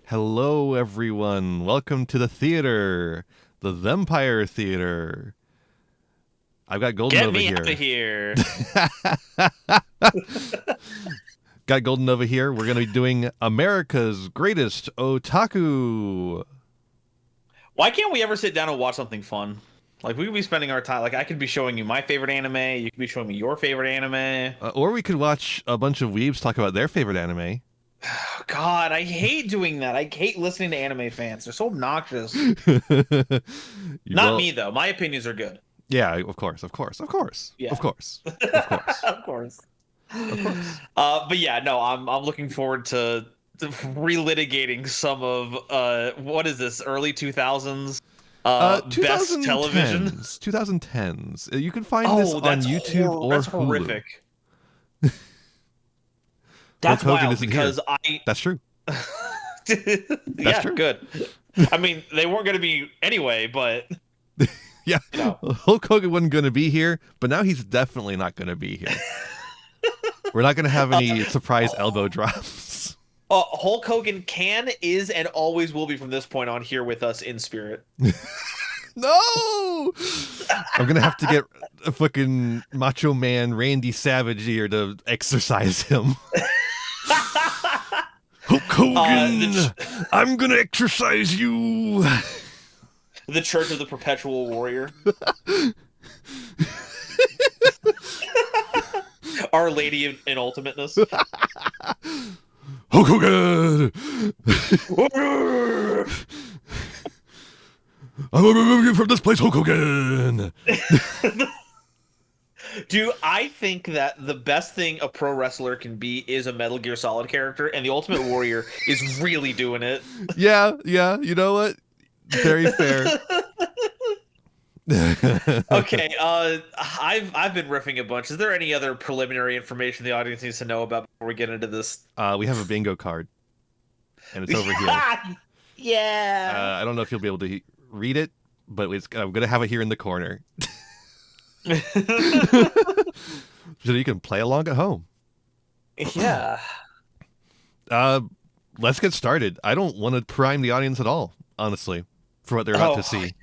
Hello, everyone. Welcome to the theater, the Thempire Theater. I've got Golden over here. Get me out of here. Got Golden over here. We're going to be doing America's Greatest Otaku. Why can't we ever sit down and watch something fun? Like, we could be spending our time. Like, I could be showing you my favorite anime. You could be showing me your favorite anime. Or we could watch a bunch of weebs talk about their favorite anime. God, I hate doing that. I hate listening to anime fans. They're so obnoxious. Not me, though. My opinions are good. Yeah, of course. Yeah. Of course. Of course. But yeah, no, I'm looking forward to relitigating some of what is this, early 2000s best television? 2010s. You can find this on YouTube or that's Hulu. Horrific. That's wild because That's true. Yeah, true. good. I mean, they weren't going to be anyway, but yeah, you know. Hulk Hogan wasn't going to be here, but now he's definitely not going to be here. We're not going to have any surprise elbow drops. Hulk Hogan is, and always will be from this point on here with us in spirit. No! I'm going to have to get a fucking Macho Man Randy Savage here to exercise him. Hulk Hogan, I'm going to exercise you. The Church of the Perpetual Warrior. Our Lady in Ultimateness. Hulk Hogan! I'm going to remove you from this place, Hulk Hogan! Dude, I think that the best thing a pro wrestler can be is a Metal Gear Solid character, and the Ultimate Warrior is really doing it. Yeah, you know what? Very fair. Okay, I've been riffing a bunch. Is there any other preliminary information the audience needs to know about before we get into this? We have a bingo card, and it's over here. Yeah. I don't know if you'll be able to read it, but I'm going to have it here in the corner. So you can play along at home. Yeah. Let's get started. I don't want to prime the audience at all, honestly, for what they're about to see.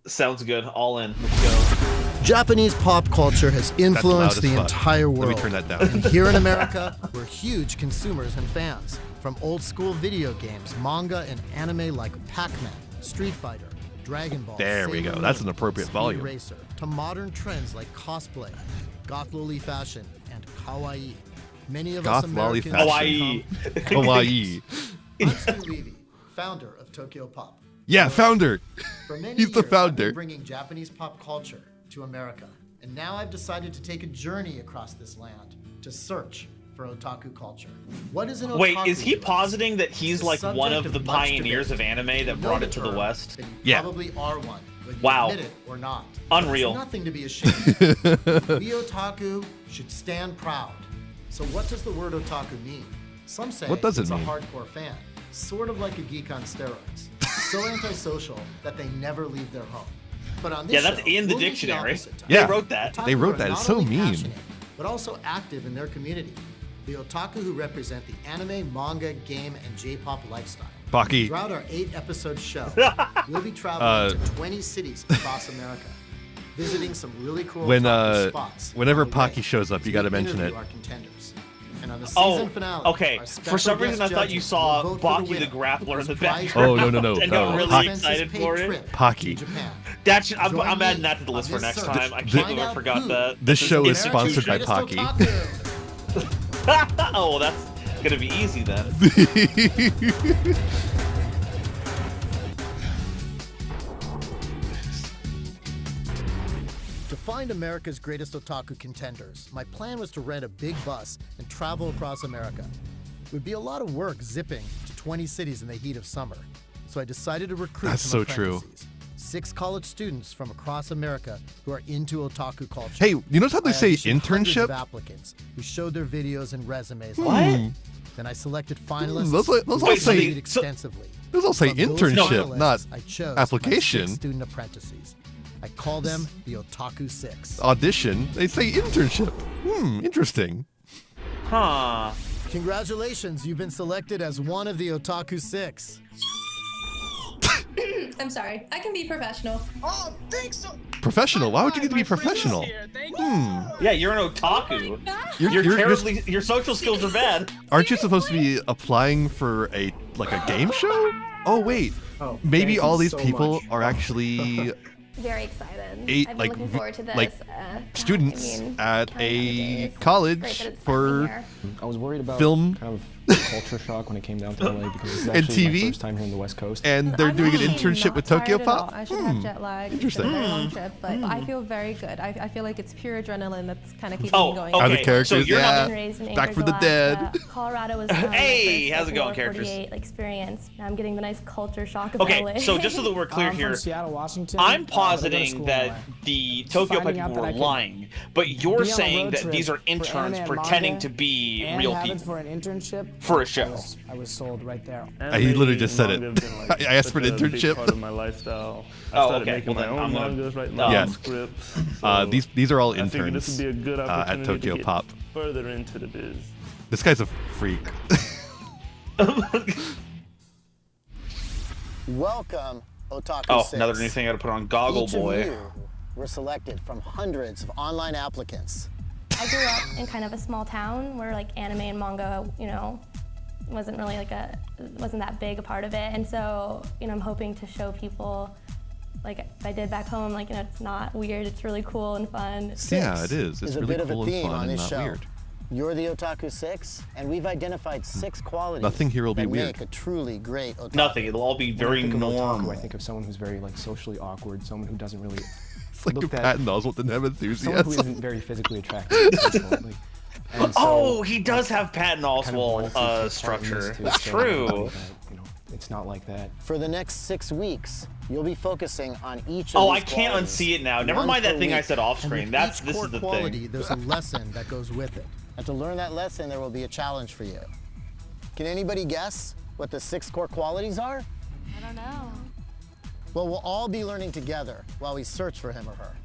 Sounds good. All in. Let's go. Japanese pop culture has influenced the entire world. Let me turn that down. And here in America, we're huge consumers and fans. From old school video games, manga, and anime like Pac-Man, Street Fighter, Dragon Ball. There we go. That's an appropriate volume. Racer, to modern trends like cosplay, goth loli fashion, and kawaii. Many of us Americans kawaii. I'm Stu Levy, founder of Tokyo Pop. Yeah, founder. For many He's the years, founder. I've been bringing Japanese pop culture to America, and now I've decided to take a journey across this land to search for otaku culture. What is an otaku? Wait, is he to us? positing that he's It's like the one subject of the much pioneers debate. of anime If you that know brought the it to the term, West? then you Yeah. probably are one, whether you Wow. admit it or not. Unreal. There's nothing to be ashamed of. We otaku should stand proud. So what does the word otaku mean? Some say What does it it's mean? a hardcore fan, sort of like a geek on steroids. So antisocial that they never leave their home. But on this Yeah, that's show, in the we'll meet dictionary. opposite type. Yeah. They wrote that. Otaku They wrote are that. It's not so only mean. passionate, but also active in their community. The otaku who represent the anime, manga, game, and J-pop lifestyle. Baki. Throughout our 8-episode show, we'll be traveling to 20 cities across America, visiting some really cool otaku spots. Whenever along the way Pocky shows up, you as got to we mention interview it. our contenders. And on the season finale, okay. our For some special reason, I guest thought you judges saw will vote for Baki the winner, Grappler in the whose prize background. Oh, no. And got No. really Pocky. excited for it. Trip Pocky. to Japan. I'm Join adding me that to the list on for this next search time. I to can't find believe I out forgot who that. This show is America's sponsored by greatest Pocky. otaku. Oh, well, that's gonna be easy then. To find America's greatest otaku contenders, my plan was to rent a big bus and travel across America. It would be a lot of work zipping to 20 cities in the heat of summer, so I decided to recruit That's some so true. apprentices. 6 college students from across America who are into otaku culture. Hey, you notice how they I say auditioned hundreds of internship? applicants who showed their videos and resumes. What? Then I selected finalists. Those all who Wait, so say- studied extensively. Those all say From those internship, finalists, not I chose application. my 6 student apprentices. I call them the Otaku 6. Audition. They say internship. Interesting. Huh. Congratulations, you've been selected as one of the Otaku 6. I'm sorry. I can be professional. Oh, thanks so. Professional? Why would you need to be professional? Yeah, you're an otaku. Your social skills are bad. Aren't you supposed to be applying for a game show? Oh wait, maybe all these people are actually very excited. I've been looking forward to this. Students at a college for I was worried about film kind of culture shock when it came down to LA because this is and actually TV, my first time here on the West Coast. And they're doing an internship with Tokyo Pop. I should have jet lag. Interesting. It's been a very long trip, but I feel very good. I feel like it's pure adrenaline that's kind of keeping me going. Other characters, so you're yeah. Not Back from the dead. Colorado was hey, my how's it going, first characters? 48 experience. Now I'm getting the nice culture shock of Okay, LA. so just so that we're clear here, from Seattle, Washington. I'm positing that the Tokyo Pop people were lying, but you're saying that these are interns pretending to be real people for an internship for a show. I was sold right there. He literally just said it. I asked for an internship. Part of my lifestyle. I started making my own mangas, writing my own scripts. So these are all I figured interns this would be a good opportunity at Tokyo to get Pop. further into the biz. This guy's a freak. Welcome, Otaku Oh, 6. another new thing I gotta put on Goggle Each Boy. of you were selected from hundreds of online applicants. I grew up in kind of a small town where anime and manga, wasn't really wasn't that big a part of it. And so, I'm hoping to show people like I did back home, it's not weird, it's really cool and fun. Yeah, it is. It's a really bit cool of a and theme fun on and this not show. weird. You're the Otaku 6, and we've identified 6 qualities Nothing here will be that weird. make a truly great Otaku. Nothing. It'll all be very When I think of normal. otaku, I think of someone who's very socially awkward, someone who doesn't really It's like look if that- Patton Oswalt didn't have someone who enthusiasm. isn't very physically attractive. And so, He does have Patton kind of wanted to take Oswalt part in this structure. to That's show true. everybody that, it's not like that. For the next 6 weeks, you'll be focusing on each of Oh, these I can't qualities. unsee it now. Never One mind that per thing I week. said off And screen. with each This core is the quality, thing. there's a lesson that goes with it. And to learn that lesson, there will be a challenge for you. Can anybody guess what the 6 core qualities are? I don't know. Well, we'll all be learning together while we search for him or her.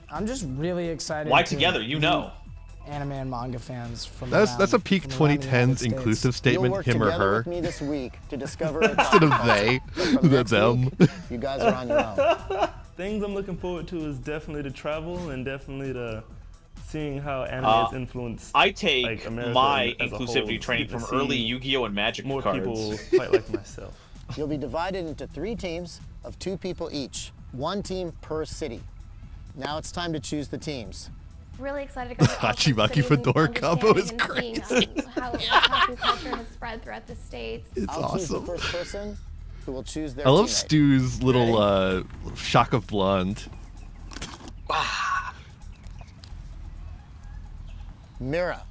I'm just really excited. Why to together? You know. meet Anime and manga fans from That's a around- peak from around the United 2010s States. inclusive statement, You'll work him or together her. with me this week to discover Instead of Otaku they, culture. But from the next them. week, you guys are on your own. Things I'm looking forward to is definitely to travel and definitely to seeing how anime has influenced. I take like, America my as a whole. inclusivity training Get to from early see Yu-Gi-Oh! And Magic more cards. people fight like myself. You'll be divided into 3 teams of 2 people each. 1 team per city. Now it's time to choose the teams. Really excited to go to Hachimaki cities and fedora combo is understanding and seeing, how Otaku culture has spread throughout the states. It's I'll choose the awesome. first person who will choose their I love teammate. Stu's little shock of blonde. Mira.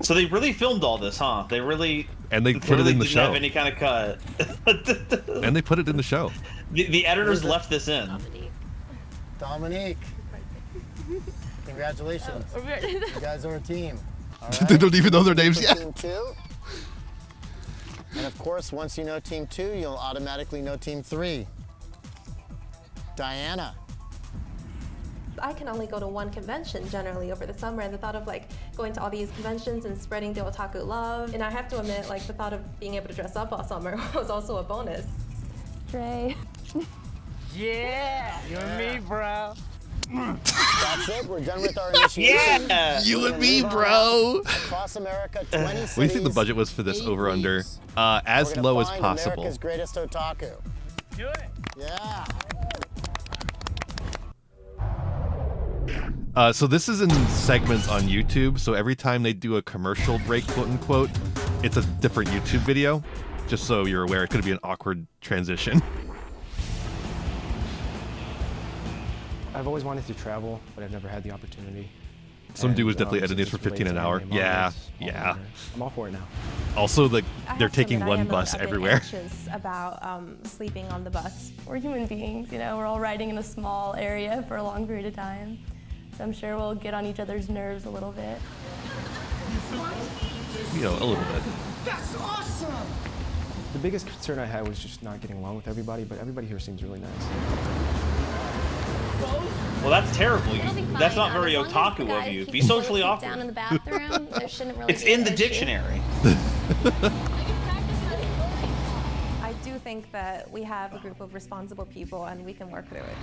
So they really filmed all this, huh? They really. And they put it in the didn't show. have any kind of cut. And they put it in the show. The editors left this in. Dominique. Congratulations. You guys are a team. All right? They don't even know their names For yet. Team 2. And of course, once you know Team 2, you'll automatically know Team 3. Diana. I can only go to one convention generally over the summer, and the thought of going to all these conventions and spreading the otaku love, and I have to admit, the thought of being able to dress up all summer was also a bonus. Dre. Yeah, you and me, bro. That's it. We're done with our initiation. Yeah! You We're and gonna me, move on bro. Across America, 20 cities. What do you think the budget was for this 8 over under? weeks. As We're gonna low as find possible. America's greatest otaku. Do it. Yeah. So this is in segments on YouTube. So every time they do a commercial break, quote unquote, it's a different YouTube video. Just so you're aware, it could be an awkward transition. I've always wanted to travel, but I've never had the opportunity. Some dude was definitely since editing this for relates 15 an to hour. anime, Yeah, all yeah. right. I'm all for it now. Also, I they're have to taking admit, I one am bus a bit everywhere. anxious about sleeping on the bus. We're human beings, we're all riding in a small area for a long period of time. So I'm sure we'll get on each other's nerves a little bit. You know, a little bit. That's awesome. The biggest concern I had was just not getting along with everybody, but everybody here seems really nice. Well, that's terrible. It'll be fine. That's not very As long as the otaku guys of you. keep Be the socially bullet awkward. seat down in the bathroom. There shouldn't really It's be in an the issue. dictionary. I do think that we have a group of responsible people and we can work through it.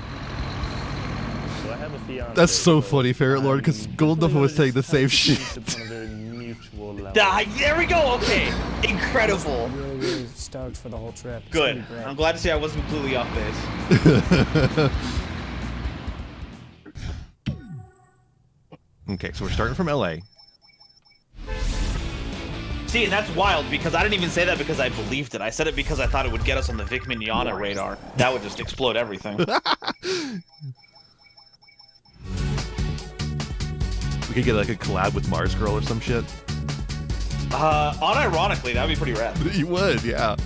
So I have a fiance. That's so funny, Ferret Lord, because Golden was saying the same shit. On a very mutual level. There we go. Okay, incredible. I'm really, really stoked for the whole trip. It's Good. gonna be great. I'm glad to see I wasn't completely off base. Okay, so we're starting from LA. See, and that's wild because I didn't even say that because I believed it. I said it because I thought it would get us on the Vic Mignogna radar. That would just explode everything. We could get like a collab with Mars Girl or some shit. Unironically, that'd be pretty rad. You would, yeah.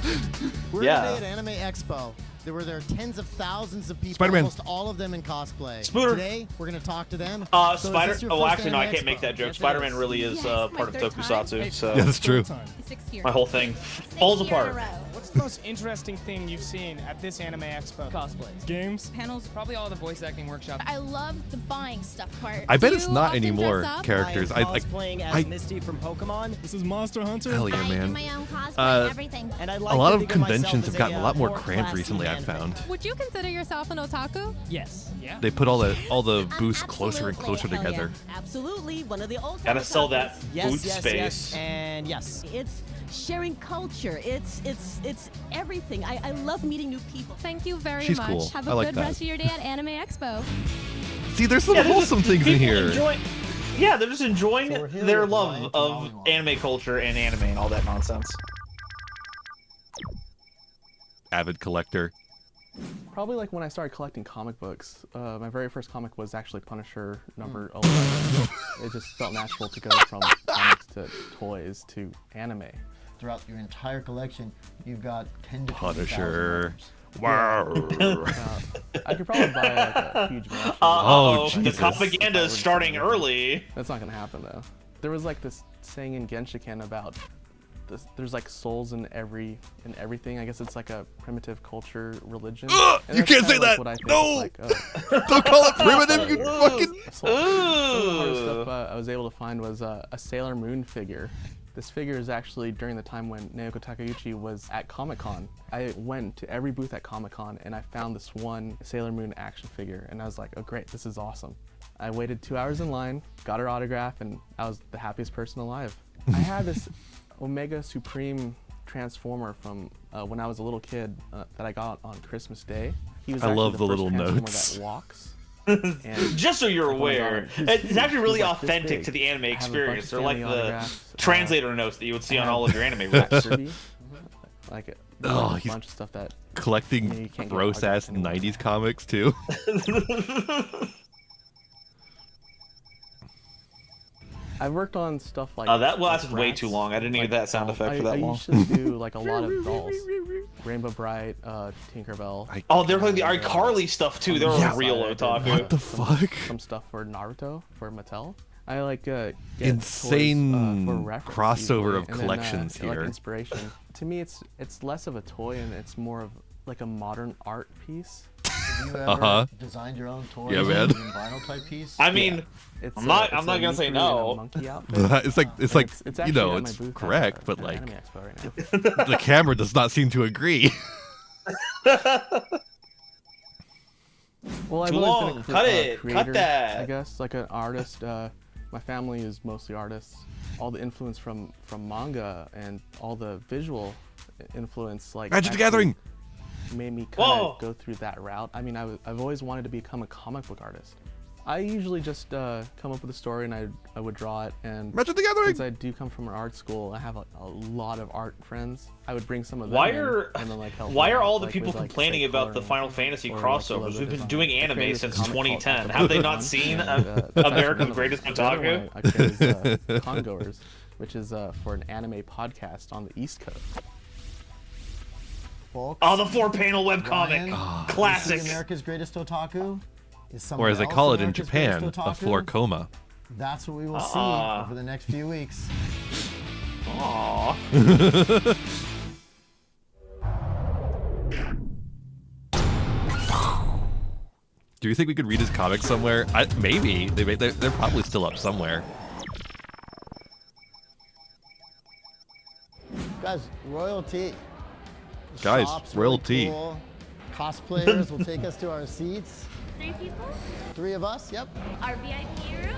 We're Yeah. today at Anime Expo. There were tens of thousands of people, Spider-Man. almost all of them in cosplay. Spooner. Today, we're going to talk to them. So is Spider. this your Oh, first actually, no, I Anime can't make Expo? that joke. Yes, it Spider-Man is. really is part of Tokusatsu, so Yeah, that's true. my whole thing falls apart. What's the most interesting thing you've seen at this Anime Expo? Cosplays. Games? Panels? Probably all the voice acting workshops. I love the buying stuff part. I bet Do it's you not often anymore dress up? characters. I am cosplaying as I- Misty from Pokemon. This is Monster Hunter. Hell yeah, I do man. my own cosplay, Uh, everything. And I A like lot to of think of myself conventions as have gotten a lot more more cramped classy recently, I've man. found. Would you consider yourself an otaku? Yes. Yeah. They put all the booths I'm closer and absolutely- closer hell yeah. together. Absolutely, one of the old. Gotta sell that yes, booth yes, space. Yes, and yes, it's sharing culture. It's everything. I love meeting new people. Thank you very She's much. cool. Have I a like good that. rest of your day at Anime Expo. See, there's some Yeah, they're wholesome just- things in people here. Yeah, they're just enjoying So we're here their with love Ryan of Tamaliwan. anime culture and anime and all that nonsense. Avid collector. Probably like when I started collecting comic books. My very first comic was actually Punisher number 11. It just felt natural to go from comics to toys to anime. Throughout your entire collection, you've got 10 to 20,000 Punisher. items. Wow. I could probably buy like a huge mansion. Oh, the Jesus. propaganda is starting early. That's not gonna happen though. There was like this saying in Genshiken about this, there's like souls in everything. I guess it's like a primitive culture religion. And You that's can't kinda say like that. what I think No. it's like, Don't call it primitive, you fucking. Some of the hardest stuff I was able to find was a Sailor Moon figure. This figure is actually during the time when Naoko Takeuchi was at Comic-Con. I went to every booth at Comic-Con and I found this one Sailor Moon action figure and I was like, oh great, this is awesome. I waited 2 hours in line, got her autograph, and I was the happiest person alive. I had this Omega Supreme Transformer from when I was a little kid that I got on Christmas Day. He was I actually love the the first little Transformer notes. that walks. And Just so you're like, when I got aware, him, it's actually really he's like this authentic big. to the anime I have a bunch experience. of They're like family the autographs, translator notes that you would see I on have all of your anime Black books. Kirby, like Oh, a he's bunch of stuff that Collecting you can't get gross ass autographs anymore. 90s comics too. I've worked on stuff like. That lasted like way rats, too long. I didn't need like that sound dolls. effect for that I long. usually do like a lot of dolls. Rainbow Bright, Tinkerbell. Oh, they're like the iCarly stuff too. They're Yeah. a real otaku. What the fuck? Some stuff for Naruto for Mattel. I like get Insane toys, for reference crossover usually, of and collections then, like here. inspiration. To me, it's less of a toy and it's more of like a modern art piece. Have you ever Uh-huh. designed your own toys? Yeah, man. In vinyl type piece? I mean, It's I'm not it's a gonna say Mikuru in a no. monkey outfit. It's like And you actually know at my it's booth at correct, the- but at like Anime Expo right now. the camera does not seem to agree. Well, I've Too always long. been a Cut it. Cut creator, that. I guess, like an artist. My family is mostly artists. All the influence from manga and all the visual influence, like Magic the actually Gathering. made me kind Whoa. of go through that route. I mean, I've always wanted to become a comic book artist. I usually just come up with a story and I would draw it. And Magic the Gathering. since I do come from an art school, I have a lot of art friends. I would bring some of them Why in are and then, like, help why them are out, all the like, people with, like, complaining say, about the coloring Final Fantasy or, like, crossovers? logo We've been design. doing I anime created a since comic called 2010. Otaku Have they not Pokemon, seen and, that's actually America's one of Greatest them. The other Otaku? one I created is Congoers, which is for an anime podcast on the East Coast. Folks, Oh, the 4-panel webcomic. Ryan, Classic. this is America's Greatest Otaku? Is Or someone as they else call it in America's Japan, Greatest a Otaku? floor coma. That's what we will see Ah. over the next few weeks. Aww. Do you think we could read his comics somewhere? Maybe. They're probably still up somewhere. Guys, royalty. Guys, Shop's royalty. Really cool. Cosplayers will take us to our seats. 3 people? 3 of us, yep. Our VIP room?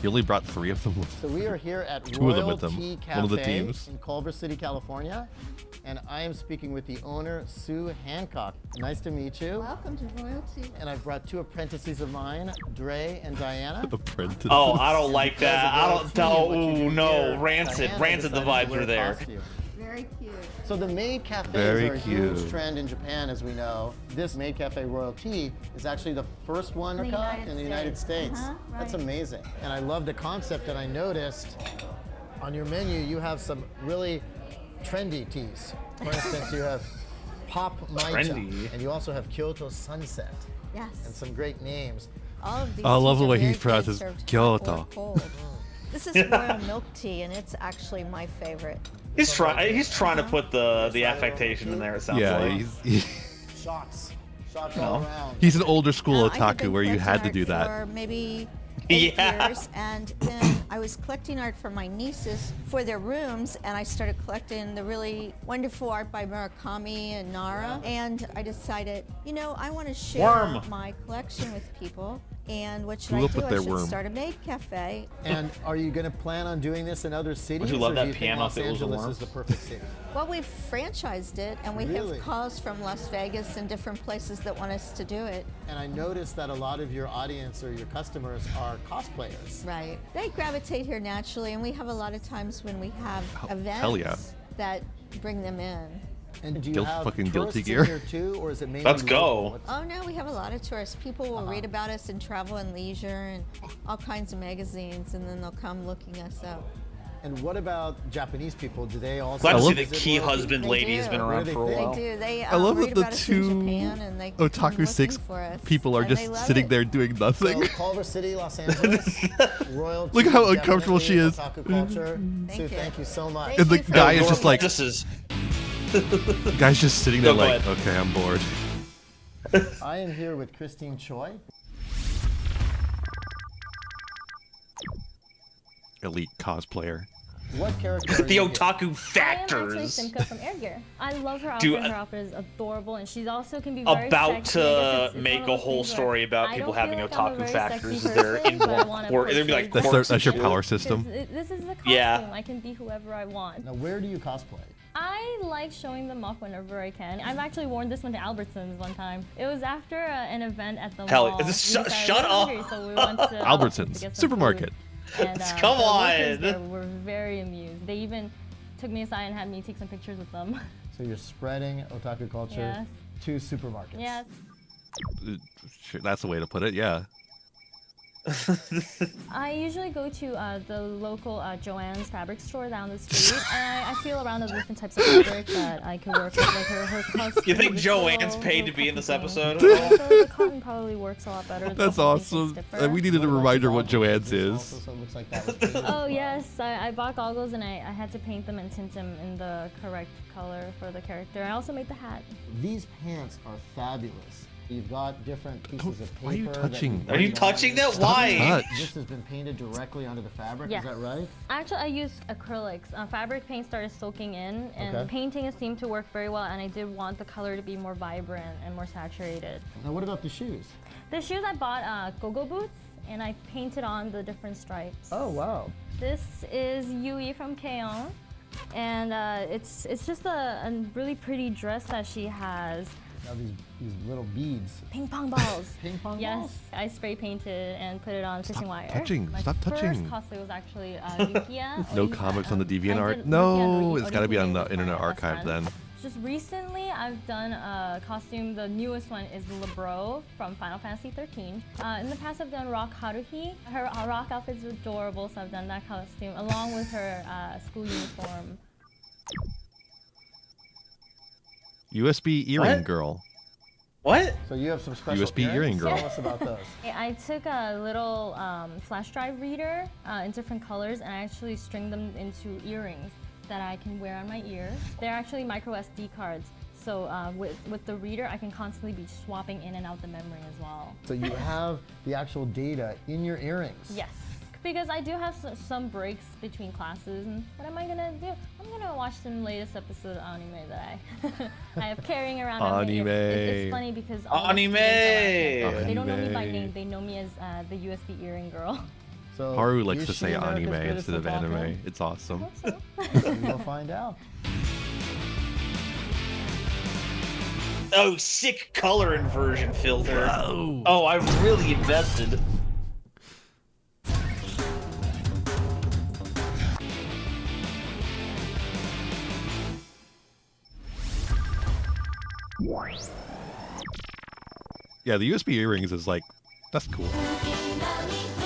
He only brought 3 of them with So we are here at 2 of them with Royalty him. Cafe One of the teams. in Culver City, California. And I am speaking with the owner, Sue Hancock. Nice to meet you. Welcome to Royalty. And I've brought 2 apprentices of mine, Dre and Diana. Apprentices. Oh, I don't like that. I don't. Royalty, Oh no, here, rancid. Diana Rancid. The decided to vibes wear are a there. costume. Very cute. So the maid cafes Very are a huge cute. trend in Japan, as we know. This maid cafe Royalty is actually the first one in the United States. That's amazing. And I love the concept that I noticed on your menu. You have some really trendy teas. For instance, you have Pop Matcha, Trendy. and you also have Kyoto Sunset, Yes. and some great names. All of these I love teas the are way he very good pronounces served hot Kyoto. or cold. This is royal milk tea, and it's actually my favorite. He's trying. He's trying to put the affectation in there. It sounds Yeah, like. Shots all around. He's an older school I had otaku been where you had to collecting do art that. for maybe 8 Yeah. years, and then I was collecting art for my nieces for their rooms, and I started collecting the really wonderful art by Murakami and Nara, and I decided, you know, I want to share Worm. my collection with people, and what should Who I will do? put I their should worm? start a maid cafe. And are you going to plan on doing this in other cities? Would you love or that do you think piano Los if it was a Angeles worm? is the perfect city? Well, we've franchised it, and we Really? have calls from Las Vegas and different places that want us to do it. And I noticed that a lot of your audience or your customers are cosplayers. Right. They gravitate here naturally, and we have a lot of times when we have events hell yeah. that bring them in. And do you Guilt- have fucking tourists guilty in gear. here too, or is it mainly Let's go. local? What's- Oh no, we have a lot of tourists. People will read about us in Travel and Leisure and all kinds of magazines, and then they'll come looking us up. And what about Japanese people? Do they also Glad to see visit the key Royalty? husband They lady has do. been What around do for a they while. They do. They I love read that the about us in 2 Japan, and they come Otaku looking 6 for us, people are and they just love sitting it. there doing nothing. So Culver City, Los Angeles, Royalty. Look how uncomfortable definitely she is. Otaku culture. Thank Sue, you. thank you so much. And the you for guy is Your just like, apprentices. the guy's just sitting there No, go like, ahead. okay, I'm bored. I am here with Christine Choi. Elite cosplayer. What character are The you? otaku I am actually factors. Simka from Air Gear. I love her Dude, outfit. Her outfit is adorable, and she also can be very About sexy. I guess to it's make one of a those whole things where story about I people don't having feel like I'm a otaku very factors sexy as their person, but I in-war wanna or they'd be like portray That's your power system. This is a costume. Yeah. I can be whoever I want. Now, where do you cosplay? I like showing them off whenever I can. I've actually worn this one to Albertsons one time. It was after an event at the Hell, mall. shut We started up. hungry, so we went to Albertsons, to get some supermarket. food. And, Come the workers on. there were very amused. They even took me aside and had me take some pictures with them. So you're spreading otaku culture Yes. to supermarkets. Yes. Sure, that's the way to put it, yeah. I usually go to the local Joanne's fabric store down the street, and I feel around the different types of fabric that I can work with, like her custom. You think the Joanne's flow, paid the to be in this cotton episode? thing. The cotton probably works a lot better. The That's cotton thing's awesome. stiffer. We needed a reminder what Joanne's is. Also, so it looks like that was painted Oh as yes, I bought goggles and I had to paint them and tint them in the correct color for the character. I also made the hat. well. These pants are fabulous. You've got different pieces of paper. Why are you touching? Are you touching that? Why? touch. This has been painted directly onto the fabric, Yes. is that right? Actually, I used acrylics. Fabric paint started soaking in, and Okay. painting seemed to work very well. And I did want the color to be more vibrant and more saturated. Now, what about the shoes? The shoes I bought go-go boots, and I painted on the different stripes. Oh, wow. This is Yui from K-On! And it's just a really pretty dress that she has. Now, these little beads. Ping pong balls. Ping pong Yes, balls? I spray painted and put it on fishing wire. touching, My stop touching. first cosplay was actually Yukia. No Yukia, comics on the I DeviantArt? did No, Yukia it's gotta be on the with Internet my best Archive friend. then. Just recently, I've done a costume. The newest one is Lebro from Final Fantasy 13. In the past, I've done Rock Haruhi. Her rock outfit's adorable, so I've done that costume along with her school uniform. USB earring What? girl. What? So you have some special USB earring earrings? girl. Tell us about those. I took a little flash drive reader in different colors and I actually stringed them into earrings that I can wear on my ears. They're actually micro SD cards. So with the reader, I can constantly be swapping in and out the memory as well. So you have the actual data in your earrings? Yes. Because I do have some breaks between classes, and what am I gonna do? I'm gonna watch the latest episode of anime that I have carrying around. Anime. It's funny because all the students around here, they don't know me by name. They know me as the USB earring girl. So Haru likes is to she say America's anime greatest instead of otaku? anime. It's awesome. We'll find out. Oh, sick color inversion filter. Whoa. Oh, I really invested. Yeah, the USB earrings is like, that's cool.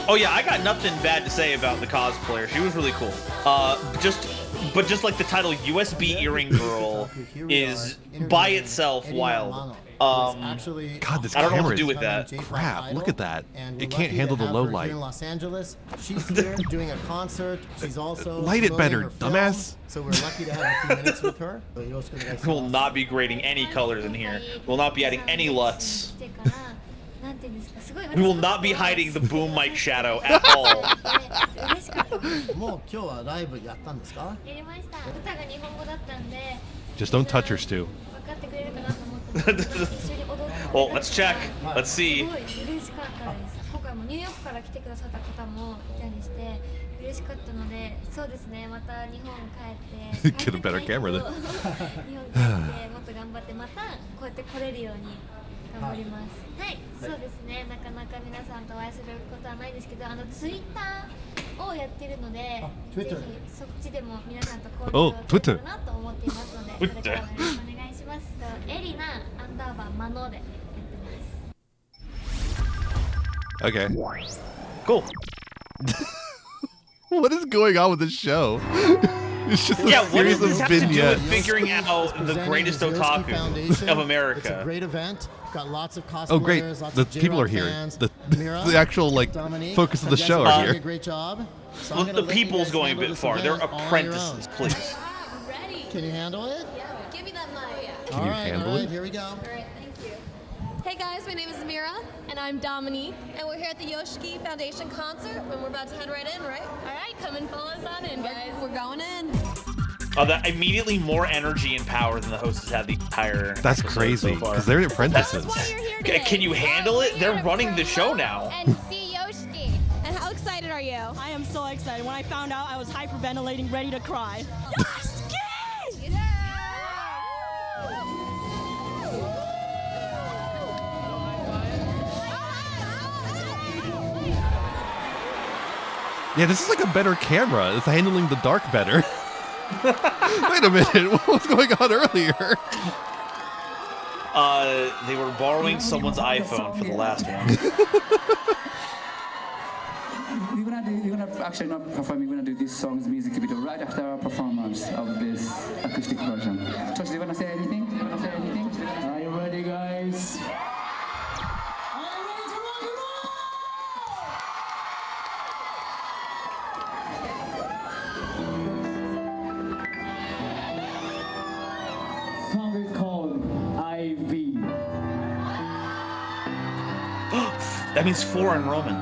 Oh yeah, I got nothing bad to say about the cosplayer. She was really cool. But just like the title USB Earring Girl is by itself wild. God, this I don't know camera what to do is with that. crap. Look at that. And It we're can't lucky handle to the have low her light. here in Los Angeles. She's here doing a concert. She's also Light it promoting better, her film. dumbass. So we're lucky to have a few minutes with her. We will not be grading any colors in here. We will not be adding any LUTs. We will not be hiding the boom mic shadow at all. もう今日はライブやったんですか？やりました。歌が日本語だったんで、 Just don't touch her, Stu. 分かってくれるかなと思って一緒に踊って。 Well, let's check. Let's see. すごい嬉しかったです。今回もニューヨークから来てくださった方もいたりして嬉しかったので、そうですね。また日本帰って。 Get a better camera then. 日本帰ってもっと頑張ってまたこうやって来れるように。 頑張ります。はい、そうですね。なかなか皆さんとお会いすることはないですけど、ツイッターをやってるので、ぜひそっちでも皆さんと交流を取れたらなと思っていますので、これからもよろしくお願いします。エリナ_マノでやってます。 Okay. Cool. What is going on with this show? It's just a Yeah, what series does this of have to do vignettes. with figuring out the greatest otaku of It's a America? great event. Got lots of cosplayers. Oh, great. Lots The of people are J-Rock here. fans. The Mira, actual, like, Dominique, focus of the you guys show are are doing here. a great job. So I'm Well, gonna the let you people's guys going a handle bit this far. They're event on your apprentices, own. please. Ready? Can you handle it? Yeah. Give me that mic. Can you handle all right, it? here we go. All right, thank you. Hey guys, my name is Mira, and I'm Dominique, and we're here at the Yoshiki Foundation concert, and we're about to head right in, right? All right, come and follow us on in, guys. We're going in. Oh, that immediately more energy and power than the host has had the entire. That's episode crazy, so far. because they're apprentices. Can you handle it? They're running the show now. And see Yoshiki. And how excited are you? I am so excited. When I found out, I was hyperventilating, ready to cry. Yeah, this is like a better camera. It's handling the dark better. Wait a minute, what was going on earlier? They were borrowing someone's iPhone for the last one. We're gonna actually not perform. We're gonna do this song's music video right after our performance of this acoustic version. Tosh, do you wanna say anything? Are you ready, guys? Song is called IV. That means 4 in Roman.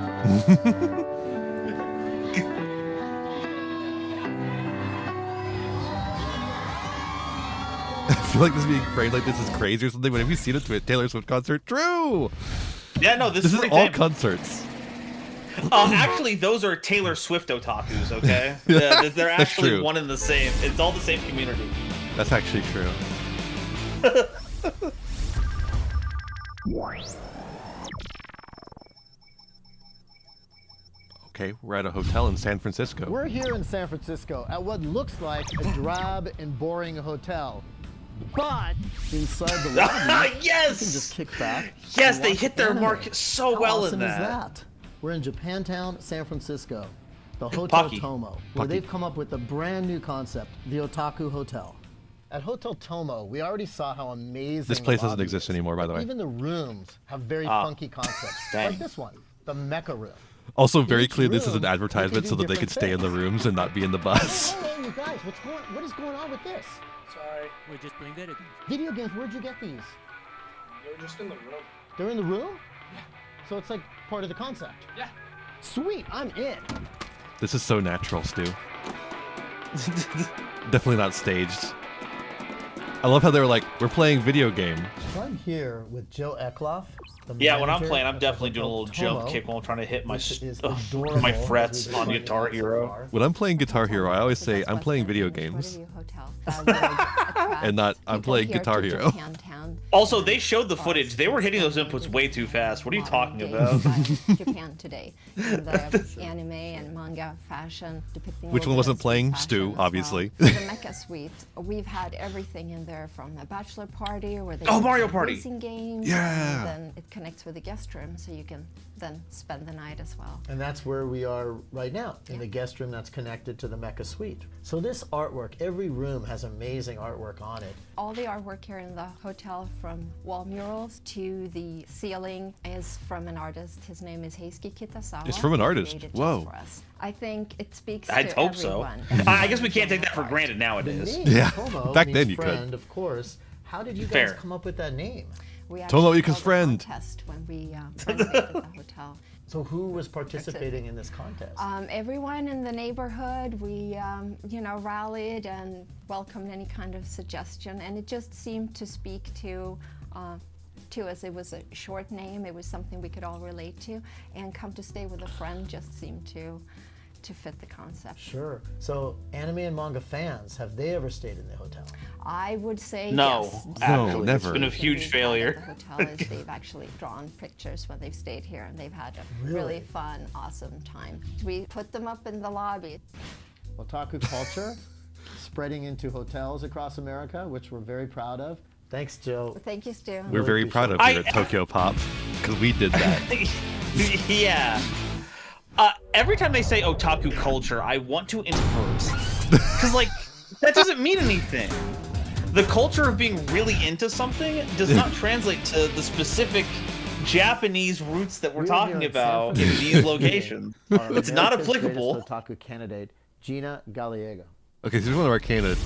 I feel like this being framed like this is crazy or something, but have you seen it to a Taylor Swift concert? True! Yeah, no, this is pretty all fam- concerts. Actually, those are Taylor Swift otakus, okay? They're That's actually true. one and the same. It's all the same community. That's actually true. Okay, we're at a hotel in San Francisco. We're here in San Francisco at what looks like a drab and boring hotel. But inside the lobby, yes! you can just kick back. Yes, and they watch hit their anime. mark so How well awesome in is that. that? We're in Japantown, San Francisco, the Hotel Pocky. Tomo, where Pocky. they've come up with a brand new concept, the Otaku Hotel. At Hotel Tomo, we already saw how amazing This place the doesn't lobby exist is. anymore, by the way. Even the rooms have very Ah, funky concepts, dang. like this one, the Mecha Room. Also, very clear this is an advertisement so that they could stay in the rooms and not be in the bus. Hello, you guys. What is going on with this? Sorry, we're just playing video games. Video games. Where'd you get these? They're just in the room. They're in the room? Yeah. So it's like part of the concept. Yeah. Sweet. I'm in. This is so natural, Stu. Definitely not staged. I love how they were like, we're playing video game. So I'm here with Joe Ekloff. Yeah, when I'm playing, I'm definitely doing a little jump kick while I'm trying to hit my frets on Guitar Hero. When I'm playing Guitar Hero, I always say I'm playing video games. And not, I'm playing Guitar Hero. Also, they showed the footage. They were hitting those inputs way too fast. What are you talking about? Japan today, in the anime and manga fashion depicting. Which one wasn't playing? Stu, obviously. The Mecha Suite, we've had everything in there from a bachelor party where they Mario Party racing games. Yeah. And then it connects with the guest room, so you can then spend the night as well. And that's where we are right now, in the guest room that's connected to the Mecha Suite. So this artwork, every room has amazing artwork on it. All the artwork here in the hotel, from wall murals to the ceiling, is from an artist. His name is Heisuke Kitasawa. It's from an artist. Created just Whoa. for us. I think it speaks to I'd hope so. everyone. I guess we can't take that for granted nowadays. The name, Yeah. Tomo, Back means then you could. friend, of course. How did you guys Fair. come up with that name? We Tomo actually Yuka's held a friend. contest when we renovated the hotel. So who was participating in this contest? Everyone in the neighborhood, we rallied and welcomed any kind of suggestion, and it just seemed to speak to us. It was a short name, it was something we could all relate to, and Come to Stay with a Friend just seemed to fit the concept. Sure. So anime and manga fans, have they ever stayed in the hotel? I would say No, yes. actually, No, never. It's been a huge failure. The hotel is they've actually drawn pictures when they've stayed here, and they've had a really fun, awesome time. We put them up in the lobby. Otaku culture spreading into hotels across America, which we're very proud of. Thanks, Joe. Thank you, Stu. We're very proud of you at Tokyo Pop, because we did that. Yeah. Every time they say otaku culture, I want to invert. Because, like, that doesn't mean anything. The culture of being really into something does not translate to the specific Japanese roots that we're talking about in these locations. It's not applicable. Otaku candidate, Gina Gallego. Okay, so here's one of our candidates.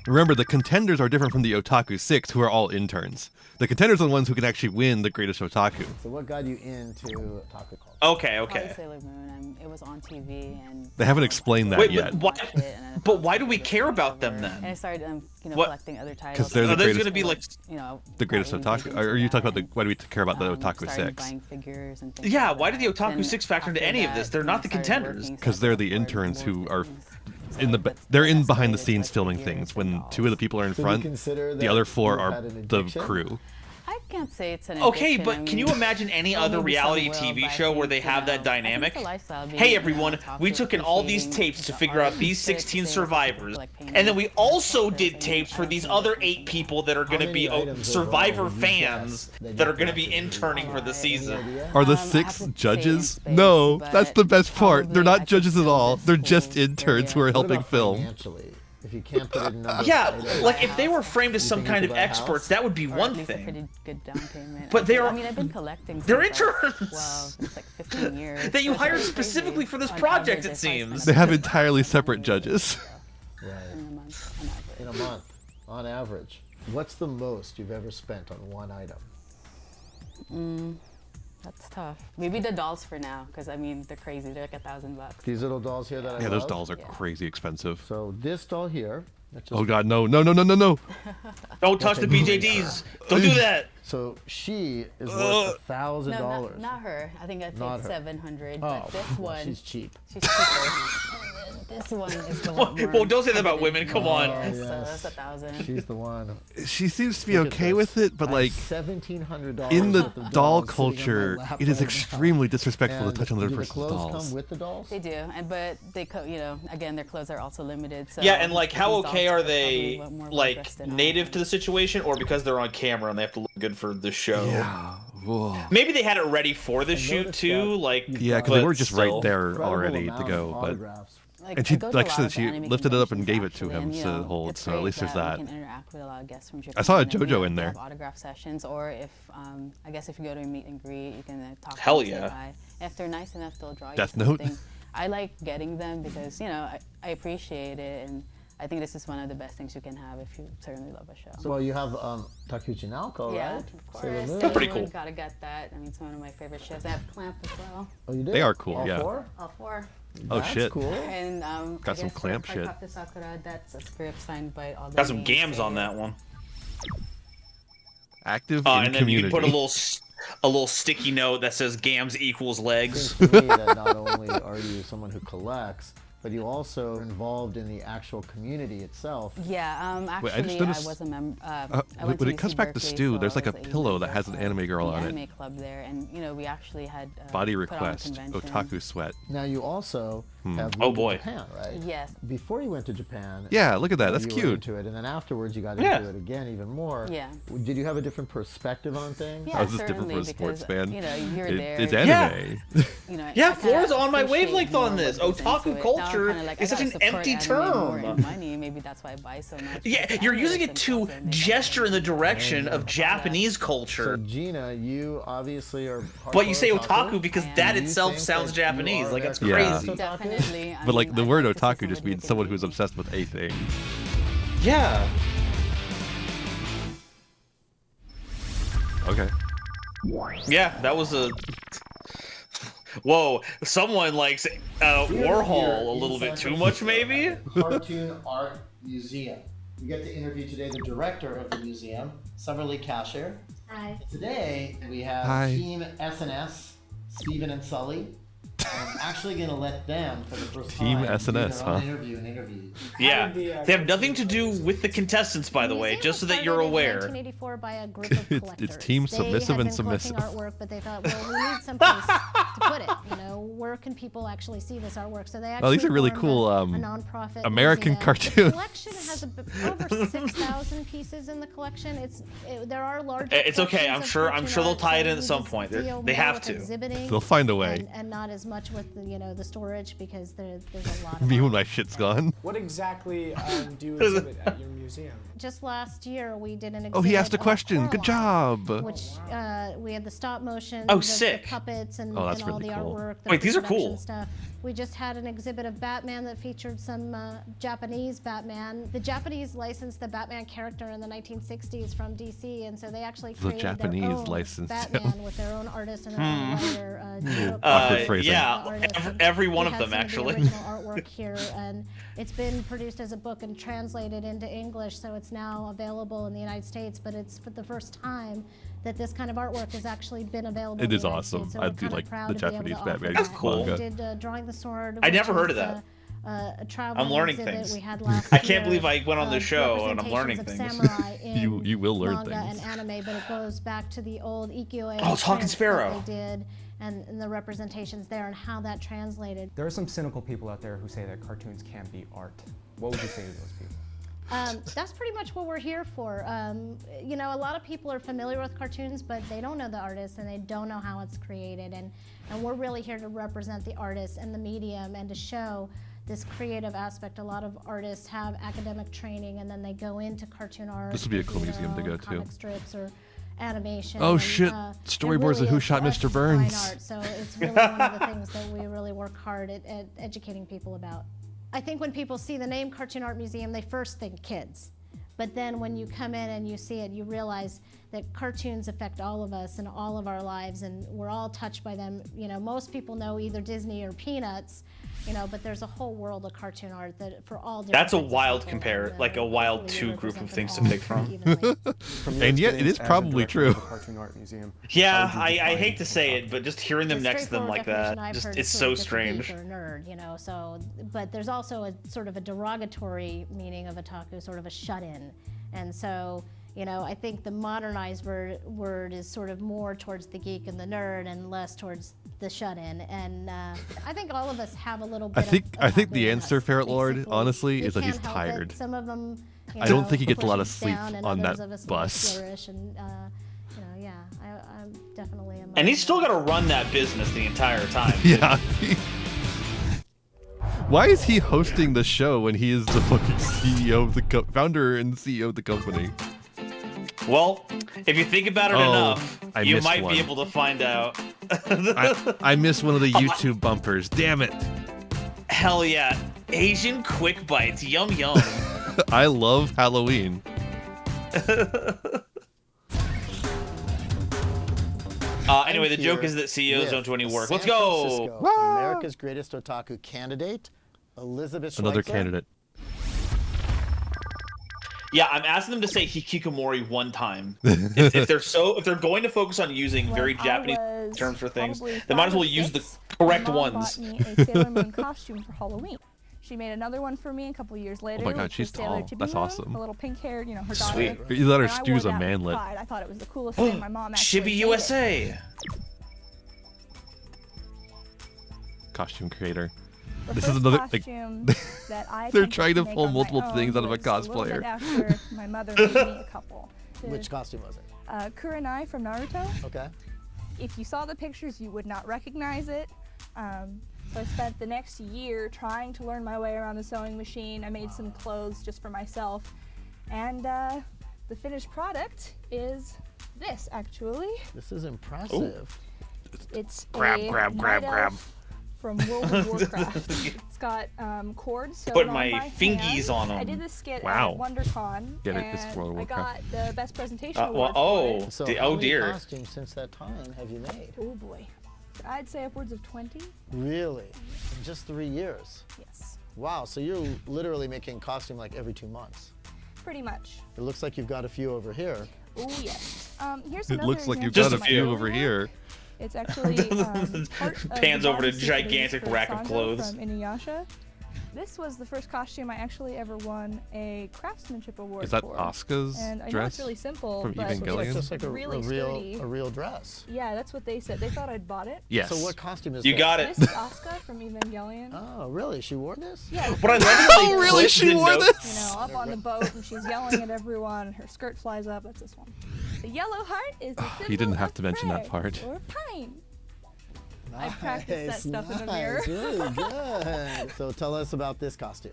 Remember, the contenders are different from the Otaku 6, who are all interns. The contenders are the ones who can actually win the greatest otaku. So what got you into otaku culture? Okay. Probably Sailor Moon. It was on TV, and They haven't explained that yet. But why do we care about them then? And I started, collecting other titles. Because they're the greatest. Going to be like, the greatest otaku. Or are you talking about why do we care about the Otaku 6? Buying figures and things yeah, like why did the that. Otaku Then 6 factor into any of this? They're not the contenders. Because they're the interns who are they're in behind the scenes filming things. When two of the people are in front, the other four are the crew. I can't say it's an Okay, addiction. but can you imagine any other reality TV show where they have that dynamic? Hey everyone, we took in all these tapes to figure out these 16 survivors, and then we also did tapes for these other 8 people that are going to be Survivor fans that are going to be interning for the season. Are the 6 judges? No, that's the best part. They're not judges at all. They're just interns who are helping film. If you can't put it in numbers. Yeah, like if they were framed as some kind of experts, that would be one thing. But they are. I mean, I've been collecting. They're since, interns. Since like 15 years. That you hired specifically for this project, it seems. They have entirely separate judges. Right. In a month, on average. What's the most you've ever spent on one item? That's tough. Maybe the dolls for now, because I mean they're crazy. They're like $1,000. These little dolls here that I love? Those dolls are crazy expensive. So this doll here. Oh God, no! Don't touch the BJDs. Don't do that. So she is worth $1,000. No, not her. I think I paid $700. But this one. She's cheap. She's cheaper. This one is the one. Well, don't say that about women. Come on. So that's $1,000. She's the one. She seems to be okay with it, but like $1,700 in the worth of doll dolls sitting on culture, my lap it is right extremely now. disrespectful And to touch on other do the person's clothes dolls. come with the dolls? They do, but they, again, their clothes are also limited. So Yeah, and like, how these okay dolls are they, probably more like, well-dressed than native to the situation, or because they're on camera and they have to look good for the show? Yeah. Whoa. Maybe they had it ready for the shoot too, like. Yeah, because they were just right there already to go, but. Like, And she, I go to like a she lot said, of she anime lifted it up and conventions, gave it to actually, him and, you to know, hold. it's So at great least there's that. that. We can interact with a lot of guests from Japan. I saw a and, you JoJo know, in there. have autograph sessions, or if I guess if you go to a meet and greet, you can talk to Hell them, say yeah. hi. If they're nice enough, they'll draw you Death Note. something. I like getting them because I appreciate it, and I think this is one of the best things you can have if you certainly love a show. So, well, you have Takeuchi Naoko, Yeah, right? of course. Sailor Moon. They're pretty cool. Gotta get that. I mean, it's one of my favorite shows. I have Clamp as well. Oh, you do? They are cool, All yeah. four? All four. Oh, That's shit. cool. And Got some Clamp shit. Sakura, that's a script signed by all the Got some main gams on players. that one. Active in And then community. you put a little sticky note that says "Gams equals legs." Seems to me that not only are you someone who collects, but you also are involved in the actual community itself. Yeah, Wait, I actually, just noticed- I was a member. when it comes back to Stu, there's like a pillow that has an anime girl on anime it. club there, and we actually had Body put on a request. convention. Otaku sweat. Now you also have Oh, lived boy. in Japan, right? Yes. Before you went to Japan. Yeah, look at that. you know, That's you were cute. into it, and then afterwards you got Yeah. into it again even more. Yeah. Did you have a different perspective on things? Yeah, How is this different certainly, from a sports because, fan? you're there. It's Yeah. anime. Yeah, I Flora's kinda on my appreciate wavelength more on this. what goes into Otaku it. Now I'm culture kinda like, I is such gotta an support empty anime more term. in money. Maybe that's why I buy so much. Yeah, but you're anime using it themselves to are amazing. gesture in the direction of Japanese So culture. Gina, you obviously are. But you say hardcore otaku because that Do you itself think sounds that you Japanese. are Like, that's very Yeah. crazy. Definitely. But like the I'd word like to see otaku someone just who means can someone do who's obsessed with a thing. Yeah. Okay. Yeah, that was a. Whoa, someone likes Warhol a little bit too much, maybe? Cartoon Art Museum. We get to interview today the director of the museum, Summerlee Cashier. Hi. Today we have Hi. Team SNS, Steven and Sully. I'm actually going to let them, for the first Team time, do SNS, their own huh? interview and interviews. Yeah. They have nothing to do with the contestants, by the way, just so that you're aware. 1984 by a group of It's collectors. Team Submissive they and had been collecting Submissive. artwork, but they thought, well, we need some place to put it. Where can people actually see this artwork? So they actually Oh, these are really formed cool, a nonprofit American museum. cartoons. The collection has over 6,000 pieces in the collection. There are large. It's okay. I'm sure they'll tie it in at some point. They have to. They'll find a way. And not as much with the storage because there's a lot of. Me when my shit's gone. What exactly do you exhibit at your museum? Just last year, we did an exhibit. Oh, he asked a of question. Good job. Which we had the stop motion, Oh, the sick. puppets, and, Oh, that's and all really the cool. artwork. The Wait, these are production cool. Stuff. We just had an exhibit of Batman that featured some Japanese Batman. The Japanese licensed the Batman character in the 1960s from DC, and so they actually The created Japanese their own licensed Batman him. with their own artist and their own writer. Awkward phrasing. Yeah, every one We of have them, some actually. The original artwork here, and it's been produced as a book and translated into English, so it's now available in the United States. But it's for the first time that this kind of artwork has actually been available. It in the is United awesome. States, so I we're do kinda like proud the to be able Japanese to offer Batman That's that. cool. manga. We did Drawing the Sword. I which never heard is, of that. A travel I'm learning exhibit things. we had last I can't year, believe I went on the show and I'm learning representations things. of samurai in You will learn manga things. and anime, but it goes back to the old Ikkyo Oh, Talking prints Sparrow. that they did and the representations there and how that translated. There are some cynical people out there who say that cartoons can't be art. What would you say to those people? That's pretty much what we're here for. A lot of people are familiar with cartoons, but they don't know the artist and they don't know how it's created. And we're really here to represent the artist and the medium and to show this creative aspect. A lot of artists have academic training and then they go into cartoon art. This would be a they cool do their museum to own go to. comic strips or animation. Oh, and, shit. it Storyboards of really Who is, Shot for us, Mr. it's fine Burns. art, so it's really one of the things that we really work hard at educating people about. I think when people see the name Cartoon Art Museum, they first think kids. But then when you come in and you see it, you realize that cartoons affect all of us and all of our lives, and we're all touched by them. Most people know either Disney or Peanuts, but there's a whole world of cartoon art that for all different That's a kinds of wild people, compare, and, like a wild hopefully we two group of represent things to them pick all from. evenly. And yet it is probably true. Cartoon Art Museum. Yeah, I hate to say it, but just hearing them The next to them like straightforward that, definition I've just heard it's is so sort of just a strange. geek or nerd, so, but there's also a sort of a derogatory meaning of otaku, sort of a shut-in. And so, I think the modernized word is sort of more towards the geek and the nerd and less towards the shut-in. And I think all of us have a little bit I think the otaku in answer, us, Ferret Lord, basically. honestly, We is that he's can't help it. tired. Some of them, I don't think he gets a lot of push us sleep down, and on others that of us bus. flourish, and yeah, I'm definitely a And he's still got to run that business the entire time. Yeah. Why is he hosting the show when he is the fucking CEO of the founder and CEO of the company? Well, if you think about it enough, you might be able to find out. I missed one of the YouTube bumpers. Damn it. Hell yeah. Asian quick bites. Yum yum. I love Halloween. Anyway, the joke is that CEOs don't do any work. Let's go! America's Greatest Otaku candidate, Elizabeth Schweitzer. Another candidate. Yeah, I'm asking them to say hikikomori one time. if they're going to focus on using very Japanese terms for things, they might as well use the correct ones. My mom bought me a Sailor Moon costume for Halloween. She made another one for me a couple years later. Oh my god, she's tall. That's awesome. A little pink-haired, you know, her daughter. Sweet. You let her And I choose wore a that with manlet. pride. I thought it was the coolest thing. My mom actually Chibi made USA. it. Costume creator. The This first is another. costume that I They're attempted trying to make pull on my multiple own things out of a was a little bit cosplayer. after my mother made me a couple. Which costume was it? Kurenai from Naruto. Okay. If you saw the pictures, you would not recognize it. So I spent the next year trying to learn my way around the sewing machine. I made some clothes just for myself. And the finished product is this, actually. This is impressive. It's Grab, a grab, grab, night grab. elf from World of Warcraft. It's got cords sewn Put on my fingies hand. on I 'em. did this skit Wow. at WonderCon, Get it, it's and World of I got Warcraft. the best presentation well, award oh, for it. So the- how oh many dear. costumes since that time have you made? Oh boy. I'd say upwards of 20. Really? In just 3 years? Yes. Wow, so you're literally making costume like every 2 months. Pretty much. It looks like you've got a few over here. Oh yes. Here's It another looks like you've example got a of few my over own here. work. It's actually part of Pans the over to bottom gigantic sleeves for rack of Sanjo clothes. From Inuyasha. This was the first costume I actually ever won a craftsmanship award Is that for. Asuka's And I know dress it's really simple, from but Evangelion? it's Just like really a sturdy. real dress. Yeah, that's what they said. They thought I'd bought it. Yes. So what costume is You this? got it. This is Asuka from Evangelion. Oh, really? She wore this? Yeah. What I love is they really? put She the wore note- You know, up on the boat and she's yelling at everyone and her skirt flies up. That's this one. The yellow heart is the symbol You didn't have of to mention that prayer part. or pine. I practiced that stuff in the mirror. Really good. So tell us about this costume.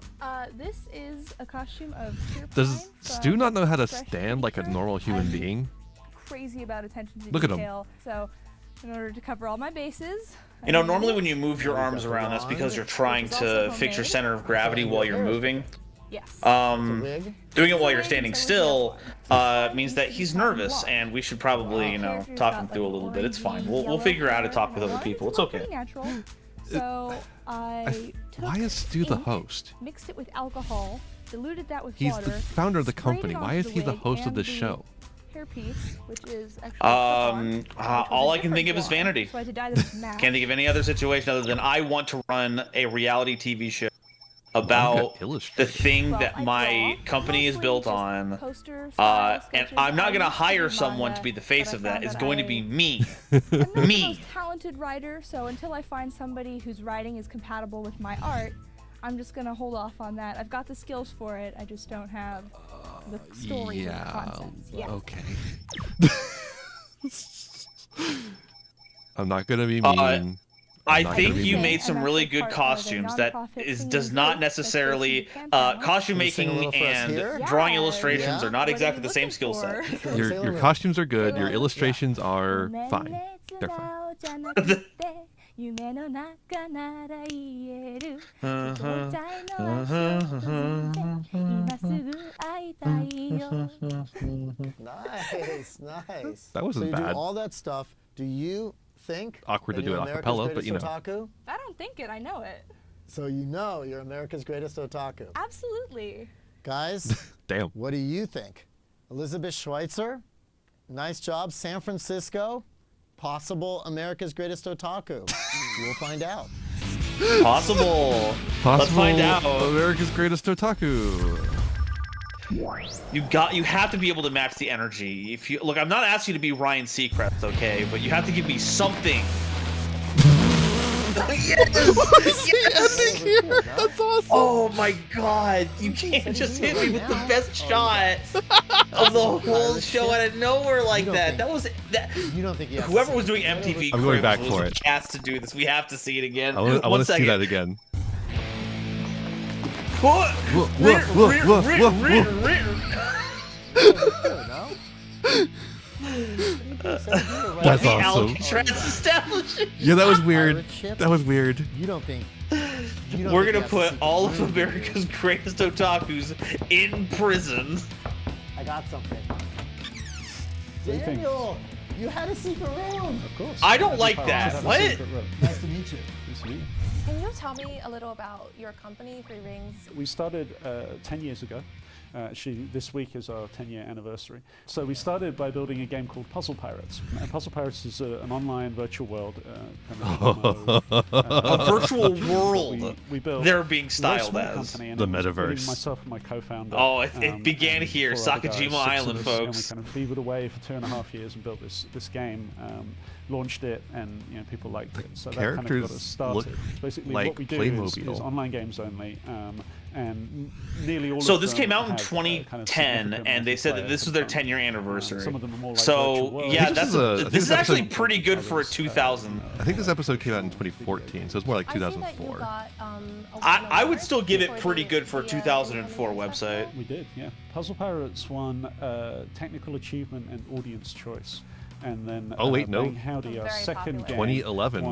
This is a costume of pure Does pine Stu from not know how to fresh stand like a nature. normal human I'm being? Crazy about attention to Look at him. detail. So, in order to cover all my bases, You know, normally when you move your arms around, that's because you're trying to fix your center of gravity while you're moving. yes. Doing it while you're standing still means that he's nervous, and we should probably, you know, talk him through a little bit. It's fine. We'll figure out how to talk with other people. It's okay. Pretty natural. So I took Why is Stu the ink, host? mixed it with alcohol, diluted that with He's water. the founder of the sprayed company. it Why onto is he the wig host of and this the show? Hairpiece, which is actually All I can think of is vanity. So I had to dye them to match. Can't think of any other situation other than I want to run a reality TV show about the thing that my company is built on, and I'm not going to hire someone to be the face of that. It's going to be me. I'm not the most talented writer, so until I find somebody whose writing is compatible with my art, I'm just gonna hold off on that. I've got the skills for it. I just don't have the stories and the concepts. Yeah. Okay. I'm not gonna be mean. I think you made some really good costumes. That does not necessarily costume making and drawing illustrations are not exactly the same skill set. Your costumes are good. Your illustrations are fine. They're fine. 夢の中なら言える今すぐ会いたいよ Nice, nice. That wasn't so you bad. Do all that stuff. Do you think Awkward to that do you're it a America's cappella, but greatest you know. Otaku? I don't think it, I know it. So you know you're America's greatest otaku. Absolutely. Guys, damn. What do you think? Elizabeth Schweitzer, nice job. San Francisco, possible America's greatest otaku. We'll find out. Possible. Let's find out. America's greatest otaku. You have to be able to match the energy. If you look, I'm not asking you to be Ryan Seacrest, okay? But you have to give me something. Yes! That's awesome. Oh my god! You can't just hit me with the best shot of the whole show out of nowhere like that. That was that. You don't think whoever was doing MTV I'm going Cribs back was for the it. cast to do this. We have to see it again. I want to see that again. What? That's awesome. Yeah, that was weird. That was weird. You don't think? We're gonna put all of America's greatest otakus in prison. I got something. do you think? Daniel, you had a secret room. Of course. I don't like that. What? Nice to meet you. Can you tell me a little about your company, Three Rings? We started 10 years ago. Actually, this week is our 10-year anniversary. So we started by building a game called Puzzle Pirates. Puzzle Pirates is an online virtual world. A virtual world. We built. They're being styled as the metaverse. Myself and my co-founder. Oh, it began here, Sakajima Island, folks. And we kind of beavered away for 2.5 years and built this game. Launched it, and people liked it. So that kind of got us started. Basically, like what we do is online games only, and nearly all. So of this them came out in have, 2010, and they said that this was their 10-year anniversary. Some of them are more like so yeah, this is actually pretty good for a 2000. I think this episode came out in 2014, so it's more like 2004. I would still give it pretty good for a 2004 website. We did, yeah. Puzzle Pirates won technical achievement and audience choice. And then Bang Howdy, our second game, 2011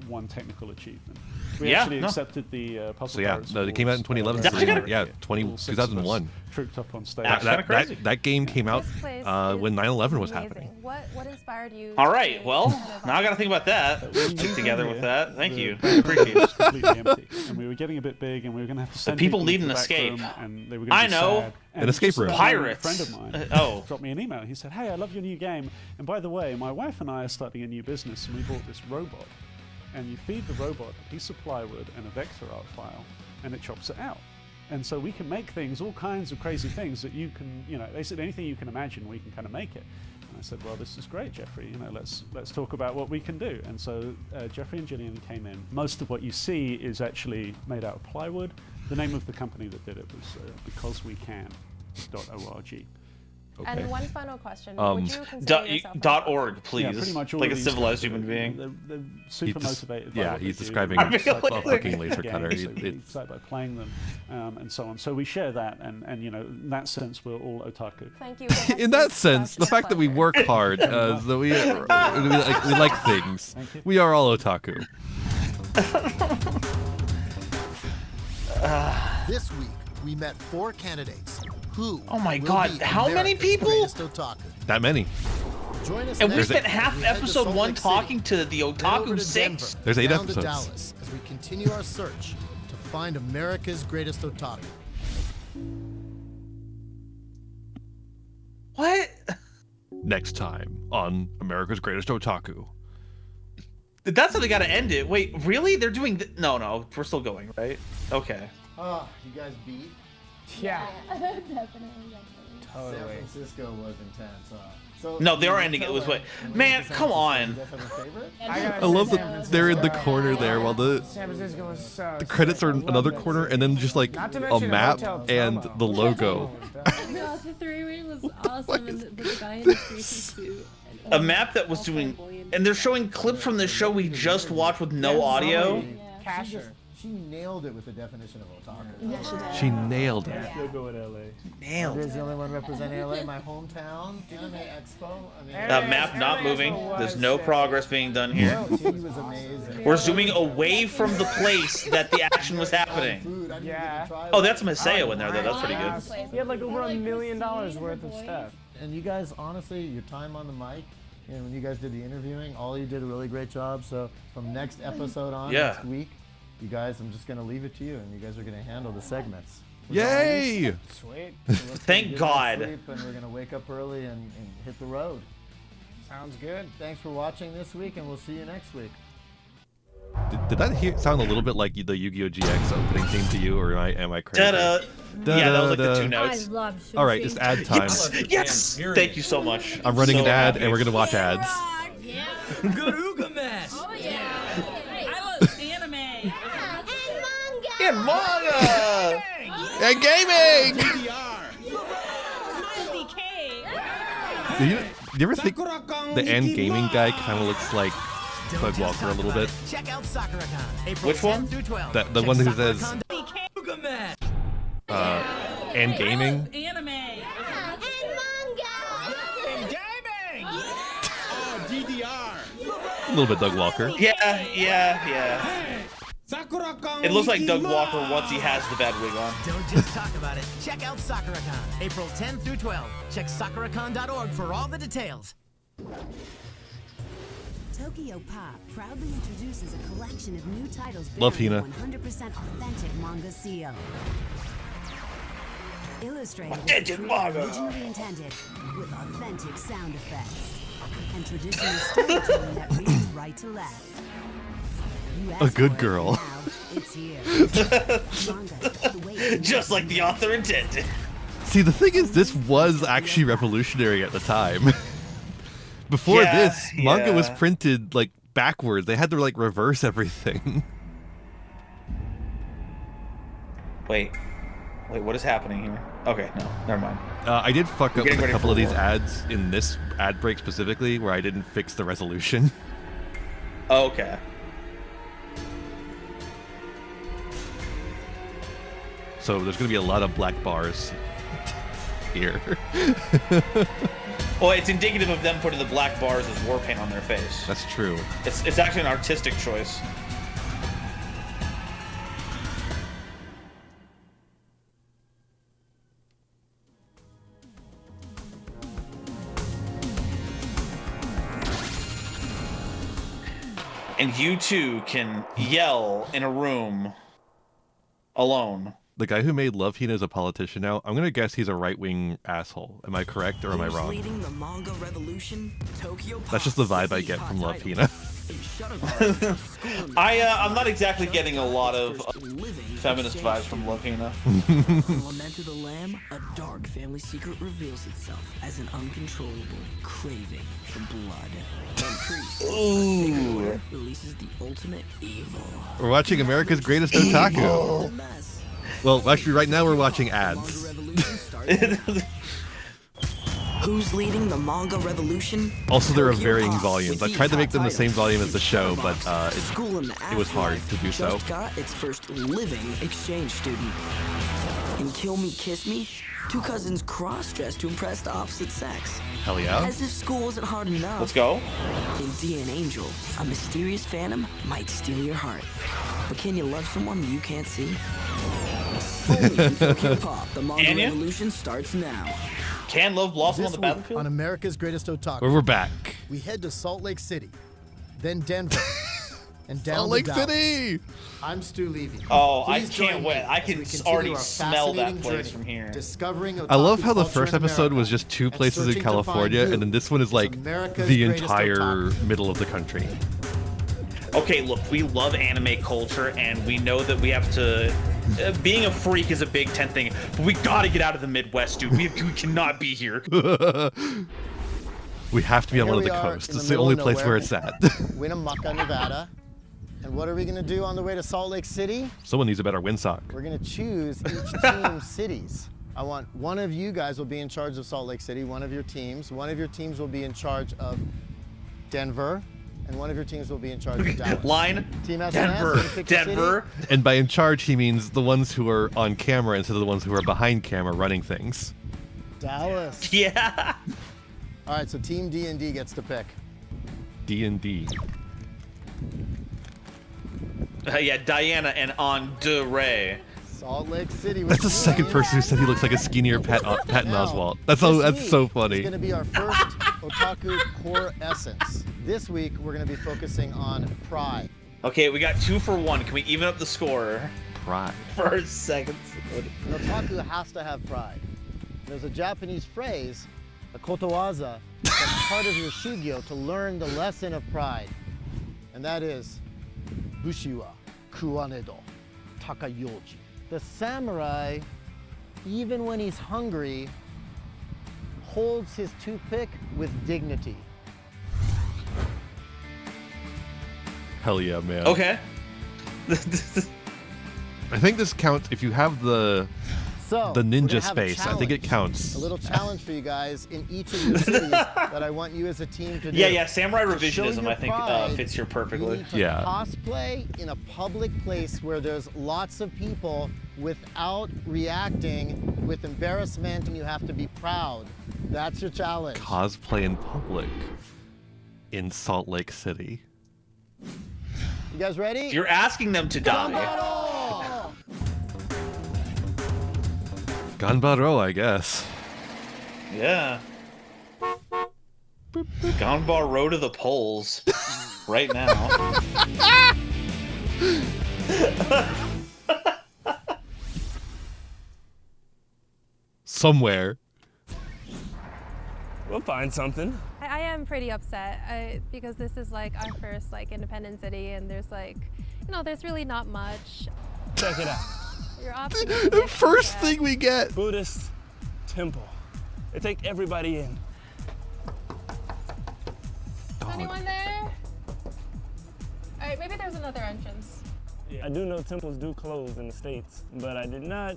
won technical achievement. We Yeah, actually no. accepted the Puzzle So yeah, Pirates no, it came out in 2011. That's actually Yeah, 2001. Trooped up on stage. That game came out when 9/11 was happening. What inspired you? All right, well, now I got to think about that. Stick together with that. Thank you. Appreciate it. Completely empty, and we were getting a bit big, and we were going to have to send people need into an the back escape. room, and they were gonna I be know. sad. An escape room. Pirates. A friend of mine dropped me an email. He said, "Hey, I love your new game, and by the way, my wife and I are starting a new business, and we bought this robot. And you feed the robot a piece of plywood and a vector art file, and it chops it out. And so we can make things, all kinds of crazy things that you can, they said anything you can imagine, we can kind of make it." And I said, "Well, this is great, Jeffrey. Let's talk about what we can do." And so Jeffrey and Gillian came in. Most of what you see is actually made out of plywood. The name of the company that did it was becausewecan.org. Okay. And one final question: would you consider yourself .org, please. Yeah, pretty much all like of a these civilized guys human being. They're super motivated. By what he's they do. describing a fucking laser Yeah, cutter. so really excited by playing them and so on. So we share that, and in that sense, we're all otaku. Thank you. In that sense, the fact that we work hard, that we like things, we are all otaku. This week, we met 4 candidates who Oh my will God, be how many America's people? greatest otaku. That many. Join us And we next spent week half as we head to episode Salt 1 Lake City, talking to the then over Otaku to 6. Denver, There's 8 down episodes. to Dallas as we continue our search to find America's greatest otaku. What? Next time on America's Greatest Otaku. That's how they got to end it. Wait, really? They're doing... No, we're still going, right? Okay. Oh, you guys beat? Yeah. Definitely. San Francisco was intense, So No, they are ending it with what? Man, come on. I love that they're in the corner there while the credits are in another corner, and then just like a map and the logo. No, the 3-ring was awesome, and the guy in the 3-piece suit. A map that was doing... And they're showing clips from the show we just watched with no audio. She nailed it with the definition of otaku. Yeah, she did. She nailed it. Still go with LA. Nailed Andre's the only one representing LA, my hometown. Anime Expo. Map not moving. There's no progress being done here. She was amazing. We're zooming away from the place that the action was happening. Yeah. Oh, that's Maseo in there, though. That's pretty good. He had like over $1 million worth of stuff. And you guys, honestly, your time on the mic, and when you guys did the interviewing, all you did a really great job. So from next episode on, next week, you guys, I'm just going to leave it to you, and you guys are going to handle the segments. Yay! Sweet. Thank God. And we're going to wake up early and hit the road. Sounds good. Thanks for watching this week, and we'll see you next week. Did that sound a little bit like the Yu-Gi-Oh! GX opening theme to you, or am I crazy? Da-da. Yeah, that was like the 2 notes. I love All right, just ad time. Yes! Thank you so much. I'm running an ad, and we're going to watch ads. Yeah. Garuga Mash. Oh yeah. I love anime. And manga! And gaming! Do you ever think the end gaming guy kind of looks like Doug Walker a little bit? Check out Sakura-con. Which one? Through 12. The one who says... And gaming. Anime. And gaming. DDR. A little bit Doug Walker. Yeah. It looks like Doug Walker once he has the bad wig on. Don't just talk about it. Check out Sakura-Con, April 10 through 12. Check sakuracon.org for all the details. Tokyo Pop proudly introduces a collection of new titles Love bearing Hina. 100% authentic manga seal. Illustrated Authentic as manga. originally intended with authentic sound effects and traditional storytelling that reads right to left. You A asked good for it, girl. now it's here. Manga, the way it's Just like the author intended. See, the thing is, this was actually revolutionary at the time. Before Yeah, this, manga was yeah. printed like backwards. They had to like reverse everything. Wait, what is happening here? Okay, no, never mind. I did fuck We're up getting with a ready couple for of these war. ads in this ad break specifically, where I didn't fix the resolution. Okay. So there's going to be a lot of black bars here. Well, it's indicative of them putting the black bars as war paint on their face. That's true. It's actually an artistic choice. And you too can yell in a room alone. The guy who made Love Hina is a politician now. I'm going to guess he's a right-wing asshole. Am I correct or am I Who's wrong? leading the manga revolution? Tokyo That's just the vibe I get from Love Hina. I'm not exactly getting a lot of feminist vibes from Love Hina. In Lament of the Lamb, a dark family secret reveals itself as an uncontrollable craving for blood. And Priest, Ooh. releases the ultimate evil. We're watching America's Greatest Otaku. Well, actually, right now we're watching ads. Who's leading the manga revolution? Also, there are Tokyo varying Pop, volumes. I with tried to the make them the hot same titles. volume as the show, but School in the it was hard to do so. Just got its first living exchange student. In Kill Me, Kiss Me, two cousins cross-dress to impress the opposite sex. Hell yeah. As if school wasn't hard enough. Let's go. In D and Angel, a mysterious phantom might steal your heart. But can you love someone you can't see? Only from Tokyo Pop, the manga Can ya? revolution starts now. Can love blossom on This the week battlefield? on America's Greatest Otaku. Where we're back. We head to Salt Lake City, then Denver, and down Salt to Lake Dallas. City! I'm Stu Levy. Oh, I Please can't join wait. me I as can we continue already our smell that fascinating place journey from here. Discovering I love otaku how the culture first in episode America was just two and places in searching to find California, who and then this one is like America's the Greatest entire Otaku. middle of the country. Okay, look, we love anime culture, and we know that we have to. Being a freak is a big tent thing, but we gotta get out of the Midwest, dude. We cannot be here. We have to be on Here one of we the are coasts. in It's the the only middle of place where nowhere. it's at. Winnemucca, Nevada. And what are we going to do on the way to Salt Lake City? Someone needs a better windsock. We're going to choose each team's cities. I want one of you guys will be in charge of Salt Lake City, one of your teams. One of your teams will be in charge of Denver, and one of your teams will be in charge of Dallas. Line, Team SNS, Denver, you pick a city? Denver. And by in charge, he means the ones who are on camera instead of the ones who are behind camera running things. Dallas. Yeah. All right, so Team D&D gets to pick. D&D. Yeah, Diana and Andre. Salt Lake City. That's the second person who said he looks like a skinnier Patton Oswalt. That's so It's funny. going to be our first Otaku core essence. This week, we're going to be focusing on pride. Okay, we got 2 for 1. Can we even up the score? Pride. For a second. An otaku has to have pride. There's a Japanese phrase, a kotowaza, that's part of your shugyo to learn the lesson of pride. And that is, bushi wa kuwanedo takayoji. The samurai, even when he's hungry, holds his toothpick with dignity. Hell yeah, man. Okay. I think this counts if you have the So, The we're ninja gonna have a space. I think it challenge. counts. A little challenge for you guys in each of your cities that I want you as a team to do. Yeah, Samurai To show revisionism, your I think, pride, fits here perfectly. you need to cosplay in a public place where there's lots of people without reacting with embarrassment, and you have to be proud. That's your challenge. Cosplay in public in Salt Lake City. You guys ready? You're asking them to die. Ganbaro, I guess. Yeah. Ganbaro to the polls right now. Somewhere. We'll find something. I am pretty upset because this is like our first independent city, and there's there's really not much. Check it out. You're off The first thing we get. Buddhist temple. They take everybody in. Is anyone there? All right, maybe there's another entrance. I do know temples do close in the States, but I did not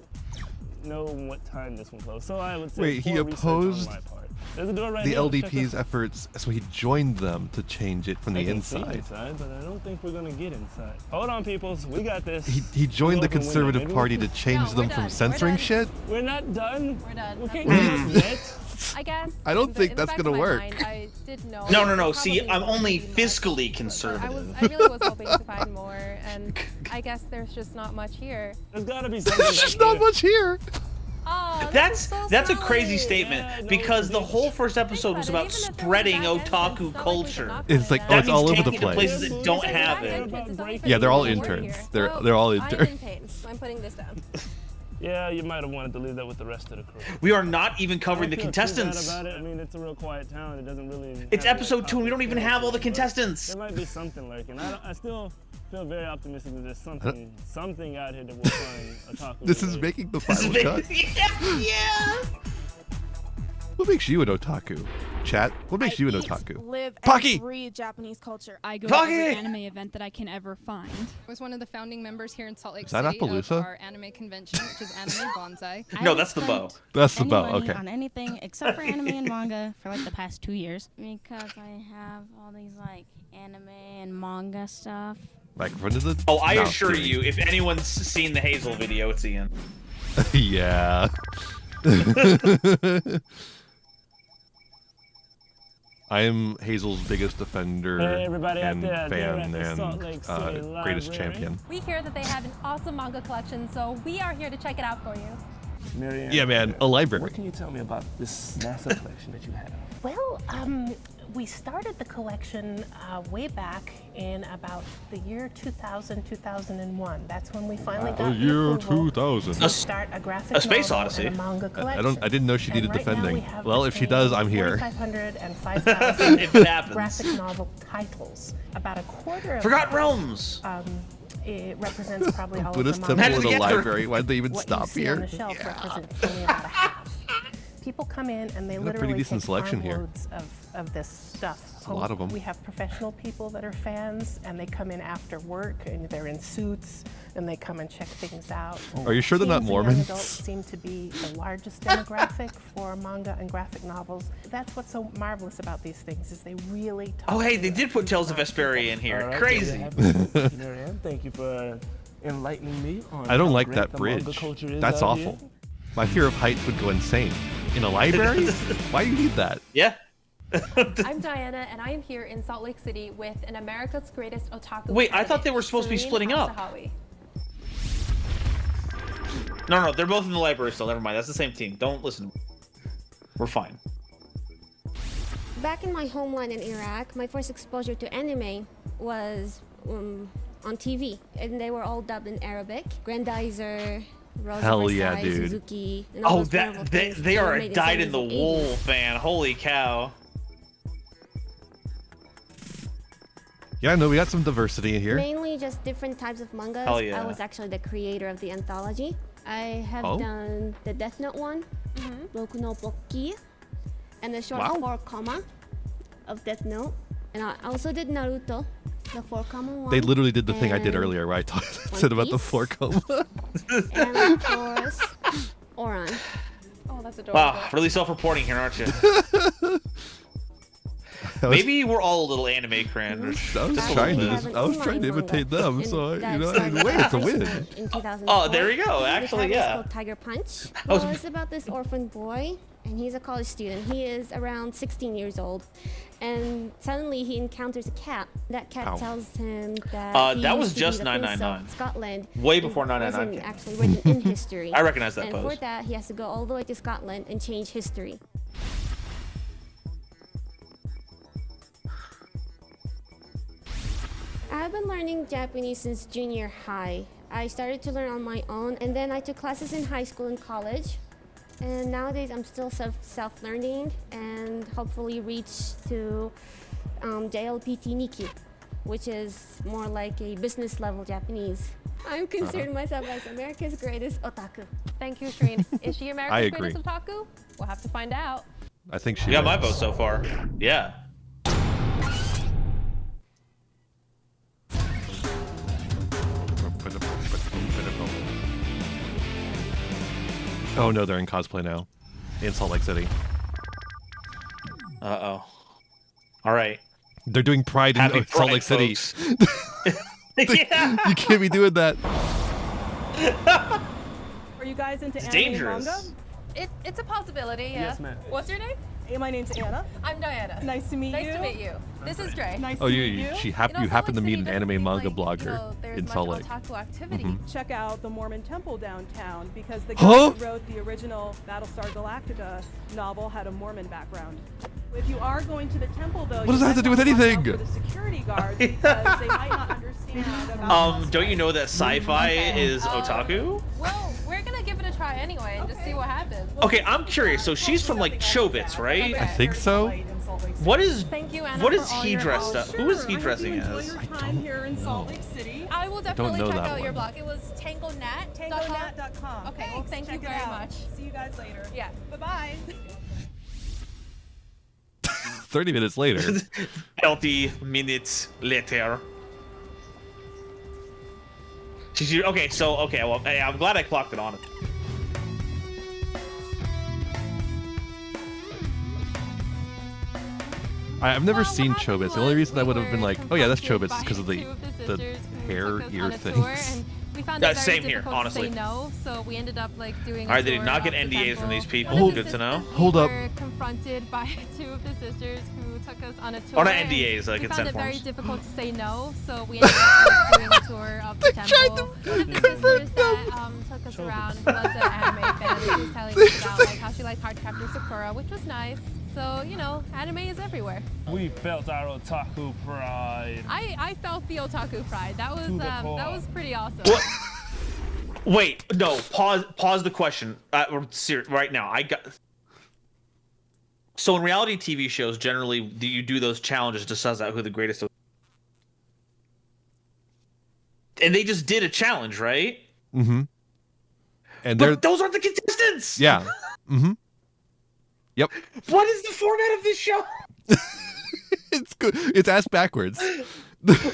know what time this one closed. So I would say Wait, he poor research opposed on my part. There's a door right the here. Check LDP's this out. efforts, so he joined them to change it from I the can see inside. but I don't think we're gonna get inside. Hold on, peoples. We got this. He joined the Open window. Conservative Maybe Party we- to change them from censoring shit? We're not done. We're done. We can't get out yet. I guess. I don't think in the that's back of gonna my work. mind, I did know No. See, probably I'm only wouldn't be much, fiscally but conservative. I really was hoping to find more, and I guess there's just not much here. There's gotta be something. There's just not much here. Oh, That's a crazy statement because the whole first episode was about spreading otaku culture. It's like, That it's all means over the taking it to place. places that don't have it. Yeah, they're all interns. They're all I'm in interns. pain, so I'm putting this down. Yeah, you might have wanted to leave that with the rest of the crew. We are not even covering the I don't feel too bad contestants. about it. I mean, it's a real quiet town. It doesn't really. It's have episode 2 and we don't even have all the contestants. There might be something lurking. I still feel very optimistic that there's something out here that will find otaku. This is making the final cut. Yeah. What makes you an otaku? Chat, what makes you an otaku? Live Pocky! and breathe Japanese culture. I go Pocky! to every anime event that I can ever find. I was one of the founding members here in Salt Lake Is that City of Appaloosa? our anime convention, which is Anime Bonsai. No, that's the bow. That's the any bow, money okay. On anything except for anime and manga for like the past 2 years. Because I have all these anime and manga stuff. Microphone is it? Oh, I No, assure kidding. you, if anyone's seen the Hazel video, it's Ian. Yeah. I am Hazel's biggest defender Hey, everybody out and there, we're fan at the Salt Lake and City greatest Library. champion. We hear that they have an awesome manga collection, so we are here to check it out for you. Marianne, Yeah, man, a library. What can you tell me about this massive collection that you have? Well, we started the collection way back in about the year 2000, 2001. That's when we finally got the year approval 2000. to start a graphic A Space novel Odyssey. and a manga collection. I didn't know she needed And right now defending. we have Well, if she does, I'm here. 4,500 and 5,000 If it happens. graphic novel titles. About a quarter of Forgotten that, Realms. It represents probably all Buddhist of the temple manga. in a library. Why'd they even What stop you see here? on the shelf represents only about a half. People come in and they Got a literally pretty decent take selection here. armloads of this stuff. a lot of 'em. We have professional people that are fans, and they come in after work, and they're in suits, and they come and check things out. Are you sure they're not Teens and young Mormons? adults seem to be the largest demographic for manga and graphic novels. That's what's so marvelous about these things is they really talk. Oh, hey, they did put Tales of Vesperia in here. All right, Crazy. Marianne, thank you for enlightening me on I don't how like great that the manga bridge. culture is That's out awful. here. My fear of heights would go insane. In a library? Why do you need that? Yeah. I'm Diana, and I am here in Salt Lake City with an America's Greatest Otaku. Wait, I thought they were candidate, supposed to be Serene splitting up. Asahawi. No, they're both in the library still. Never mind. That's the same team. Don't listen. We're fine. Back in my homeland in Iraq, my first exposure to anime was on TV, and they were all dubbed in Arabic. Grandizer, Rosa Hell yeah, Versailles, dude. Suzuki, and all Oh, those wonderful they things they that were are a made in dyed in the 70s and wool 80s. fan. Holy cow. Yeah, no, we got some diversity in here. Mainly just different types of mangas. Hell yeah. I was actually the creator of the anthology. I have Oh. done the Death Note one, Roku no Pokki, and the short Wow. 4 of Death Note. And I also did Naruto, the 4 one. They literally did the thing I did and earlier where I said about the Piece. 4 coma. And of course, Oran. Oh, that's adorable. Wow, really self-reporting here, aren't you? Maybe we're all a little anime cringe. I was trying to imitate them, so in a way, it's a win. In 2004. Oh, there you go. Actually, The title is yeah. called Tiger Punch. I was- Well, it's about this orphan boy, and he's a college student. He is around 16 years old, and suddenly he encounters a cat. That cat Ow. tells him that That was used to be just the Prince of 999. Scotland. Way It before 999 wasn't came. actually written in history. I recognize that and pose. for that, he has to go all the way to Scotland and change history. I've been learning Japanese since junior high. I started to learn on my own, and then I took classes in high school and college. And nowadays I'm still self-learning and hopefully reach to JLPT Nikki, which is more like a business level Japanese. I'm considering myself as America's greatest otaku. Thank you, Shreen. Is she I America's agree. greatest otaku? We'll have to find out. I think she You got my wins. vote so far. Yeah. Oh no, they're in cosplay now. In Salt Lake City. Uh-oh. All right. They're doing Pride in Happy Salt Pride, Lake City. folks. You can't be doing that. Are you guys into It's anime dangerous. and manga? It's a possibility, yeah. Yes, ma'am. What's your name? Hey, my name's Anna. I'm Diana. Nice to meet you. Nice to meet you. This is Dre. Nice Oh, to you meet you. you happen to meet an anime manga blogger there's in much Salt Lake. otaku activity. Mhm. Check out the Mormon Temple downtown because the Huh? guy who wrote the original Battlestar Galactica novel had a Mormon background. If you are going to the temple, though, What does that have to do with anything? For the security guards because they might not understand about. Don't you know that sci-fi is otaku? Well, we're gonna give it a try anyway and just see what happens. Okay, I'm curious. So she's from like Chobits, right? I think so. What is Thank you, Anna, what is for all he your dressed help. up? Who is he Sure, I hope dressing you enjoy as? your time here in Salt Lake City. I will don't definitely know check that out your one. blog. It was tangonat.com. Tangonat.com. Okay, well, thank you Check it very out. much. See you guys later. Yeah. Bye-bye. 30 minutes later. 30 minutes later. Okay, well, hey, I'm glad I clocked it on. I've never seen Chobits. The only reason I would have been like, oh yeah, that's Chobits is because of the hair ear things. We found it very Same here, difficult honestly. to say no, so we ended up like doing. All right, a they did tour not of get the NDAs from temple. these people. One of the Good to know. sisters, Hold we up. were confronted by two of the sisters who took us on a tour. Oh, not and NDAs, we consent found it very forms. difficult to say no, so we ended up like, doing a tour of the temple. One of the sisters that took us around was an anime fan. She was telling us about like how she liked Cardcaptor Sakura, which was nice. So you know, anime is everywhere. We felt our otaku pride. I felt the otaku pride. That was To the that core. was pretty awesome. Wait, no, pause the question. Right now, I got. So in reality TV shows, generally, do you do those challenges to suss out who the greatest? And they just did a challenge, right? Mm-hmm. And they're But those aren't the contestants. yeah. Mm-hmm. Yep. What is the format of this show? It's good. It's ass backwards.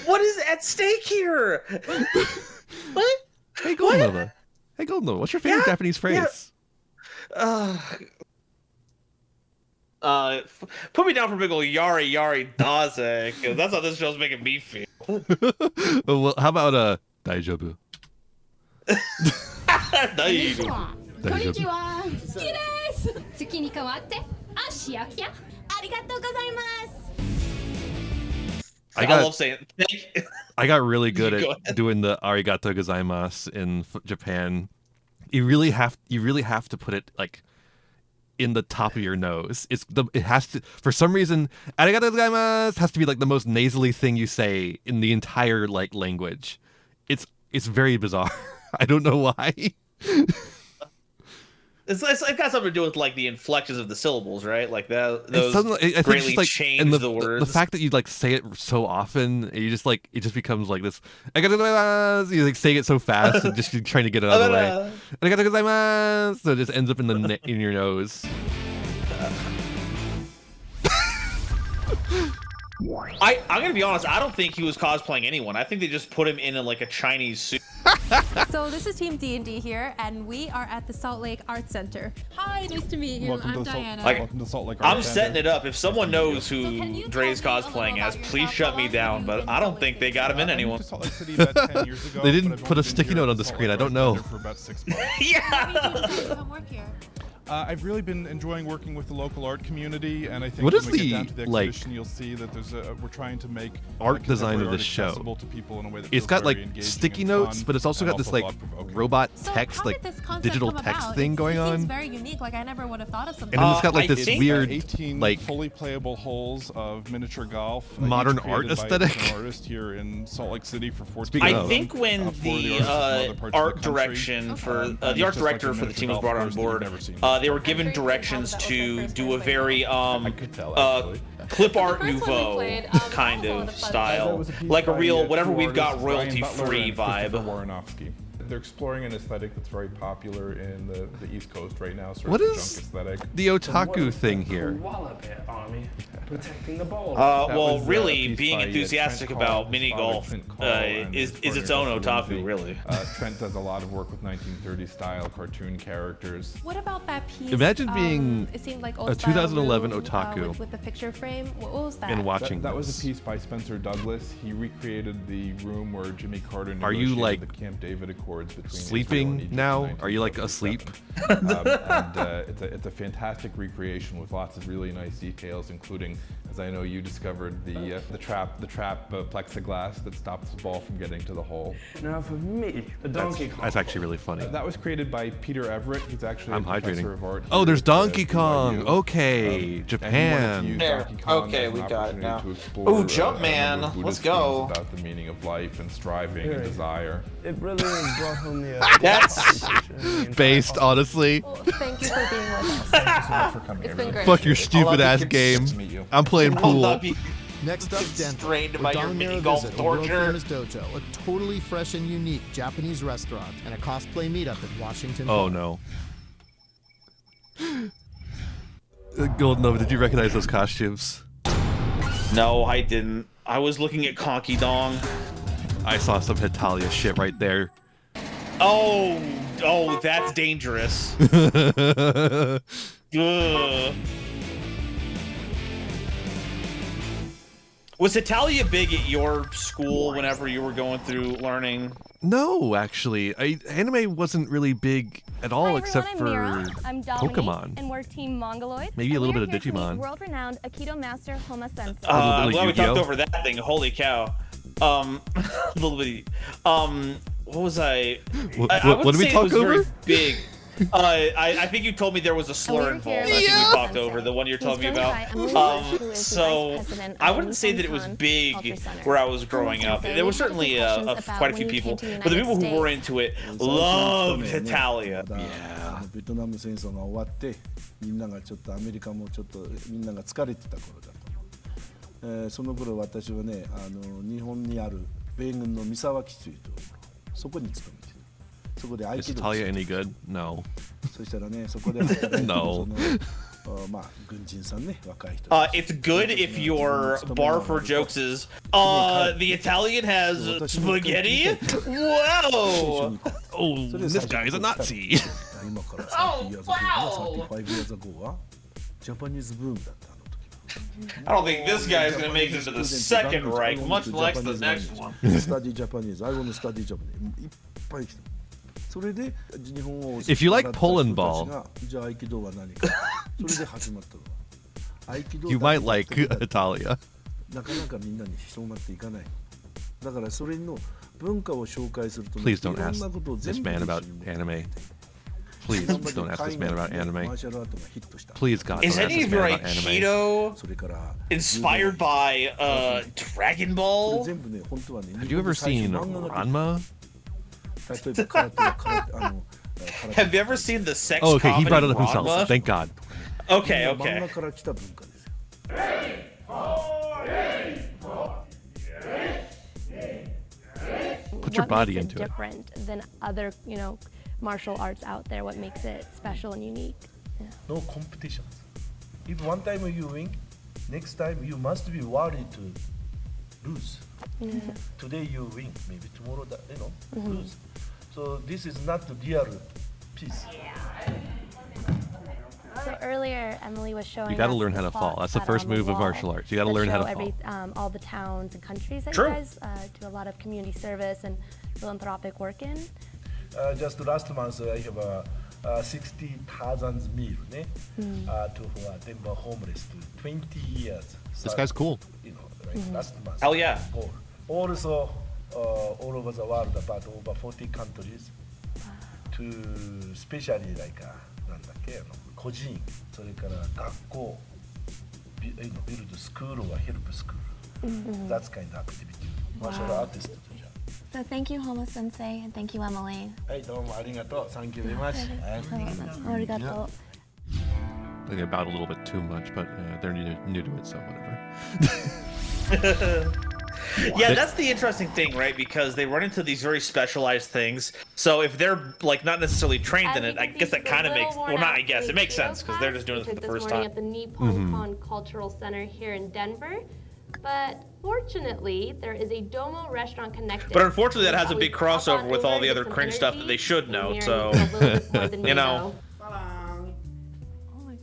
What is at stake here? What? Hey, Golden Nova. Hey, Golden Nova. What's your favorite Japanese phrase? Put me down for big ol' yari yari daze, because that's how this show's making me feel. Oh, well, how about daijoubu? 大丈夫。大丈夫。は。好きです。月に変わって、あ、しやきや。ありがとうございます。 I love saying thank. I got really good Go at ahead. doing the arigato gozaimasu in Japan. You really have to put it like in the top of your nose. It has to, for some reason, arigato gozaimasu has to be like the most nasally thing you say in the entire like language. It's very bizarre. I don't know why. It's got something to do with like the inflections of the syllables, right? Like that. Those I think it's greatly just, like, change and the words. The fact that you like say it so often, you just like it just becomes like this. You like saying it so fast and just trying to get it out of the way. So it just ends up in your nose. I'm gonna be honest. I don't think he was cosplaying anyone. I think they just put him in like a Chinese suit. So this is Team D&D here, and we are at the Salt Lake Art Center. Hi, nice to meet you. I'm Diana. Welcome to Salt Lake I'm setting it up. If someone knows who Dre's cosplaying as, please shut me down. But I don't think they got him in anyone. They didn't put a sticky note on the screen. I don't know. For about 6 months. Yeah. I've really been enjoying working with the local art community, and I think What when is we get the, down to the like, exhibition, you'll see that there's we're trying to make art design of contemporary this art show. accessible to people in a way that It's feels got very like engaging sticky and notes, fun, but it's also and got this like thought-provoking. robot So text, how like did this concept digital come text about? thing going it on. seems very unique. Like I never would have thought of something. And then it's got like I this think weird, 18 like fully playable holes of miniature golf, modern each art created by aesthetic. an artist here in Salt Lake City for 14 Speaking I of. think when the art direction for the art director for the team was brought on board, they were given directions to do a very clip art nouveau kind of style, like a real whatever we've got royalty free vibe. They're exploring an aesthetic that's very popular in the East Coast right now. Sort What of is junk aesthetic. the otaku thing here? Well, really, being enthusiastic about mini golf is its own otaku, really. Trent does a lot of work with 1930s style cartoon characters. What about that piece? Imagine being it seemed like a 2011 room, otaku with the picture frame. What was that? and watching That was this. a piece by Spencer Douglas. He recreated the room where Jimmy Carter Are you, negotiated like, the Camp David Accords between Israel and sleeping Egypt in now? Are you like 1947. asleep? It's a fantastic recreation with lots of really nice details, including, as I know you discovered, the trap plexiglass that stops the ball from getting to the hole. Now for me, the Donkey Kong. That's actually really funny. That was created by Peter Everett. He's actually I'm a professor hydrating. of art. Oh, here there's at, Donkey Kong. BYU. Okay, And he Japan. wanted to use There. Donkey Kong Okay, as we an got it opportunity now. to explore, Ooh, a Jumpman. number of Let's Buddhist go. themes about the meaning of life and striving and desire. It really brought home the. That's Based, honestly. Thank you for being with us. Thank you so much for coming It's here. been great. Fuck your I'll stupid not ass be game. Nice to meet you. I'm playing pool. Next up, Denver, Strained where by your Dom and mini Nero golf visit a world torture. famous dojo, a totally fresh and unique Japanese restaurant, and a cosplay meetup in Washington. Oh Park. no. Golden Nova, did you recognize those costumes? No, I didn't. I was looking at Conky Dong. I saw some Hitalia shit right there. Oh, that's dangerous. Ugh. Was Italia big at your school whenever you were going through learning? No, actually, anime wasn't really big at all, except I'm for Mira. I'm Dominique, Pokemon. and we're Team Mongoloid. Maybe a little and bit we're of here to meet Digimon. World-renowned Aikido master Homa Sensei. I'm glad we Yu-Gi-Oh? talked over that thing. Holy cow. A little bit. What was I? What did we say talk it was very over? big. I think you told me there was a slur involved. I think we talked over the one you're telling me about. So I wouldn't say that it was big where I was growing up. There was certainly quite a few people, but the people who were into it loved Italia. Yeah. ベトナム戦争が終わってみんながちょっとアメリカもちょっとみんなが疲れてた頃だと、その頃私はね日本にある米軍の三沢基地というところそこに勤めてるそこで合 Is 気道 Italia any good? No. そしたらねそこで働いてる No. まあ軍人さんね若い人 It's good if your bar for jokes is, the Italian has spaghetti? Whoa! Oh, this guy is a Nazi. 今から35 years ago はジャパニーズブームだった I don't think this guy is going to make it to the second Reich, much less the next one. Study Japanese. I want to study Japanese. いっぱい来た。それで日本語を If you like pulling ball, じゃあ合気道は何か。それで始まったの。合気道 you might like Italia. なかなかみんなに広まっていかない。だからそれの文化を紹介すると Please don't ask this man about anime. Please don't ask this man about anime. Please, God, Is don't ask any this of your man about anime. Aikido inspired by Dragon Ball? Have you ever seen Ranma? Have you ever seen the sex Oh, okay, he comedy brought it up Ranma? himself. Thank God. Okay, okay. Put your body into it. Different than other, martial arts out there. What makes it special and unique? No competitions. If one time you win, next time you must be worried to lose. Yeah. Today you win, maybe tomorrow lose. So this is not the real piece. So earlier, Emily was showing. You got to us learn how the to fall. plots That's the that are first on the move of wall martial arts. You got to that learn how show to fall. all the towns and countries that True. you guys do a lot of community service and philanthropic work in. Just last month, I have 60,000 meal to Denver homeless to 20 years. This guy's cool. You know, right? Last month. Hell yeah. Goal. Also, all over the world, about over 40 countries, to especially like なんだっけ個人、それから学校、build school or help school. That's kind of activity. Martial artist. So thank you, Homo Sensei, and thank you, Emily. はい、どうもありがとう。Thank you very much. Arigato. I think about a little bit too much, but they're new to it, so whatever. Yeah, that's the interesting thing, right? Because they run into these very specialized things. So if they're like not necessarily trained in it, I guess that kind of makes it makes sense because they're just doing it for the first time. At the Nippon Cultural Center here in Denver. But fortunately, there is a Domo restaurant connected. But unfortunately, that has a big crossover with all the other cringe stuff that they should know. So, you know.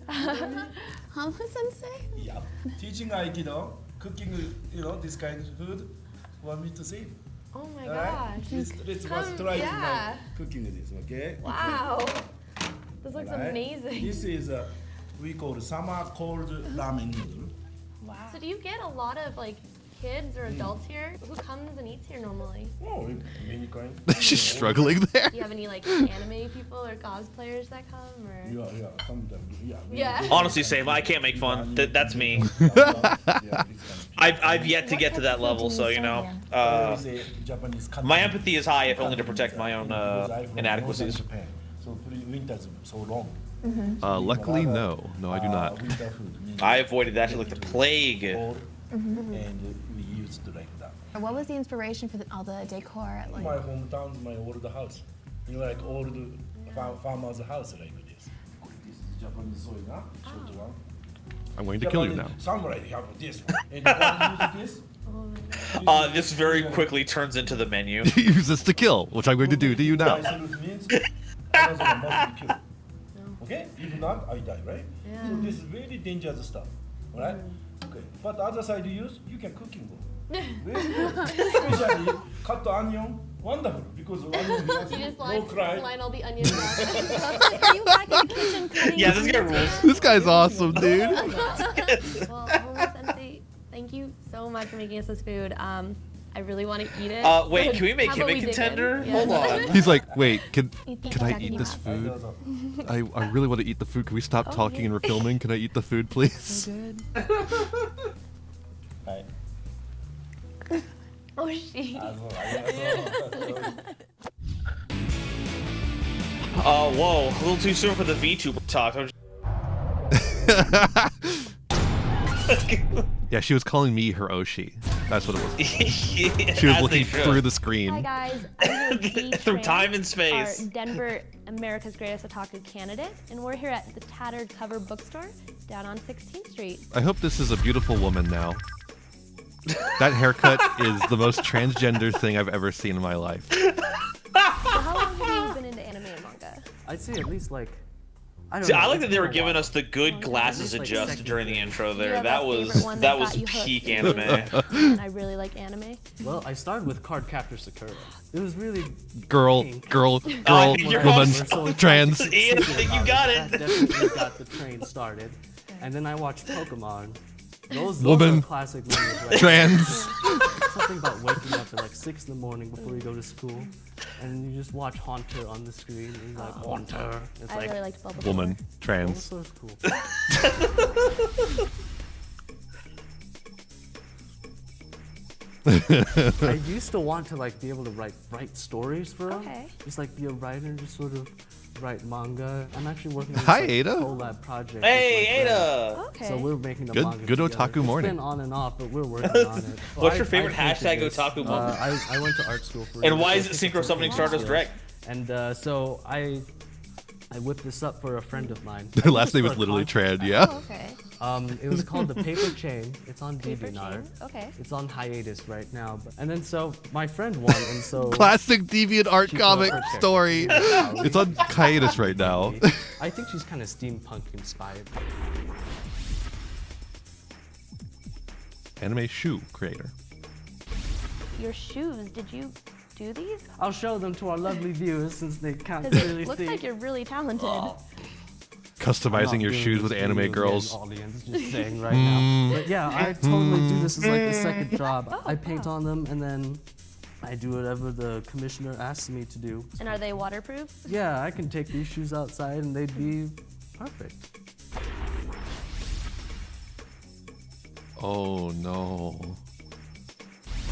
Homo Sensei? Yeah. Teaching Aikido, cooking, this kind of food. Want me to see? Oh my gosh. Let's try my cooking this, okay? Wow. This looks Alright. amazing. This is we call summer cold ramen noodle. Wow. So do you get a lot of like kids or adults here? Who comes and eats here normally? Oh, many kinds. She's struggling there. Do you have any like anime people or cosplayers that come? Or? Yeah, sometimes. Yeah. Honestly, same. I can't make fun. That's me. I've yet to get to that level, so you know. My empathy is high, if only to protect my own inadequacies. So winter's so long. Luckily, no. No, I do not. I avoided that shit like the plague. Mm-hmm. And we used to like that. What was the inspiration for all the decor at like? My hometown, my old house. Like old farmer's house like this. This is Japanese soil, huh? Short one. I'm going to kill you now. Samurai have this one. And you use this? This very quickly turns into the menu. Use this to kill, which I'm going to do to you now. Means Amazon must be killed. Okay? If not, I die, right? Yeah. So this is very dangerous stuff. Alright? Okay. But the other side you can cooking go. Very good. Especially cut the onion. Wonderful. Because onion You just line all the onions Are you back in the kitchen cutting? Yeah, this guy rules. This guy's awesome, dude. Well, Homo Sensei, thank you so much for making us this food. I really want to eat it. Wait, can we make him a contender? Hold on. He's like, wait, can I eat this food? I really want to eat the food. Can we stop talking and we're filming? Can I eat the food, please? So good. Hi. Oh, she. Whoa, a little too soon for the VTuber talk. Yeah, she was calling me her Oshi. That's what it was. Yeah, She was as looking they should. through the screen. Hi guys, I'm here Through time and space. Our Denver, America's Greatest Otaku candidate, and we're here at the Tattered Cover Bookstore down on 16th Street. I hope this is a beautiful woman now. That haircut is the most transgender thing I've ever seen in my life. So how long have you been into anime and manga? I'd say at least like. See, I like that they were giving us the good glasses adjust during the intro there. That was peak anime. And I really like anime. Well, I started with Card Captor Sakura. It was really Girl, woman, trans. Ian, I think you got it. That definitely got the train started. And then I watched Pokemon. Those Woman, are classic moments, right? trans. Something about waking up at like 6 in the morning before you go to school, and you just watch Haunter on the screen. And you're like, Haunter. It's I like, really liked Bulbasaur. Woman, trans. Bulbasaur's cool. I used to want to like be able to write stories for them. Okay. Just like be a writer and just sort of write manga. I'm actually working on Hi, this Ada. collab project. Hey, Ada. Okay. So we're making the Good- manga good together. Otaku morning. It's been on and off, but we're working on it. What's your favorite hashtag painted this. Otaku moment? I went to art school for. And why is it illustration Synchro Summoning skills. Stardust Direct? And so I I whipped this up for a friend of mine. Their last name was literally Tran, yeah. Oh, okay. It was called The Paper Chain. It's on Paper DeviantArt. Chain, okay. It's on hiatus right now. And then so my friend won, and so Classic DeviantArt she comic put her character. story. It's on hiatus right now. I think she's kind of steampunk inspired. Anime shoe creator. Your shoes, did you do these? I'll show them to our lovely viewers since they can't Because really it looks see. like you're really talented. Customizing your shoes with anime girls. Audience, just saying right now. But yeah, I totally do this as like the second job. I paint on them and then I do whatever the commissioner asks me to do. And are they waterproof? Yeah, I can take these shoes outside and they'd be perfect. Oh no.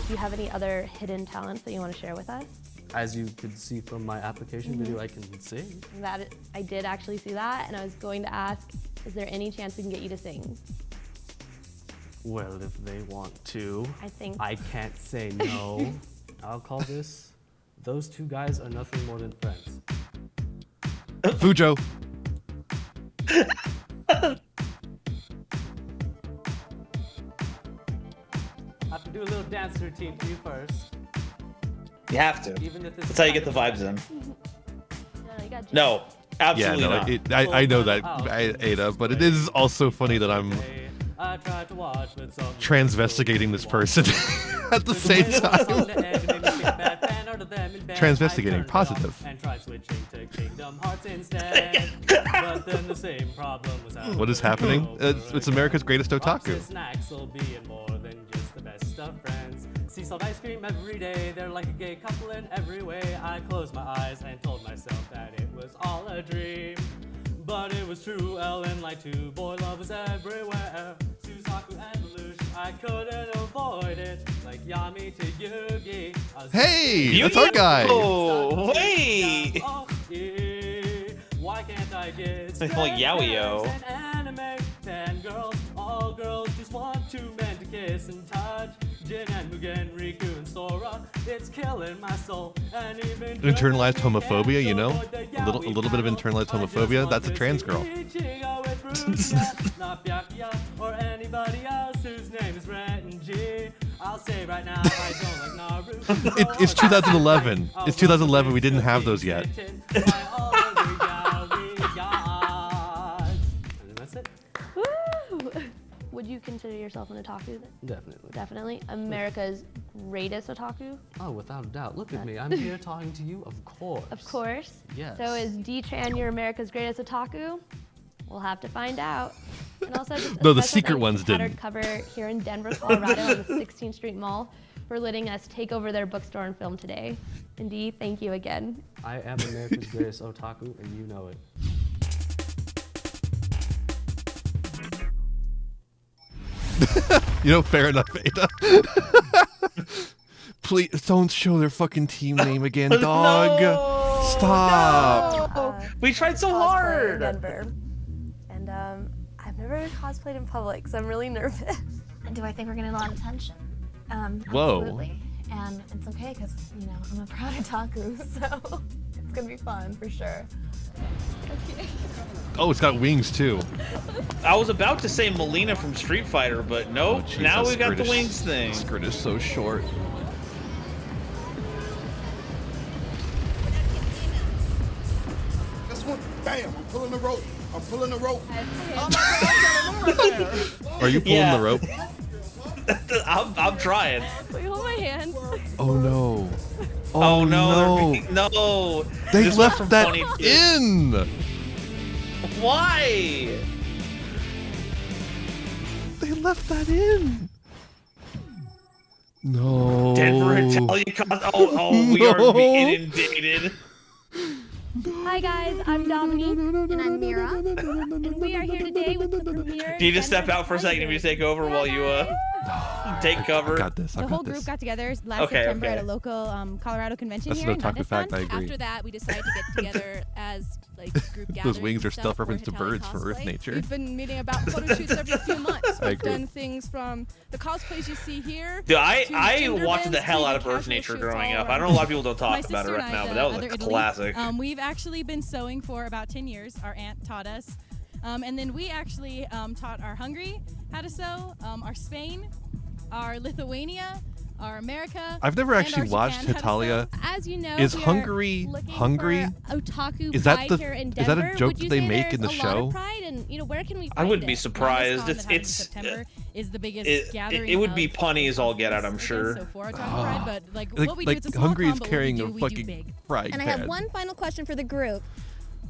Do you have any other hidden talents that you want to share with us? As you could see from my application video, I can sing. That I did actually see that, and I was going to ask, is there any chance we can get you to sing? Well, if they want to. I think- I can't say no. I'll call this, those two guys are nothing more than friends. Fujo. I have to do a little dance routine for you first. You have to. Even if this That's how you get the vibes in. you got No, absolutely yeah, no, not. I know that, Ada, but it is also funny that I'm I tried to watch, but some transvestigating this person at the same time. Transvestigating, positive. And tried switching to Kingdom Hearts instead. But then the same problem was happening. What is happening? It's America's greatest otaku. Snacks will be more than just the best of friends. Sea salt ice cream every day. They're like a gay couple in every way. I closed my eyes and told myself that it was all a dream. But it was true, Ellen lied too. Boy love was everywhere. Suzaku and Lelouch, I couldn't avoid it. Like Yami to Yugi. Hey, that's our guy. Oh, wait. Why can't I get Like Yaoi-O. anime fangirls? All girls just want two men to kiss and touch. Jin and Mugen, Riku and Sora. It's killing my soul. And even Internalized homophobia, you know? A little bit of internalized homophobia. That's a trans girl. Not Byakuya or anybody else whose name is Renji. I'll say right now I don't like Naruto. It's 2011. It's 2011. We didn't have those yet. And that's it. Woo! Would you consider yourself an otaku then? Definitely. Definitely. America's greatest otaku? Oh, without a doubt. Look at me. I'm here talking to you, of course. Of course. Yes. So is D-Tran your America's greatest otaku? We'll have to find out. And also just No, the special secret thanks ones to Tattered didn't. Cover here in Denver, Colorado on the 16th Street Mall for letting us take over their bookstore and film today. And D, thank you again. I am America's greatest otaku, and you know it. You know, fair enough, Ada. Please don't show their fucking team name again, dog. Stop. We tried so cosplay hard. in Denver. And I've never cosplayed in public, so I'm really nervous. Do I think we're getting a lot of attention? Whoa. Absolutely. And it's okay because, you know, I'm a proud otaku, so it's going to be fun for sure. Okay. Oh, it's got wings too. I was about to say Melina from Street Fighter, but nope. Jeez, Now that we got skirt the is- wings thing. Skirt is so short. Guess what? Bam! I'm pulling the rope. I'm pulling the rope. Are you pulling Yeah. the rope? I'm trying. Will you hold my hand? Oh no. Oh, no. no. No. They This was left from that Funny Kids. in. Why? They left that in. No. Denver Italian Oh, we are being inundated. Hi guys, I'm Dominique. And I'm Mira. And we are here today with the premiere. Do you just step out for a second and we take over while you Take cover. I got this. The whole group got together last September at a local Colorado convention That's here an in otaku fact, I Bandcamp. agree. After that, we decided to get together as like group gatherings. Those wings are and stuff stealth for reference to Hitachi birds for Earth cosplay. nature. We've been meeting about photo shoots every few months. I We've agree. done things from the cosplays you see here. Dude, to I gender watched the bends hell to out of casual Earth Nature shoots growing all up. I around. know a lot of people don't My talk about it sister right and now, I, but the that was other a Italy, classic. We've actually been sewing for about 10 years. Our aunt taught us. And then we actually taught our Hungary how to sew, our Spain, our Lithuania, our America. I've never and actually our watched Japan how to Hitalia. sew. As you know, Is we are Hungary looking hungry? for Otaku Is that pride the here in is that a Denver. joke Would you that they say make in the there's a lot show? of pride, and you know, where can we I find wouldn't be it? surprised. This con that It's happens in September is the biggest gathering. it would be of punny as all get out, I'm Otakus, sure. So for Otaku pride, but like Like- what we do, like it's a small Hungary is con, but what carrying we a do, we fucking do big. frying And I have pan. one final question for the group.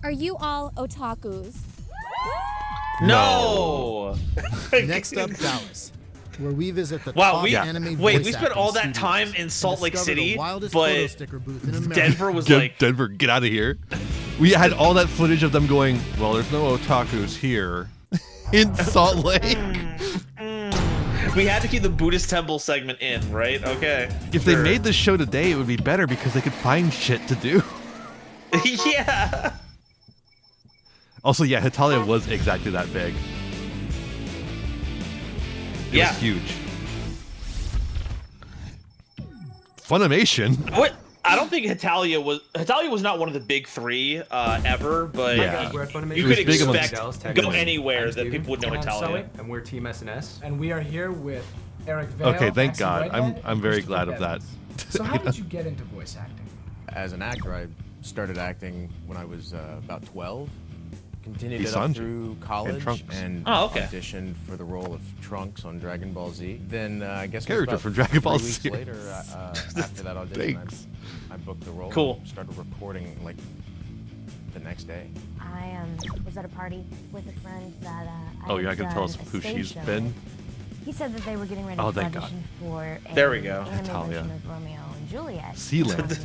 Are you all otakus? No. Next up, Dallas, where we visit the Wow, top we anime wait. voice We spent acting all that studios time in and Salt Lake discovered the City, wildest photo but sticker booth in America. Denver was like, Denver, get out of here. We had all that footage of them going, well, there's no otakus here in Salt Lake. we had to keep the Buddhist temple segment in, right? Okay. If they made this show today, it would be better because they could find shit to do. Yeah. Also, yeah, Hitalia was exactly that big. It Yeah. was huge. Funimation. What? I don't think Hitalia was not one of the big three ever, but Yeah. you It could was big amongst- expect Dallas, go Texas. anywhere I'm that Steven. people would know And I'm Hitalia. Sully, and we're Team SNS. And we are here with Eric Vale. Okay, thank Maxie God. Whitehead, I'm and very Christopher glad of that. Evans. So how did you get into voice acting? As an actor, I started acting when I was about 12. Continued He's it up Sanji. through college Trunks. and Oh, okay. auditioned for the role of Trunks on Dragon Ball Z. Then I guess it was Character about from Dragon Ball 3 weeks Z. later, after that audition, Thanks. I booked the role. Cool. And started recording like the next day. I was at a party with a friend that I Oh, you're not had going to tell us done a who stage she's show been? with. He said that they were getting ready Oh, to thank God. audition for There we an go. anime Hitalia. version of Romeo and Juliet. Sealand.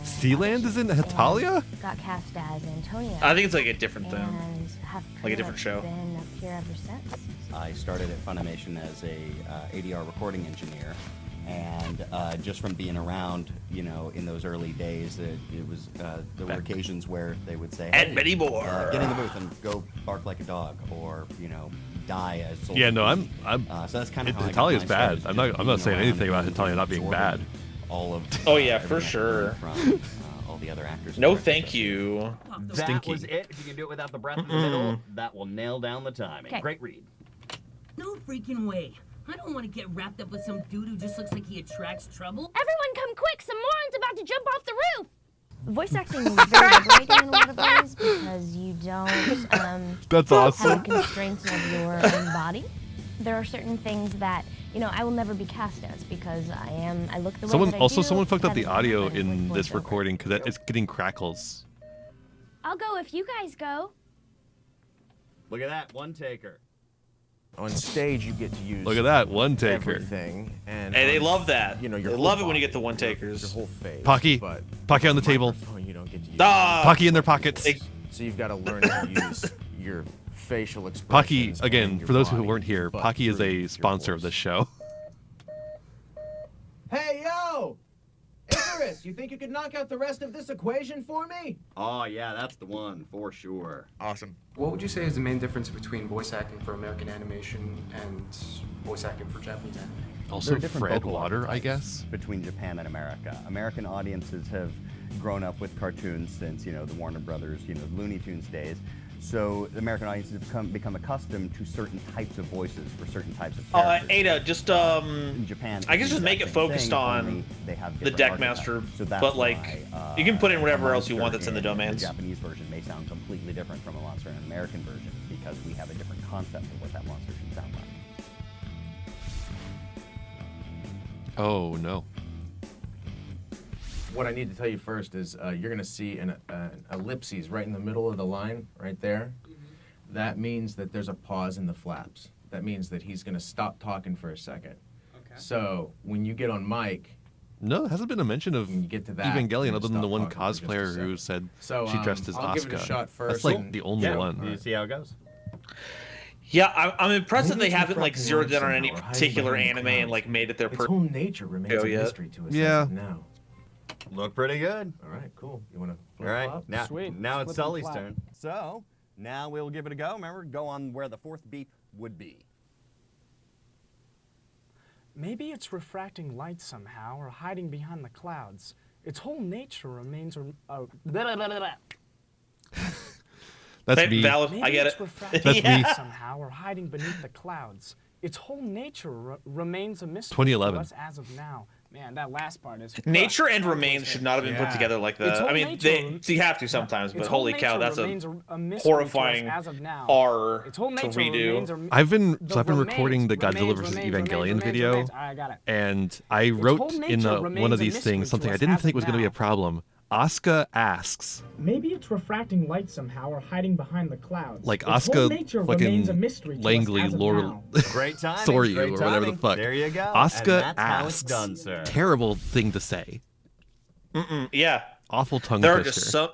Sealand is in Hitalia? Got cast as Antonia. I think it's like a different thing. And have Like a pretty different much show. Been up here ever since. I started at Funimation as a ADR recording engineer, and just from being around, you know, in those early days, it was there were occasions where they would say, And "Hey, many more." get in the booth and go bark like a dog," or you know, die as Soldier Yeah, no, B." So that's kind of how I got Hitalia's my bad. start, I'm just not being saying around anything about and Hitalia not being absorbing bad. all of Oh yeah, everything for I could sure. from all the other actors. and No, directors. thank you. That Stinky. was it. If you can do it without the breath in the middle, that will nail down the timing. Okay. Great read. No freaking way. I don't want to get wrapped up with some dude who just looks like he attracts trouble. Everyone come quick! Some moron's about to jump off the roof! Voice acting is very liberating in a lot of ways because you don't That's have awesome. the constraints of your own body. There are certain things that, you know, I will never be cast as because I look the way Someone that I also do. someone fucked up That the is not audio happening in with this voiceover. recording because it's getting crackles. I'll go if you guys go. Look at that, one taker. On stage, you get to use Look at that, one taker. everything, and Hey, they on, love that. You know, your They whole love it when you body, get the one takers. Your whole face. Pocky. but Pocky on the table. microphone, you don't get to use. Ah! Pocky in their pockets. So you've got to learn to use your facial expressions. Pocky, and again, your for those who body, weren't here, but Pocky is through a your sponsor of voice. this show. Hey, yo! Icarus, you think you could knock out the rest of this equation for me? Oh yeah, that's the one for sure. Awesome. What would you say is the main difference between voice acting for American animation and voice acting for Japanese anime? Also, There are different Fred vocal Water, I archetypes guess. between Japan and America. American audiences have grown up with cartoons since, you know, the Warner Brothers, you know, Looney Tunes days. So the American audiences have become accustomed to certain types of voices for certain types of characters. Ada, just in Japan, I guess it's just the make it exact same focused thing, on only they have the different Deckmaster, archetypes. So that's but like why, you can put in a whatever else you want monster that's in the in domains. The Japanese version may sound completely different from a monster in an American version because we have a different concept of what that monster should sound like. Oh no. What I need to tell you first is you're going to see an ellipses right in the middle of the line, right there. That means that there's a pause in the flaps. That means that he's going to stop talking for a second. Okay. So when you get on mic, No, there hasn't been a mention of get to that, Evangelion you other than the stop one talking for just a cosplayer who second. said So, she dressed as I'll give it a Asuka. shot That's first like and- the only Yeah. one. Do you see how it goes? Yeah, I'm impressed that Maybe they it's haven't like refracting zeroed light in on any somehow or hiding particular behind anime clouds. and like made it their Its whole nature remains a yet. mystery to us Yeah. as of now. Look pretty good. All right, cool. You want to? All right, now, Sweet. now it's Flip 'em Sully's flat. turn. So, now we'll give it a go. Remember, go on where the fourth beep would be. Maybe it's refracting light somehow or hiding behind the clouds. Its whole nature remains. That's me. Valid. Maybe I get it's it. refracting That's light me. somehow or hiding beneath the clouds. Its whole nature remains a mystery 2011. to us as of now. Man, that last part is. Nature and remains should not have been put together like Its that. whole I mean, nature- you have to sometimes, but Its whole holy cow, nature that's remains a mystery horrifying to us as of now. R Its whole to nature redo. remains I've been remains, recording the Godzilla vs. Evangelion video, I got it. and I wrote whole in nature one remains of a these mystery things to something I us didn't as think of was going to be now. a problem. Asuka asks, Maybe it's refracting light somehow or hiding behind the clouds. like Its whole nature Asuka remains a fucking mystery to us Langley as of Laurel now. Great timing. Soryu great or whatever the timing. fuck. There you go. Asuka and that's how it's asks. done, sir. Terrible thing to say. Yeah. Awful tongue There are twister. just so.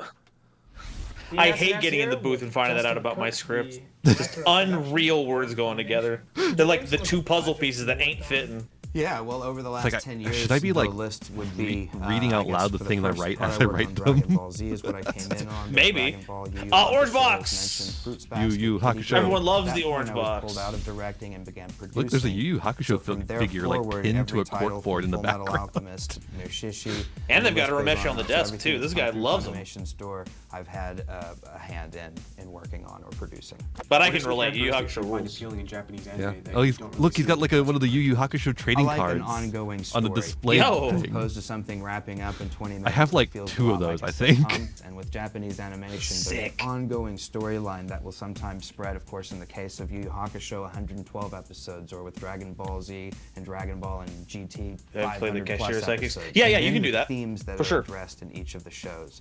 I hate getting in the booth and finding that out about my script. Just unreal words going together. They're like the two puzzle pieces that ain't fitting. Yeah, well, over the last like, 10 years, should I be the like list would be reading I out guess loud the for thing I first write part, as I worked write on them? Dragon Ball Z is what I came in on. Maybe. Dragon Ball U, Orange Hakusho, box. as mentioned, Fruits Yu Basket, Hakusho. Kitty Cat. Everyone loves At the that point, orange I was box. pulled out of directing and began producing. Look, there's a Yu Yu Hakusho So from there figure like forward, pinned to every a title corkboard in the from Full Metal background. Alchemist, Mushishi, And they've got a the list Ramesh goes on the So desk, everything too. This from guy Funko loves them. Funimation Store, I've had a hand in working on or producing. But I can relate. Yu Yu Hakusho rules. Yeah. Oh, look, he's got like one of the Yu Yu Hakusho trading I like cards an ongoing on story. the display As thing. opposed to something wrapping up in 20 minutes. I have that like feels a 2 of lot those, like I a think. sitcom. And with Japanese animation, there's an ongoing storyline that will sometimes spread. Of course, in the case of Yu Yu Hakusho, 112 episodes, or with Dragon Ball Z and Dragon Ball and GT, Yeah, play the 500 cashier plus psychics. episodes. Yeah, yeah, And you can many do that. Themes that For are sure. addressed in each of the shows: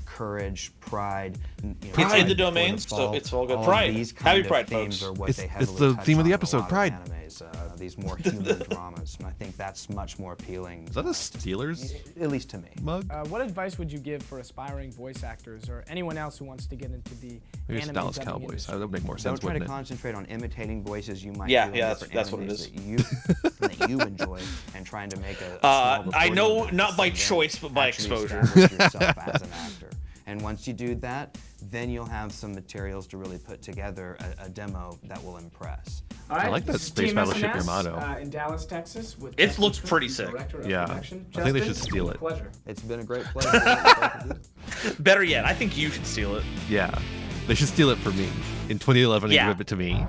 courage, pride. It's in the domain, so it's all good. Pride. These Happy kind of Pride, themes folks. are what It's they the heavily touch theme of the on in a episode, lot of Pride. animes, these more human dramas, and I think that's much more appealing. Is that a Steelers At least to me. mug? What advice would you give for aspiring voice actors or anyone else who wants to get into the Maybe it's anime Dallas dubbing Cowboys. industry? That would make more Don't sense, try to wouldn't it? concentrate on imitating voices you might Yeah, do in yeah, different that's what it animes is. that you enjoy, and trying to make a I small know, recording not by and then choice, but by actually exposure. establish yourself as an actor. And once you do that, then you'll have some materials to really put together a demo that will impress. All right, I like that this is Space Team Battleship SNS, Yamato. In Dallas, Texas. With It Justin looks Smith, pretty the sick. director of Yeah. production. I think they Justin, should steal it. Pleasure. It's been a great pleasure. Better yet, I think you should steal it. Yeah. They should steal it for me in 2011 Yeah. and give it to me.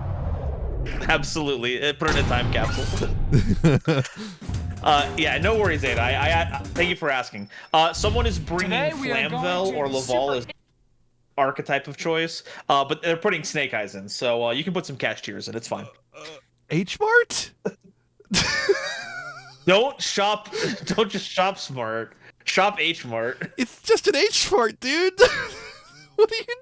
Absolutely. Put it in a time capsule. Yeah, no worries, Ada. I thank you for asking. Someone is bringing Today we are going Flamvel to or the Laval as archetype of choice, but they're putting Snake Eyes in, so you can put some cash tiers in. It's fine. H-Mart? Don't just shop smart. Shop H Mart. It's just an H-Mart, dude. What are you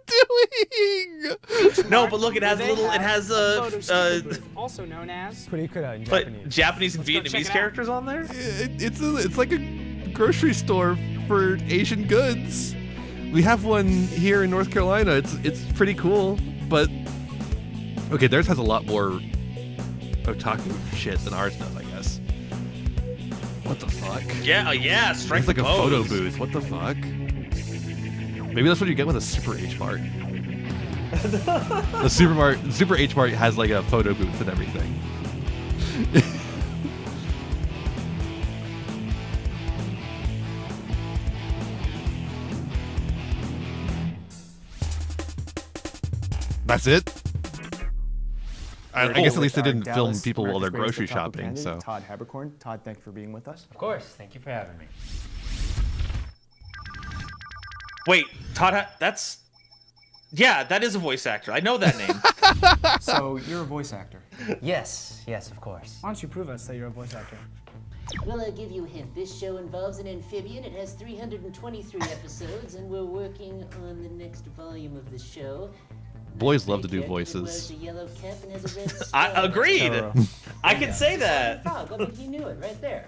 doing? No, but look, it has They little. It have has a photo super booth, also known as but Japanese and Let's go check Vietnamese it out. characters on there. It's like a grocery store for Asian goods. We have one here in North Carolina. It's pretty cool, but okay, theirs has a lot more otaku shit than ours does, I guess. What the fuck? Yeah, yeah. Strike It's like the a photo pose. booth. What the fuck? Maybe that's what you get with a Super H Mart. The Super H Mart has like a photo booth and everything. That's it. I guess at least they didn't film people while they're grocery shopping. So Todd Habercorn. Todd, thank you for being with us. Of course. Thank you for having me. Wait, Todd. Yeah, that is a voice actor. I know that name. So you're a voice actor. Yes, of course. Why don't you prove us that you're a voice actor? Well, I'll give you a hint. This show involves an amphibian. It has 323 episodes, and we're working on the next volume of the show. boys love to do Wears voices. a yellow cap and has a red I star. agreed. I can say that. Frog, I mean, he knew it right there.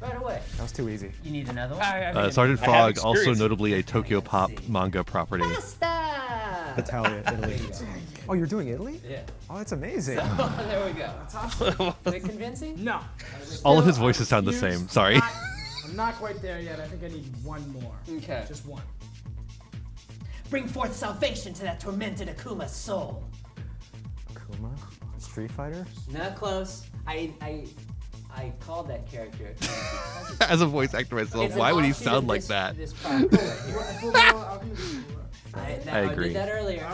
Right away. That was too easy. You need another one? Sergeant I have Frog, also experience. notably a Tokyo Pop manga property. Basta! Italia, Italy. Oh, you're doing Italy? Yeah. Oh, that's amazing. So, there we go. That's awesome. Is it convincing? No. All of his voices sound the same. Sorry. I'm not quite there yet. I think I need one more. Okay. Just one. Bring forth salvation to that tormented Akuma's soul. Akuma? Street Fighter? Not close. I called that character. As a voice actor myself, why would he sound like that? This product right here. I agree. did that earlier.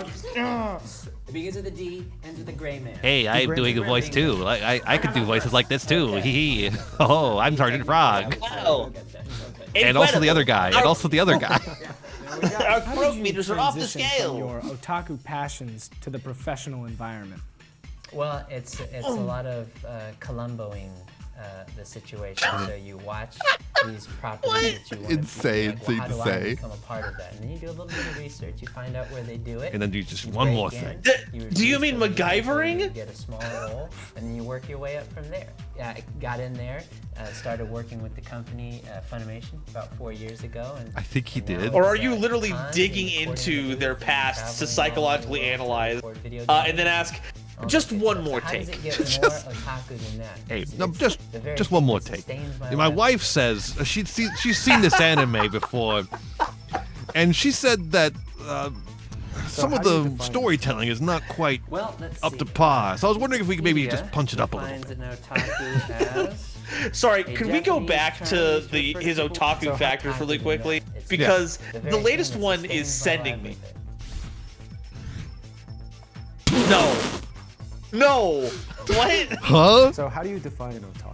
It begins with a D, ends with a gray man. Hey, I'm doing a voice too. I could do voices like this too. Hee hee. Oh, I'm Sergeant Frog. Wow. And also the other guy. And also the other guy. Our growth meters are off the Transition scale. From your otaku passions to the professional environment. Well, it's a lot of Columboing the situation. So you watch these properties that you want Insane to thing how to do I say. become a part of that? And then you do a little bit of research. You find out where they do it. And then do just one more thing. Do you mean MacGyvering? You get a small role, and then you work your way up from there. Yeah, I got in there, started working with the company Funimation about 4 years ago. And I think he did. Or are you literally digging into their pasts to psychologically analyze and then ask, just one more How does take? it get more otaku than that? Hey, It's- no, it's the very just one thing more that take. sustains My life. wife says she's seen this anime before, and she said that some how of do you the define storytelling is not quite Well, let's up to see. par. So I was wondering if we could maybe Wikipedia just punch it up a little defines bit. an otaku as Sorry, a can we go Japanese back term to used his refer to people- otaku So factors otaku really is quickly? not- it's Because the the very latest thing that one is sustains my sending me. livelihood. No. No. What? Huh? So how do you define an otaku?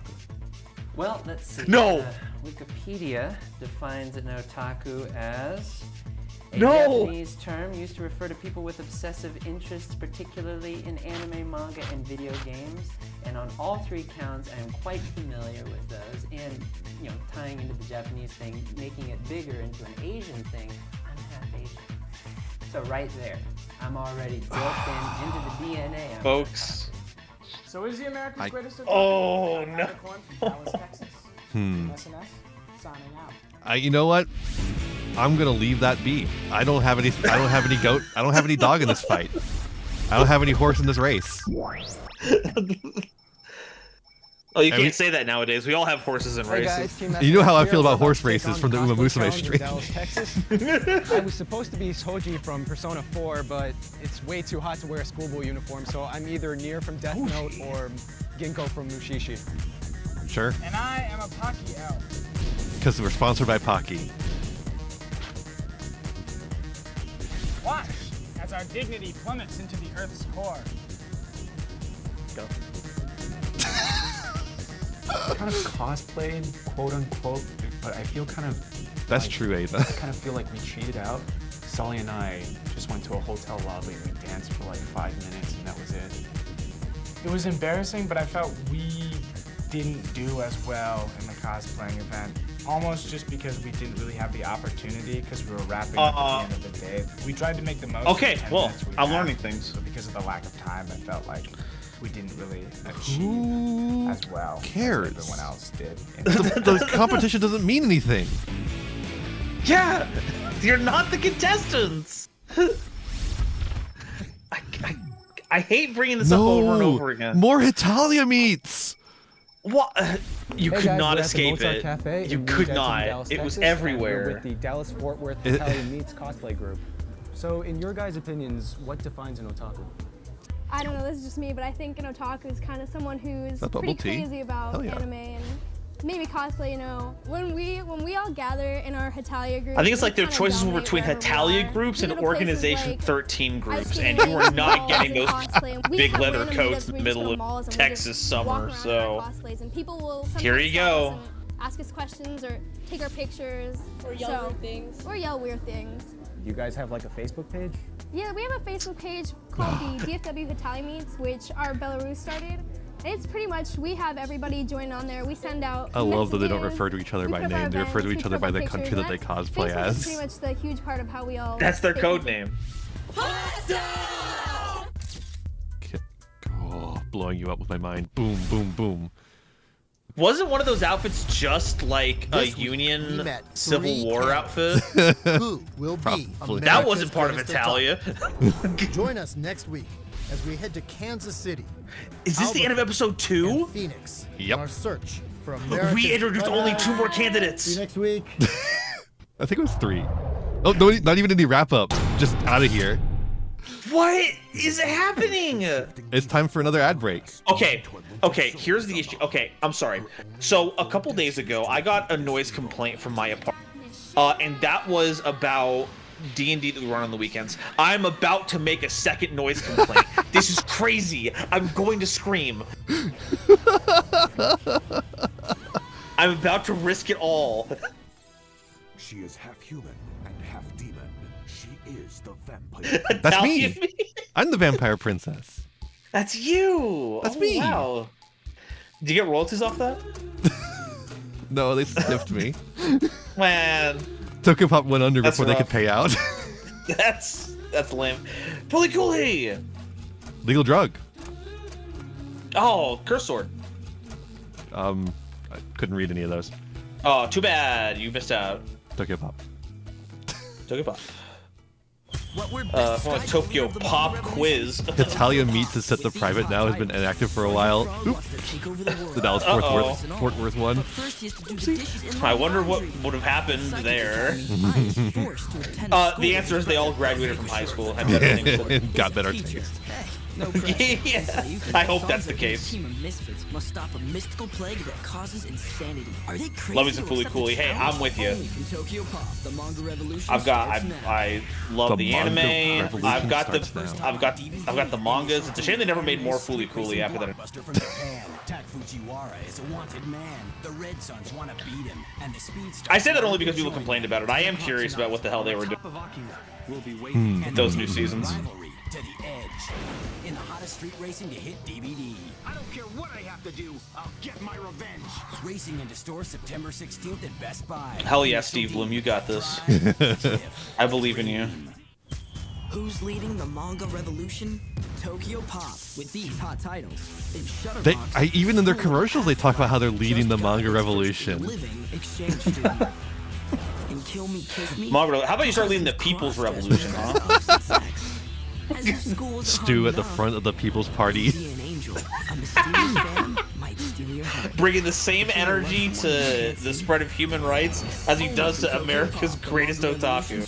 Well, let's see. No. Wikipedia defines an otaku as a No. Japanese term used to refer to people with obsessive interests, particularly in anime, manga, and video games. And on all three counts, I am quite familiar with those. And, you know, tying into the Japanese thing, making it bigger into an Asian thing, I'm half Asian. So right there, I'm already built into the DNA. Folks. So is the America's Greatest Otaku? Oh, no. From Dallas, Texas. SNS, signing out. You know what? I'm gonna leave that be. I don't have any goat. I don't have any dog in this fight. I don't have any horse in this race. Oh, you can't say that nowadays. We all have horses in Hey races. guys, Team You know how I SNS feel here. about We're horse to take races on from the cosplay Uma Musume challenge in stream. Dallas, Texas. I was supposed to be Soji from Persona 4, but it's way too hot to wear a schoolboy uniform, so I'm either Nier from Death Note or Ginkgo from Mushishi. Sure. And I am a Pocky L. Because we're sponsored by Pocky. Watch as our dignity plummets into the Earth's core. Go. Kind of cosplayed, quote unquote, but I feel kind of. That's like, true, Ava. I kind of feel like we cheated out. Sully and I just went to a hotel lobby and we danced for like 5 minutes and that was it. It was embarrassing, but I felt we didn't do as well in the cosplaying event. Almost just because we didn't really have the opportunity because we were wrapping up at the end of the day. We tried to make the most Okay, of the 10 well, minutes we I'm had, learning things. But because of the lack of time, I felt like we didn't really achieve as well cares? as everyone else did. The competition doesn't mean anything. Yeah, you're not the contestants. I hate bringing this up over and over again. More Hitalia meats. What? You Hey could guys, not we're at the escape Mozart it. Cafe You in could Denton, not. Dallas, It was Texas, and we're everywhere. with the Dallas Fort Worth Italian Meats cosplay group. So, in your guys' opinions, what defines an otaku? I don't know, this is just me, but I think an otaku is kind of someone who's That pretty bubble tea? crazy about Hell yeah. anime and maybe cosplay, you know. When we all gather in our Hitalia group, I think it's we like their kinda choices were dominate between wherever we Hitalia are. groups We and go to places Organization like 13 ice groups, skating and you are rinks, not malls, getting and those cosplay, and we big have leather random coats meetups in where the we just go middle to of malls and we Texas just walk summer. around in our So cosplays, and people will sometimes here you stop us go. and ask us questions or take our pictures Or yell weird things. Or yell weird things. You guys have like a Facebook page? Yeah, we have a Facebook page called the DFW Hitalia Meets, which our Belarus started. And it's pretty much, we have everybody join on there. We send out I love that they don't messages, refer to each other we by put up our name. They refer to events, each we other put by up the our country pictures, that they and cosplay Facebook is as. pretty much the huge part of how we all... That's their stay code connected. name. Oh, blowing you up with my mind. Boom, boom, boom. Wasn't one of those outfits just like a This week, we Union met Civil three War candidates. outfit? Who will be Probably. That wasn't America's part of Greatest Italia. Otaku. Join us next week as we head to Kansas City. Is this the end of episode 2? And Phoenix. Yep. In our search for America's We introduced only 2 more candidates. See you next week. I think it was 3. Oh, no, not even any wrap up. Just out of here. What is happening? It's time for another ad break. Okay, here's the issue. Okay, I'm sorry. So a couple days ago, I got a noise complaint from my apartment, and that was about D&D that we run on the weekends. I'm about to make a second noise complaint. This is crazy. I'm going to scream. I'm about to risk it all. She is half human and half demon. She is the vampire. That's me. I'm the vampire princess. That's you. That's me. Wow. Do you get royalties off that? No, they sniffed me. Man. Tokyo Pop went under That's before they rough. could pay out. That's lame. Fully cool. Legal drug. Oh, curse sword. I couldn't read any of those. Oh, too bad. You missed out. Tokyo Pop. Tokyo Pop. Tokyo Pop quiz. Italia Meat to set the private now has been inactive for a while. Oops. The Dallas Fort Worth one. I wonder what would have happened there. The answer is they all graduated from high school. Had better things to do. And got better taste. Yeah. I hope that's the case. Must stop a mystical plague that causes insanity. Are they crazy? Love me some Fooly Cooly. Hey, I'm with you. I love the anime. I've got the mangas. It's a shame they never made more Fooly Cooly after that. I say that only because people complained about it. I am curious about what the hell they were doing with those new seasons. To the edge. In the hottest street racing to hit DVD. I don't care what I have to do. I'll get my revenge. Racing into stores September 16th at Best Buy. Hell yeah, Steve Bloom, you got this. I believe in you. Who's leading the manga revolution? Tokyo Pop with these hot titles. Even in their commercials, they talk about how they're leading the manga revolution. Margaret, how about you start leading the People's Revolution, huh? Stu at the front of the People's Party. Bringing the same energy to the spread of human rights as he does to America's greatest otaku.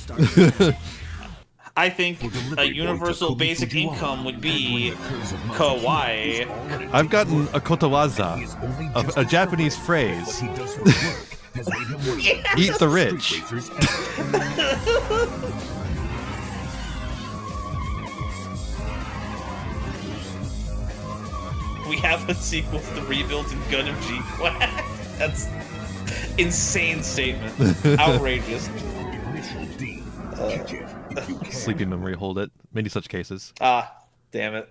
I think a universal basic income would be kawaii. I've gotten a kotowaza, a Japanese phrase. Eat the rich. We have a sequel to the rebuilds in Gundam G. That's insane statement. Outrageous. Sleepy memory hold it. Many such cases. Ah, damn it.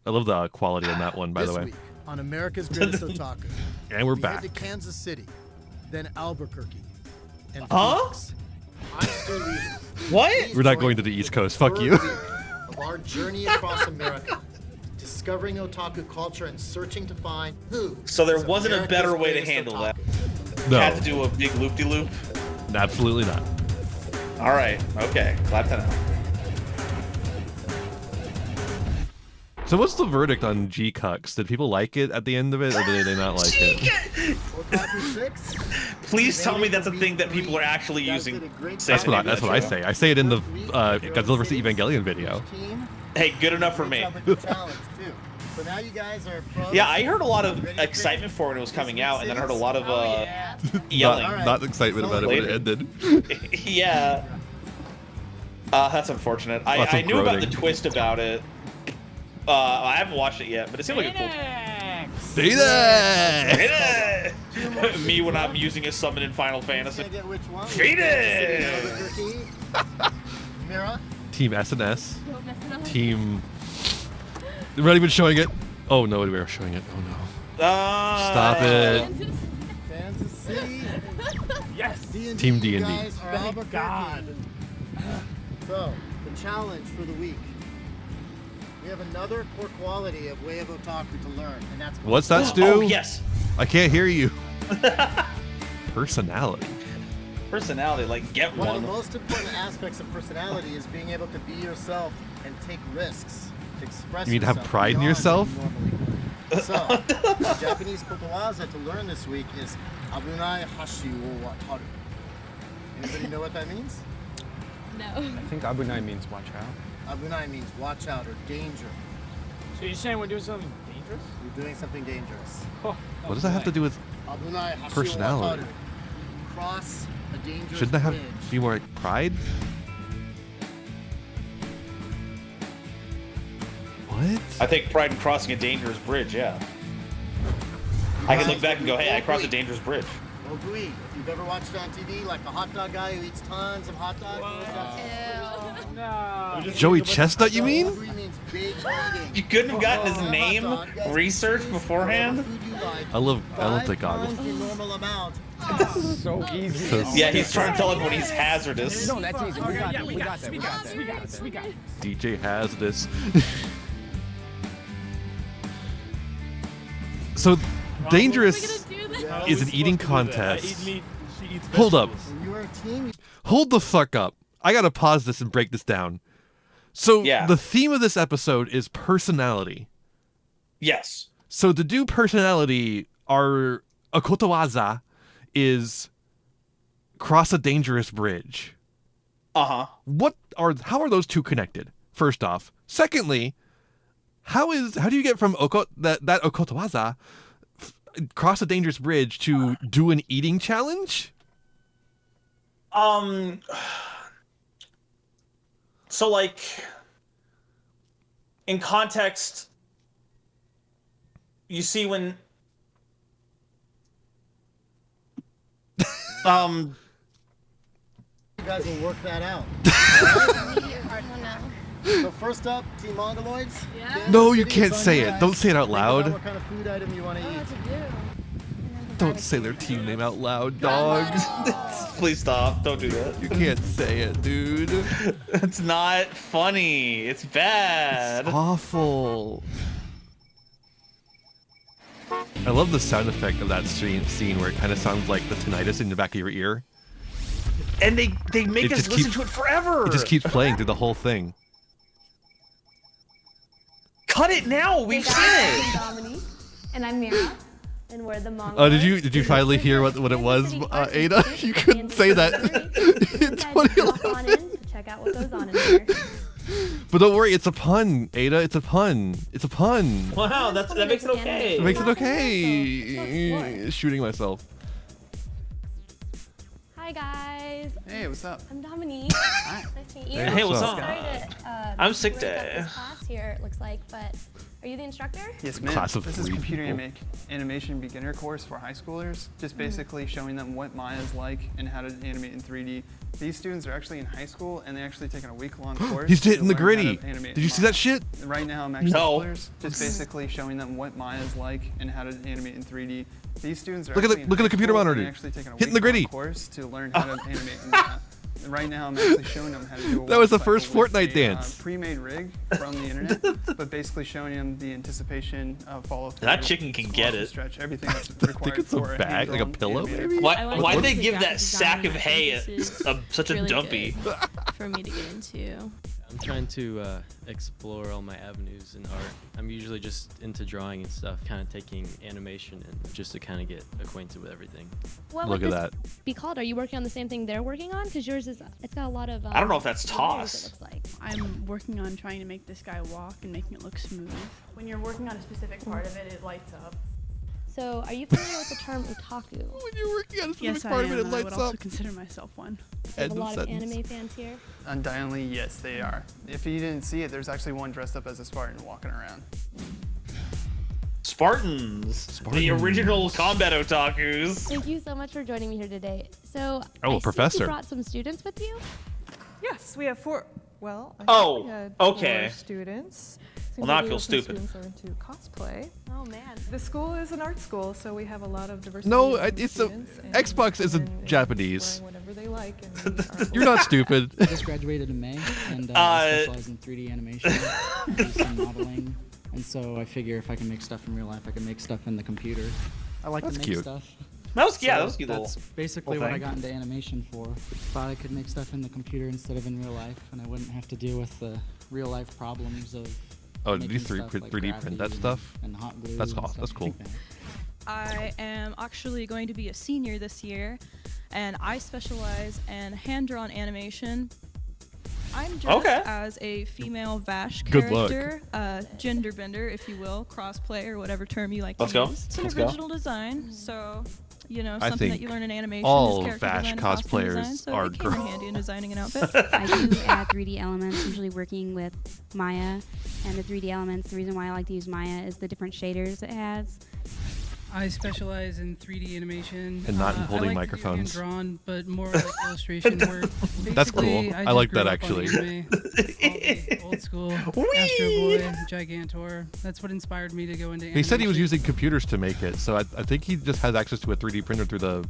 I love the quality on that one, by the way. Week on America's Greatest Otaku. And we're we back. Head to Kansas City, then Albuquerque, and Huh? Phoenix. What? We're not going to the East Coast. Fuck you. Of our journey across America, discovering otaku culture and searching to find who. So there is wasn't a America's better way to greatest handle that. No. Had to do a big loop-de-loop? Absolutely not. All right. Okay. Glad to know. So what's the verdict on G-Cucks? Did people like it at the end of it, or did they not like it? Please tell me that's a thing that people are actually using. That's what I say. I say it in the Godzilla vs. Evangelion video. Hey, good enough for me. So now you guys are pros. Yeah, I heard a lot of excitement for it when it was coming out, and then I heard a lot of yelling. Not excitement about it when it ended. Yeah. That's unfortunate. I knew about the twist about it. I haven't watched it yet, but it seemed like a cool. Phoenix! Me when I'm using a summon in Final Fantasy. Phoenix! Mira? Team SNS. Team. We're not even showing it. Oh no, we are showing it. Oh no. Stop it. Kansas City. Yes. Team D&D. Thank God. So, the challenge for the week. We have another core quality of Way of Otaku to learn, and that's... What's that, Stu? Oh, yes. I can't hear you. Personality. Personality, like get One of one. the most important aspects of personality is being able to be yourself and take risks. To express You mean to have yourself pride in beyond yourself? what you normally would. So, the Japanese kotowaza to learn this week is abunai hashi wo wataru. Anybody know what that means? No. I think abunai means watch out. Abunai means watch out or danger. So you're saying we're doing something dangerous? You're doing something dangerous. What does that have to do with Abunai hashi wo personality? wataru. Cross a dangerous Shouldn't that have bridge. be more like pride? What? I take pride in crossing a dangerous bridge. Yeah. I can look back and go, hey, I crossed a dangerous bridge. Ogui, if you've ever watched it on TV, like a hot dog guy who eats tons of hot dogs. No. Joey Chestnut, you mean? Ogui means big eating. You couldn't have gotten his name researched beforehand? I love the goggles. The normal amount. So easy. So Yeah, he's trying to tell everyone he's hazardous. No, that's easy. We got that. DJ has this. So, dangerous is an eating contest. Hold up. Hold the fuck up. I gotta pause this and break this down. So, the theme of this episode is personality. Yes. So, to do personality, our kotowaza is cross a dangerous bridge. Uh-huh. How are those two connected? First off. Secondly, how do you get from that okotowaza cross a dangerous bridge to do an eating challenge? So like in context, you see when You guys will work that out. So first up, Team Mongoloids. No, you can't say it. Don't say it out loud. What kind of food item you want to eat? Don't say their team name out loud, dogs. Please stop. Don't do that. You can't say it, dude. It's not funny. It's bad. It's awful. I love the sound effect of that scene where it kind of sounds like the tinnitus in the back of your ear. And they make us listen to it forever. It just keeps playing through the whole thing. Cut it now. We've seen it. Dominique, and I'm Mira, and we're the Mongoloids. Oh, did you finally hear what it was, Ada? You couldn't say that in 2011. Check out what goes on in there. But don't worry, it's a pun, Ada. It's a pun. It's a pun. Wow, that makes it okay. It makes it okay. Shooting myself. Hi guys. Hey, what's up? I'm Dominique. Nice to meet you. Hey, what's up? Sorry to, I'm sick break up day. this class here, it looks like, but are you the instructor? Yes, ma'am. Class of This is 3 computer people. animation beginner course for high schoolers, just basically showing them what Maya is like and how to animate in 3D. These students are actually in high school and they're actually taking a week-long course. He's to hitting the learn how to gritty. animate Did you see that shit? Right now, I'm actually No. schoolers, just basically showing them what Maya is like and how to animate in 3D. These students are Look at actually the in computer high school, monitor, and they're actually taking a hitting the gritty. week-long course to learn how to animate in Maya. Right now, I'm actually showing them how to do a That was the wall first cycle with Fortnite a, dance. Pre-made rig from the internet, but basically showing them the anticipation of follow through. That chicken can get it. Stretch, everything that's required it's a for bag, like a hand-drawn pillow, animated. maybe? Why'd they give that graphic sack of design, I hay think this is such a really dumpy? good for me to get into. I'm trying to explore all my avenues in art. I'm usually just into drawing and stuff, kind of taking animation and just to kind of get acquainted with everything. What Look would at this be called? Are you working on the same thing they're working on? Because yours is, it's got a lot of. I don't know if that's layers, toss. it looks like. I'm working on trying to make this guy walk and making it look smooth. When you're working on a specific part of it, it lights up. So, are you familiar with the term otaku? When you're working on a Yes, I am. I would also consider myself one. We have a lot of anime fans here. Undoubtedly, yes, they are. If you didn't see it, there's actually one dressed up as a Spartan walking around. Spartans. The original combat otakus. Thank you so much for joining me here today. So, Oh, I see professor. you brought some students with you. Yes, we have 4. Well, I Oh, think we had okay. 4 students. Well, now I Seems feel some stupid. Students are into cosplay. Oh man. The school is an art school, so we have a lot of diversity. No, in it's a students, and Xbox isn't everyone is Japanese. wearing whatever they like, and we are You're not stupid. I just graduated in May, and I specialize in 3D animation, do some modeling, and so I figure if I can make stuff in real life, I can make stuff in the computer. I like That's to make cute. stuff. That was cute That's little basically little what I thing. got into animation for. Thought I could make stuff in the computer instead of in real life, and I wouldn't have to deal with the real life problems of. Oh, did you making 3D stuff like print that gravity stuff? And hot glue. That's and cool. stuff That's cool. like that. I am actually going to be a senior this year, and I specialize in hand-drawn animation. I'm dressed as a female Vash Good luck. character, gender bender, if you will, crossplay or whatever term you like Let's to go. use. It's an Let's go. original design, so you know I something that think you learn in animation all is character Vash design and costume cosplayers design, so are it came in girls. handy in designing an outfit. I do add 3D elements, usually working with Maya. And the 3D elements, the reason why I like to use Maya is the different shaders it has. I specialize in 3D animation. And not in holding I like microphones. To do hand-drawn, but more like illustration work. That's cool. Basically, I just like grew that, up on actually. anime, all the old school Astro Boy, Gigantor. That's what inspired me to go into animation. He said he was using computers to make it, so I think he just has access to a 3D printer through the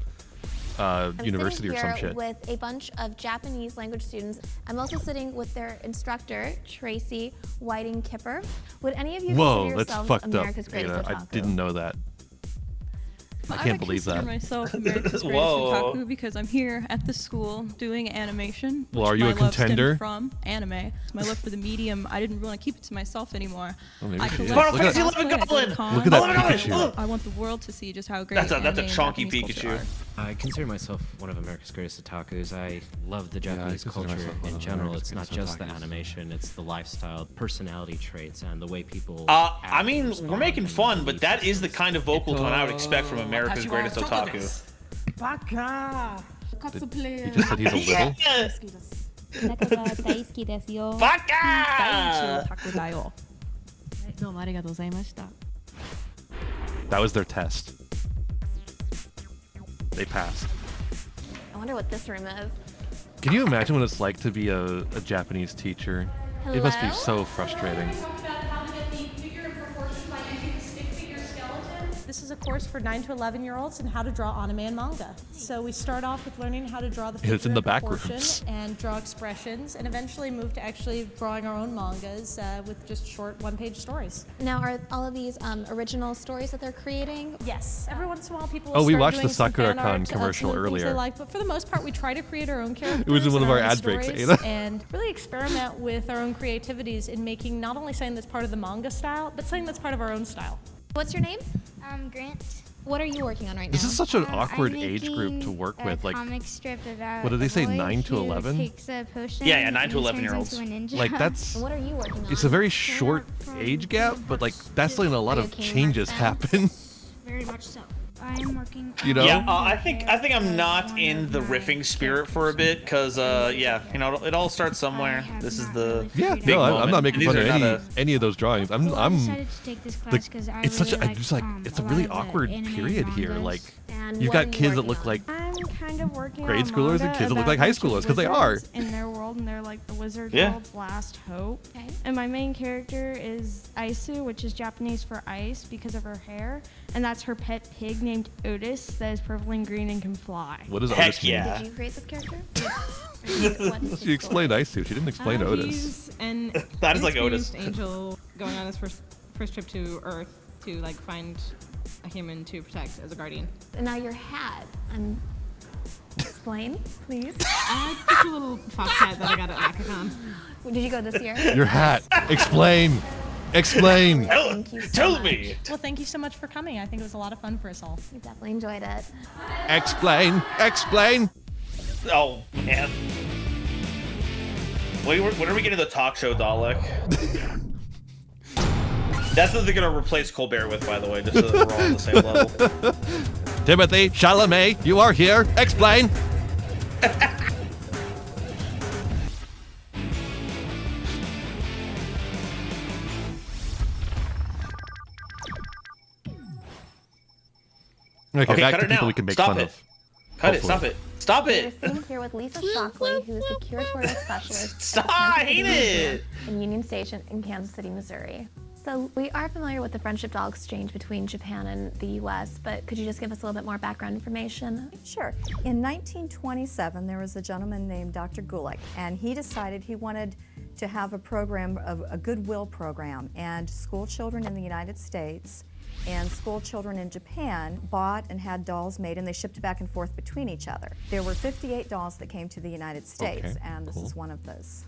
university I'm or sitting some here shit. with a bunch of Japanese language students. I'm also sitting with their instructor, Tracy Whiting Kipper. Would any of you Whoa, consider that's yourselves fucked up. America's greatest Anna. I otaku? didn't know that. I can't believe consider that. myself America's greatest Whoa. otaku because I'm here at the school doing animation. Well, which are you my a love stemmed contender? From anime. It's my love for the medium. I didn't want to keep it to myself anymore. Oh, maybe I she collect is. Look at cosplay, that- I go to Look cons. at that Pikachu. I want the world to see just how great That's a anime and chonky Japanese culture Pikachu. are. I consider myself one of America's greatest otakus. I love the Yeah, I Japanese consider culture myself one in of general. America's It's not greatest just the otakus. animation, it's the lifestyle, personality traits, and the way people. I mean, we're making fun, but that is the kind of vocal tone I would expect from America's greatest otaku. Baka! He just said he's a little. That was their test. They passed. I wonder what this room is. Can you imagine what it's like to be a Japanese teacher? It must be Hello? so frustrating. This is a course for 9 to 11-year-olds on how to draw anime and manga. So we start off with learning how to draw the It's in figure the back proportion rooms. and draw expressions, and eventually move to actually drawing our own mangas with just short one-page stories. Now, are all of these original stories that they're creating? Yes. Every once in a while, people Oh, will we start watched the doing some fan Sakura-con art of commercial some of the things earlier. They like, but for the most part, we try to create our own characters. was in one of and our own ad breaks, stories, Ada. and really experiment with our own creativities in making not only something that's part of the manga style, but something that's part of our own style. What's your name? Grant. What are you working on right This now? is such an I'm awkward age group to making work a with. Like, comic strip about what did they a say, boy 9 to who 11? takes a potion Yeah, 9 to and he 11-year-olds. turns into a ninja. like that's. What are you working on? It's a very short age gap, but like that's when a lot of changes happen. Very much so. I am working. You know? Yeah, I think I'm not in the riffing spirit for a bit, cause yeah, you know, it all starts somewhere. This is the Yeah, big no, I'm moment. not making These fun of are not any of those drawings. I'm decided to take this class 'cause I it's such really a, I just like it's a really awkward period here. Like you've got kids that look like I'm kind of working grade on schoolers and manga kids that look about like high a bunch of schoolers, 'cause they are. wizards in their world, and they're like the wizard Yeah. world's last hope. And my main character is Aisu, which is Japanese for ice because of her hair, and that's her pet pig named Otis that is purple and green and can fly. What does Heck Otis mean? yeah. Did you create this character? She explained Isu. She didn't explain Otis. He's an That is like Otis. inexperienced angel going on his first trip to Earth to like find a human to protect as a guardian. And now your hat. Explain, please. It's just a little fox hat that I got at MacaCon. Did you go this year? Your hat. Explain. Explain. Thank you so Tell much. me. Well, thank you so much for coming. I think it was a lot of fun for us all. We definitely enjoyed it. Explain. Explain. Oh man. When are we getting the talk show Dalek? That's what they're gonna replace Colbert with, by the way, just so that we're all on the same level. Timothy Chalamet, you are here. Explain. Okay, back cut to it people now. we can make Stop fun it. of. Cut it. Hopefully. Stop it. Stop We're it. sitting here with Lisa Shockley, who is the curatorial specialist at the I Kansas hate City it. Museum in Union Station in Kansas City, Missouri. So we are familiar with the friendship doll exchange between Japan and the U.S., but could you just give us a little bit more background information? Sure. In 1927, there was a gentleman named Dr. Gulick, and he decided he wanted to have a program, a goodwill program, and school children in the United States And school children in Japan bought and had dolls made, and they shipped back and forth between each other. There were 58 dolls that came to the United States, and this is one of those.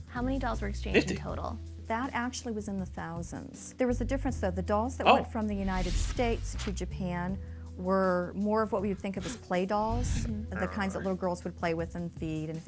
How many dolls were exchanged in total? That actually was in the thousands. There was a difference, though. The dolls that went from the United States to Japan were more of what we would think of as play dolls, the kinds that little girls would play with and feed. And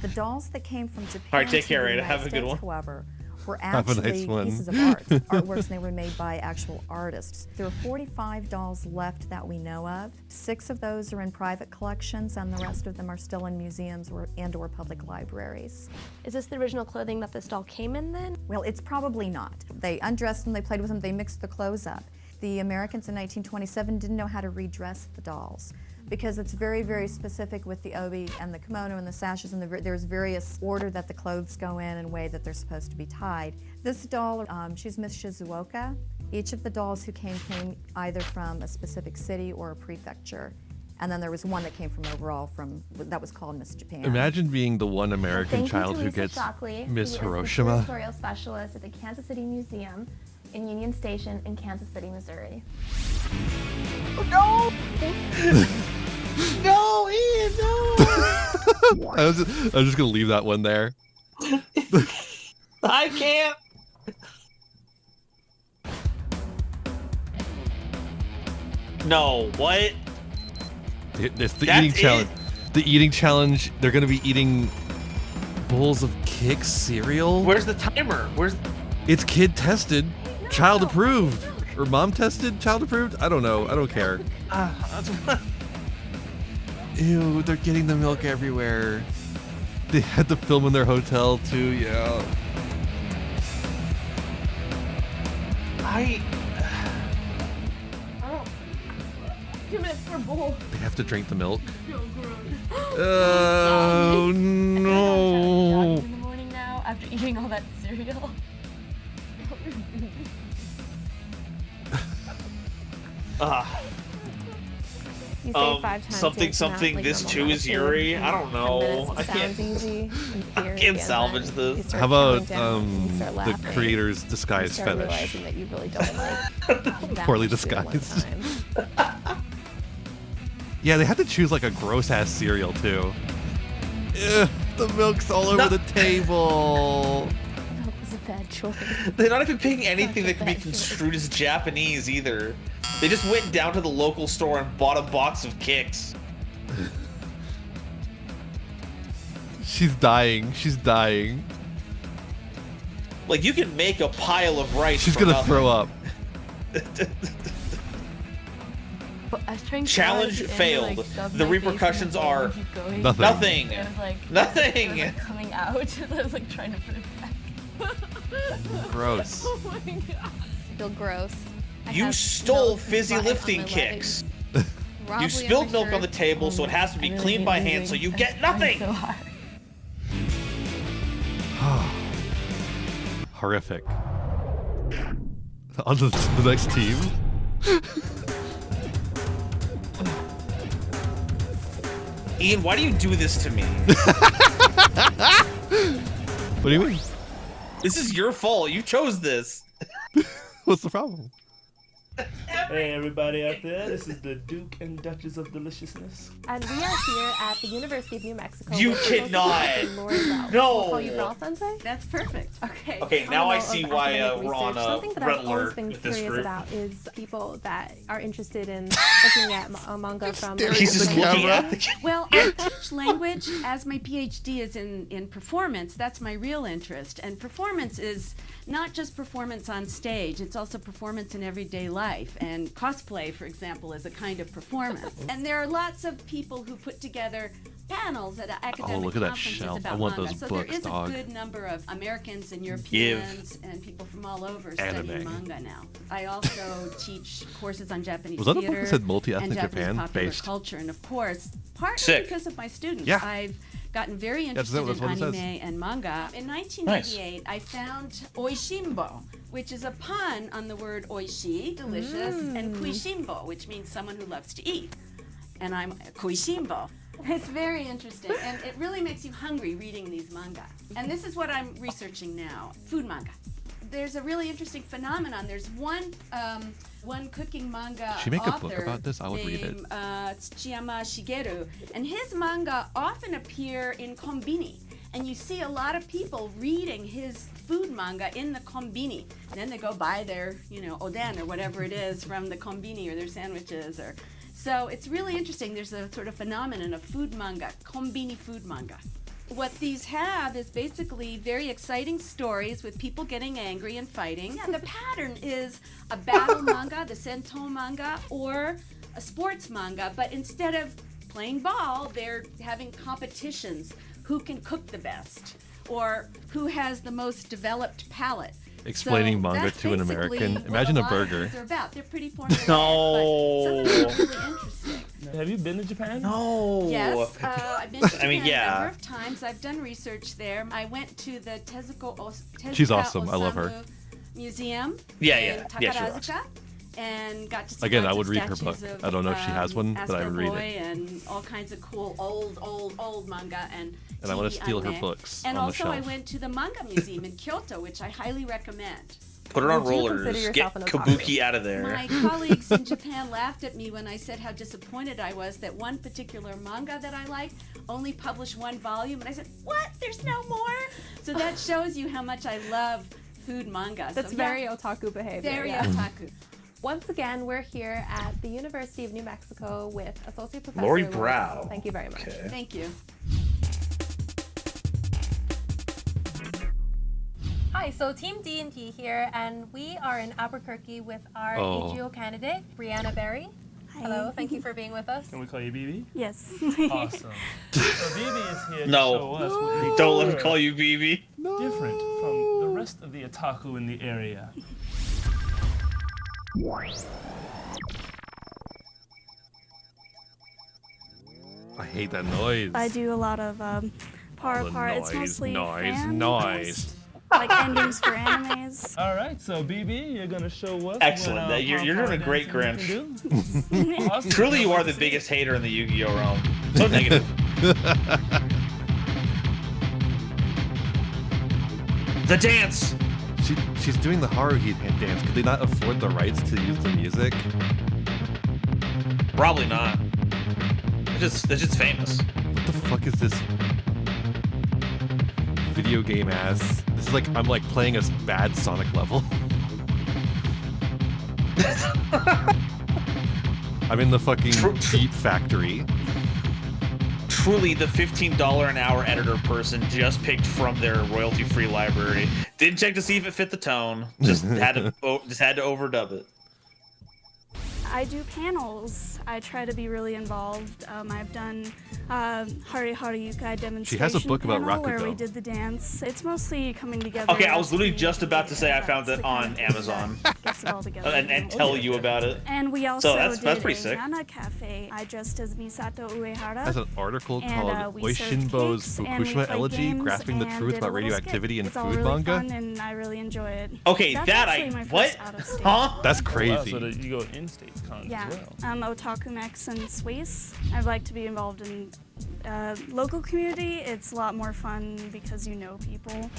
the dolls that came from Japan All right, take to care, the Ada. United Have a good States, one. however, were Have a actually nice one. pieces of art, artworks, and they were made by actual artists. There are 45 dolls left that we know of. 6 of those are in private collections, and the rest of them are still in museums and/or public libraries. Is this the original clothing that this doll came in then? Well, it's probably not. They undressed them, they played with them, they mixed the clothes up. The Americans in 1927 didn't know how to redress the dolls because it's very, very specific with the obi and the kimono and the sashes, and there's various order that the clothes go in and way that they're supposed to be tied. This doll, she's Miss Shizuoka. Each of the dolls who came either from a specific city or a prefecture. And then there was one that came from that was called Miss Japan. Imagine being the one American child who gets Miss Hiroshima. Curatorial specialist at the Kansas City Museum in Union Station in Kansas City, Missouri. No! No, Ian, no! I was just gonna leave that one there. I can't. No, what? It's the That's eating challenge. The eating challenge. They're gonna be eating bowls of Kix cereal. Where's the timer? It's kid tested, child approved, or mom tested, child approved. I don't know. I don't care. Ew, they're getting the milk everywhere. They had to film in their hotel too. Yeah. Oh. 2 minutes for a bowl. They have to drink the milk. So gross. Oh no! In the morning now, after eating all that cereal. You say 5 times. Something. This too is Yuri. I don't know. I can't. Easy. I can't salvage this. How about the creator's disguise fetish? Realizing that you really don't like Poorly disguised. Yeah, they had to choose like a gross ass cereal too. Ugh, the milk's all over the table. That was a bad choice. They're not even picking anything that can be construed as Japanese either. They just went down to the local store and bought a box of Kix. She's dying. She's dying. Like, you can make a pile of rice. She's gonna throw up. Challenge failed. The repercussions are nothing. It was like Nothing. coming out. I was like trying to put it back. Gross. Oh my god. I feel gross. You stole fizzy lifting kicks. You spilled milk on the table, so it has to be cleaned by hand, so you get nothing. Horrific. On to the next team. Ian, why do you do this to me? What do you mean? This is your fault. You chose this. What's the problem? Hey everybody out there, this is the Duke and Duchess of Deliciousness. And we are here at the University of New Mexico. You with cannot. Dr. Lori Rao. No. We'll call you Rao Sensei? That's perfect. Okay. Okay, now I see why we're on a Something that red I've always alert been with this curious group. about is people that are interested in looking at manga from. He's just looking at the Well, I teach language as my PhD is in performance. That's my real interest. And performance is not just performance on stage, it's also performance in everyday life. And cosplay, for example, is a kind of performance. And there are lots of people who put together panels at academic look at that conferences shelf. about I want manga. those So books, there is dog. a good number of Americans and Europeans and people from all over studying Anime. manga now. I also teach courses on Japanese Was that a book theater that said multi-ethnic and Japanese Japan popular based? culture, and of course, partly Sick. because of my students. Yeah. I've gotten very That's interested what in it anime says. and manga. In 1988, I found oishimbo, which is a pun on the word oishi, delicious, and kuishimbo, which means someone who loves to eat. And I'm kuishimbo. It's very interesting, and it really makes you hungry reading these manga. And this is what I'm researching now, food manga. There's a really interesting phenomenon. There's one one cooking manga Should we make a author book about this? I would read it. named Tsuyama Shigeru, and his manga often appear in kombini, and you see a lot of people reading his food manga in the kombini, and then they go buy their, oden or whatever it is from the kombini or their sandwiches, or so it's really interesting. There's a sort of phenomenon of food manga, kombini food manga. What these have is basically very exciting stories with people getting angry and fighting. And the pattern is a battle manga, the Sentou manga, or a sports manga. But instead of playing ball, they're having competitions. Who can cook the best? Or who has the most developed palate? Explaining So manga that's to an basically American. what Imagine a lot of burger. these are about. They're pretty formulaic, No. but some of them are really interesting. Have you been to Japan? No. Yes, I've been to Japan a yeah. number of times. I've done research there. I went to the Tezuka She's awesome. I love her. Osamu Museum Yeah, in yeah. Yeah, she Takarazuka, and got to see Again, lots I would of read her statues book. of, I don't know if she has one, but I would read Astro Boy it. and all kinds of cool old manga and And I want TV to steal her anime. books And on the also shelf. I went to the manga museum in Kyoto, which I highly recommend. Put it on Would you rollers. consider Get yourself an otaku? Kabuki out of there. My colleagues in Japan laughed at me when I said how disappointed I was that one particular manga that I liked only published one volume. And I said, what? There's no more? So that shows you how much I love food manga. That's So, very yeah, otaku behavior. very yeah. otaku. Once again, we're here at the University of New Mexico with Associate Professor Lori Brow. Thank you very much. Okay. Thank you. Hi, so Team D&T here, and we are in Albuquerque with our Oh. AGO candidate, Brianna Berry. Hello, thank you for being with us. Can we call you BB? Yes. Awesome. So BB is here to No. show us what they Don't let me are call you BB. different from the rest of the otaku in the area. I hate that noise. I do a lot of par The par. It's noise, mostly noise, fan noise. like endings for animes. All right, so BB, you're gonna show us. Excellent. What, You're doing a great Grinch. Grinch. Awesome. Truly, you are the biggest hater in the Yu-Gi-Oh realm. So negative. The dance. She's doing the Haruhi dance. Could they not afford the rights to use the music? Probably not. They're just famous. What the fuck is this video game ass? This is like I'm like playing a bad Sonic level. I'm in the fucking Beat Factory. Truly, the $15 an hour editor person just picked from their royalty-free library. Didn't check to see if it fit the tone. Just had to overdub it. I do panels. I try to be really involved. I've done Hari Hari Yukai demonstration She has a book about panel where Rakugo. we did the dance. It's mostly coming together. Okay, I was literally just about to say I found it on Amazon Gets it all together. and tell you about it. And we also So that's did pretty a sick. Hana Cafe. I dressed as Misato Uehara. Has an article And, called we served Oishinbo's cakes, and we Fukushima played Elegy, games Grasping the and Truth did a about little skit. radioactivity in It's all food really manga? fun, and I really enjoy it. Okay, That's that actually my what? first out-of-state. Huh? That's Wow, crazy. so that you go in-state cons Yeah, as well. Otaku Mex and Swiss. I'd like to be involved in local community. It's a lot more fun because you know people.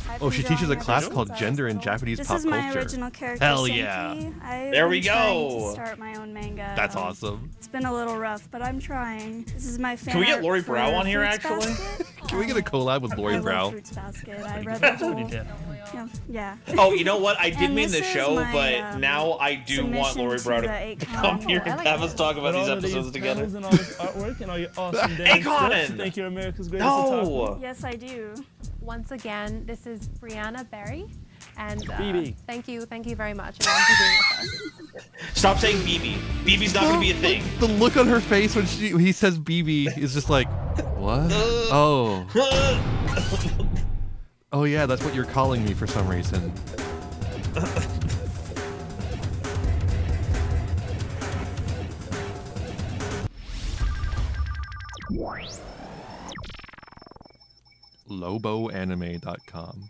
I've Oh, been she teaches a drawing class ever called since Gender I in was little. Japanese This Pop is my Culture. original character, Hell Senki. yeah. I've There we been trying go. to start my own manga. That's awesome. It's been a little rough, but I'm trying. This is my fan Can we get art Lori for Brow on here, Fruits actually? Basket. Can we get a collab with Lori I Brow? love Fruits Basket. I read the whole. Yeah. Oh, you know what? I did And mean the this is show, my, but now I do want submission Lori to Brow the to 8con. come here and have us talk about With these all of episodes together. panels and all this artwork and all your awesome Hey, dance Conan! steps, you think you're America's greatest No! otaku? Yes, I do. Once again, this is Brianna Berry, and BB. thank you very much again for being with us. Stop saying BB. BB's not going to be a thing. The look on her face when he says BB is just like, what? Oh. Oh yeah, that's what you're calling me for some reason. Loboanime.com.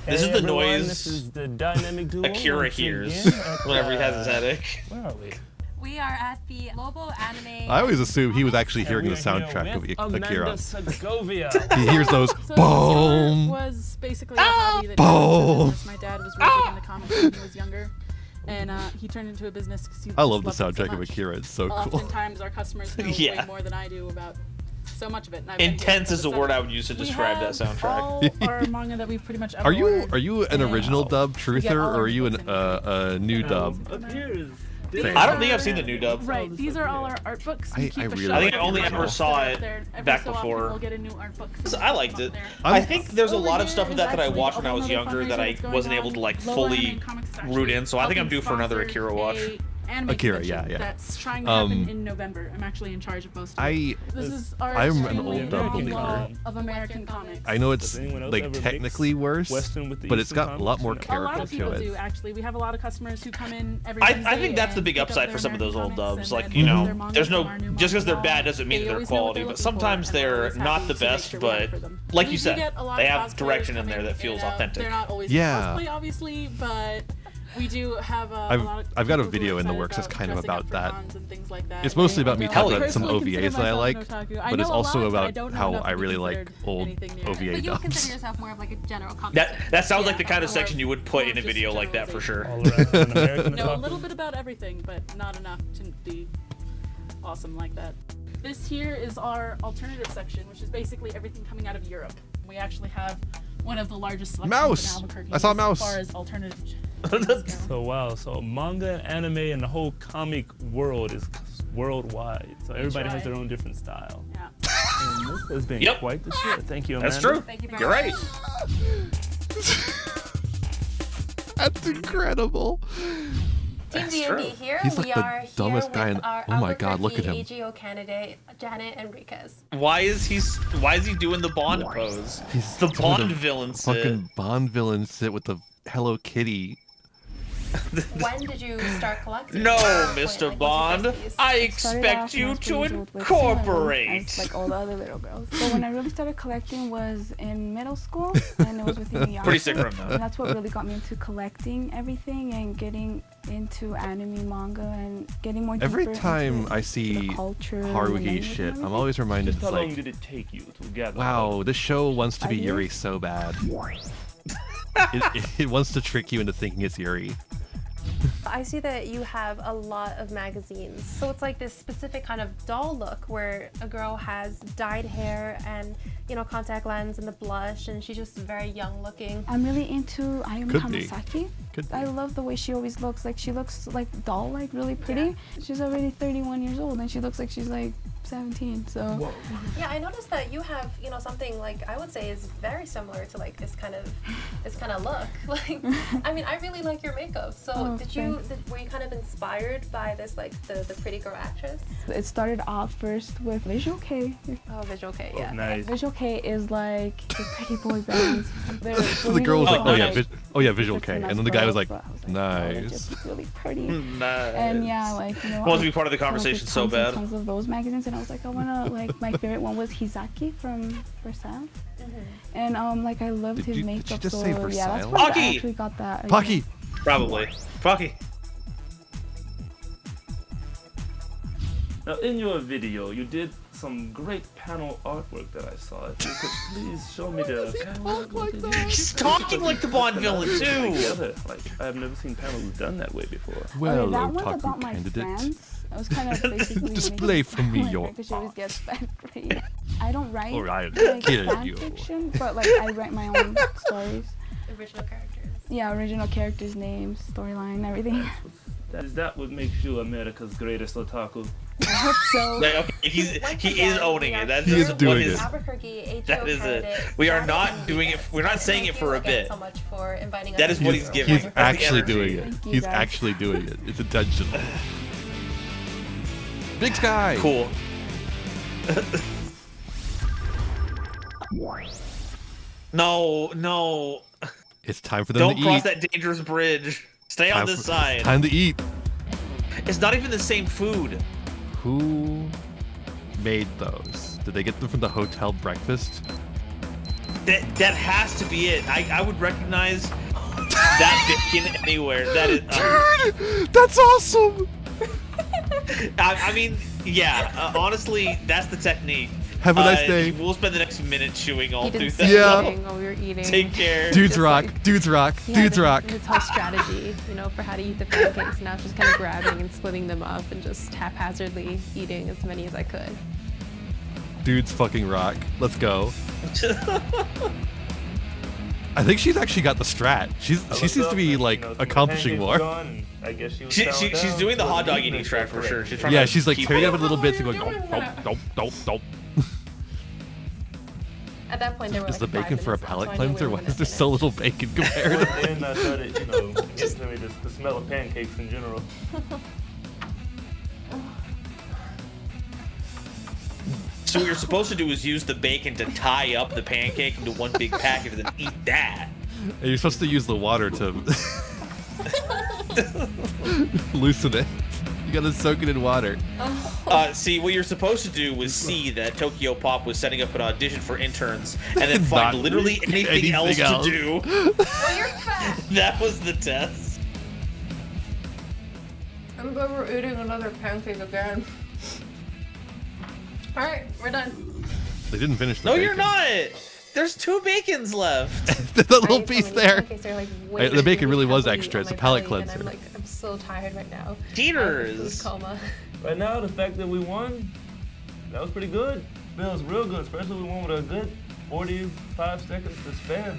This Hey is the everyone, noise This is the dynamic duo Akira once hears again at, whenever he has his headache. Where are we? We are at the Global Anime. I always assumed he was actually hearing the soundtrack of Akira. Segovia. He hears those So boom. was basically a hobby that Boom. my dad was working in the comics when he was younger, and he turned into a business. 'Cause he I love the just loved it so soundtrack of much. Akira. It's so cool. Oftentimes, our customers know Yeah. way more than I do about so much of it. And I've been here Intense for is the the word I summer. would use to We describe that have soundtrack. all our manga that we've pretty much ever Are you ordered, an and original dub we get truther all or our are you books a new dub? I don't think I've seen the new dub. Right, these are all our art books. We keep a really shelf I think I of only original ever books saw that are it up there. Every back so often before. we'll get a new art book So I liked it. I think there's a lot of stuff here with that is I actually watched a when I was whole younger that fundraiser I that's going wasn't able to on. like Global fully Anime Comics is root in, so I think I'm helping due for another sponsor Akira watch. a anime Akira, convention yeah. That's trying to happen in November. I'm actually in charge of most of it. This is our I'm an extremely old dub long believer. wall of American comics. I know it's Does anyone else like ever technically mix worse, Western with the but it's Eastern got a lot more comics? A lot character of to people it. do actually. We have a lot of customers who come in every I Wednesday think that's the and big pick up upside their for some of those old American dubs. comics Like, and you their know, manga there's from no our new just because they're manga bad doesn't mean They that they're always know what quality. they're But looking sometimes for, and we're they're always not happy the to make best, sure we have but for them. like We you do said, get a lot they of have cosplayers direction in come there that feels and, authentic. They're not always Yeah. cosplay, obviously, but we do have a lot of I've got a people who are video in the excited works that's about kind of dressing up about for that. cons and things like that. It's mostly about me I talking about some personally consider OVAs that I myself like, an otaku. I but it's know a also lot, but I about don't know how enough I to be really like considered old anything near it. OVA But you would dubs. consider yourself more of like a general comic. That sounds like the kind of section you would put in a video like that for sure. Know a little bit about everything, but not enough to be awesome like that. This here is our alternative section, which is basically everything coming out of Europe. We actually have one of the largest selections Mouse! in Albuquerque I saw a mouse. as far as alternative. So wow, so manga, anime, and the whole comic world is worldwide. So everybody has their own different style. Yeah. And this has been Yep. quite the trip. Thank you, Amanda. That's true. Thank you very You're much. right. That's incredible. Team That's D&D true. here. He's like we the are dumbest here guy with in- our oh my God, look at Albuquerque him. AGO candidate, Janet Enriquez. Why is he doing the Bond pose? He's The doing Bond a villain sit. Fucking Bond villain sit with the Hello Kitty. When did you start collecting? No, When, Mr. like, Bond. what's your 50s? I Started expect off you when I was to pretty old with Sailor Moon, incorporate. as, like all the other little girls. But when I really started collecting was in middle school, and it was with Amy Pretty sick room, though. And that's what really got me into collecting everything and getting into anime, manga, and getting more. Every deeper time into I see the culture and Haruhi language shit, and I'm always reminded, Just how it's long like, did it take you to gather? wow, this show wants to be 5 Yuri years? so bad. It wants to trick you into thinking it's Yuri. I see that you have a lot of magazines. So it's like this specific kind of doll look where a girl has dyed hair and, you know, contact lens and the blush, and she's just very young looking. I'm really into Ayumi Could be. Hamasaki. Could be. I love the way she always looks. Like she looks like doll-like, really pretty. She's already 31 years old, and she looks like she's like 17. So. Yeah, I noticed that you have, you know, something like I would say is very similar to like this kind of look. Like, I mean, I really like your makeup. So Oh, were you kind of inspired by this, like the pretty girl actress? It started off first with Visual K. Oh, Visual K, yeah. Nice. Visual K is like the pretty boy bands. The girl was like, oh yeah, Visual K, and then the guy was like, they're nice. just really pretty. Nice. And yeah, like, you know, Wants to I be part of the came up with conversation so tons and bad. Tons of those magazines, and I was like, I wanna like my favorite one was Hizaki from Versailles. And like I loved Did his you- did makeup. you just so say yeah, Versailles? that's where I Pocky! actually got that. Pocky! Probably. Pocky. Now, in your video, you did some great panel artwork that I saw. If you could please show me the panel. He's talking like the Bond villain too. Together. Like I've never seen panels done that way before. Well, that one's Otaku about my candidate. friends. I was kind of basically Display making for me fun of your her 'cause she always gets bad grades. I don't write Or I like kill fan you. fiction, but like I write my own stories. Original characters. Yeah, original characters' names, storyline, everything. Is that what makes you America's greatest otaku? I hope so. Like, okay, he is owning it. That's He is just doing what it. his, Albuquerque that AGO is it. candidate, We are Janet not doing it. Enriquez. We're not saying it Thank for you a again bit. so much for inviting us. That is to what the he's show. giving. He's That's the actually energy. doing it. Thank you, He's guys. actually doing it. It's intentional. Big Sky! Cool. No. It's time for them Don't to cross eat. that dangerous bridge. Stay on this It's side. time to eat. It's not even the same food. Who made those? Did they get them from the hotel breakfast? That has to be it. I would recognize that bacon anywhere. That is. Dude, that's awesome. I mean, yeah. Honestly, that's the technique. Have a nice day. We'll spend the next minute chewing all He through did that. Yeah. eating while we were eating. Take care. Dudes rock. Dudes rock. He Dudes had rock. His whole strategy, for how to eat the pancakes, and I was just kind of grabbing and splitting them up and just haphazardly eating as many as I could. Dudes fucking rock. Let's go. I think she's actually got the strat. She seems to be like accomplishing more. I guess She's doing the hot dog eating strat for sure. She's trying Yeah, to she's like keep tearing it. up in little bits and going don't. At that point, there were Is the like bacon 5 for a minutes left, palate so I knew cleanser? we were Why gonna is there so little bacon compared? And I started, getting to me the smell of pancakes in general. So what you're supposed to do is use the bacon to tie up the pancake into one big package and then eat that. And you're supposed to use the water to loosen it. You gotta soak it in water. See, what you're supposed to do was see that Tokyo Pop was setting up an audition for interns and then find Not literally anything else to do. Well, you're fat. That was the test. I'm over eating another pancake again. All right, we're done. They didn't finish the No, bacon. you're not. There's 2 bacons left. There's a little piece there. Pancakes are, like, way The bacon really was heavily extra. on It's a my palate belly, and cleanser. I'm so tired right now. Cheaters. Coma. Right now, the fact that we won, that was pretty good. Feels real good, especially we won with a good 45 seconds to spare.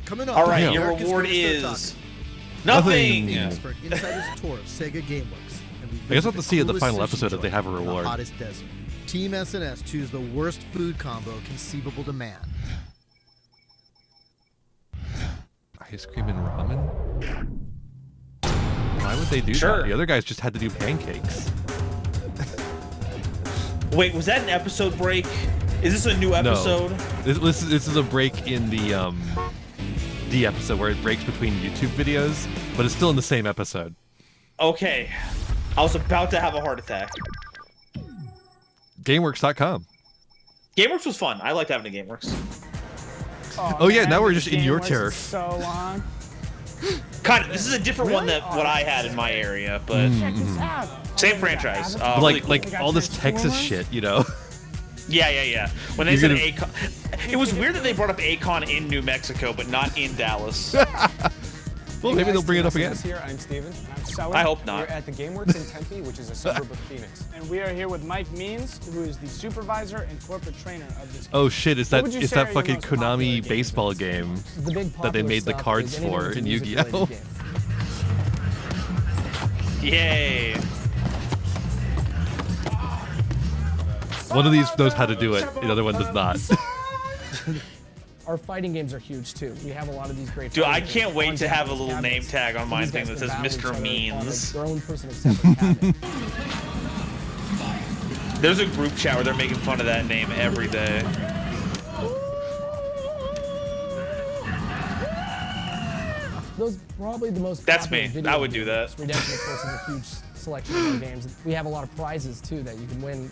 Coming up, All right, on your America's reward Greatest is Otaku. nothing. Thanks for an insider's tour of Sega GameWorks. And we I guess I'll have visit to see in the coolest final sushi episode if they joint have a in reward. The hottest desert. Team SNS choose the worst food combo conceivable to man. Ice cream and ramen? Why would they do Sure. that? The other guys just had to do pancakes. Wait, was that an episode break? Is this a new episode? No. This is a break in the episode where it breaks between YouTube videos, but it's still in the same episode. Okay. I was about to have a heart attack. Gameworks.com. GameWorks was fun. I liked having a GameWorks. Oh yeah, man, now we're this just in your GameWorks is turf. So long. Kind of. This is a different one than what I had in my area, but Check this out. same franchise. Like really cool. all this Texas shit, you know. Yeah. When they You're said gonna- Akon, it was weird that they brought up Akon in New Mexico, but not in Dallas. Well, maybe they'll bring it up again. Here, I'm Steven. I'm Sully. I hope not. We're at the GameWorks in Tempe, which is a suburb of Phoenix. And we are here with Mike Means, who is the supervisor and corporate trainer of this. Oh shit! Is What that would you is say that are your fucking most popular Konami games? baseball game The big that they popular made the stuff cards is anything for with in music-related Yu-Gi-Oh? games. Yay! One of these knows how to do it. The other one does not. Our fighting games are huge too. We have a lot of these great. Dude, I fighting can't games wait on to have a Japanese little name cabinets. tag on So my these thing guys that can says battle Mr. each other on, Means. like, their own personal separate cabinet. There's a group chat where they're making fun of that name every day. Those probably the most. That's popular me. video I would do games. that. Redemption, of course, is a huge selection of our games. We have a lot of prizes too that you can win.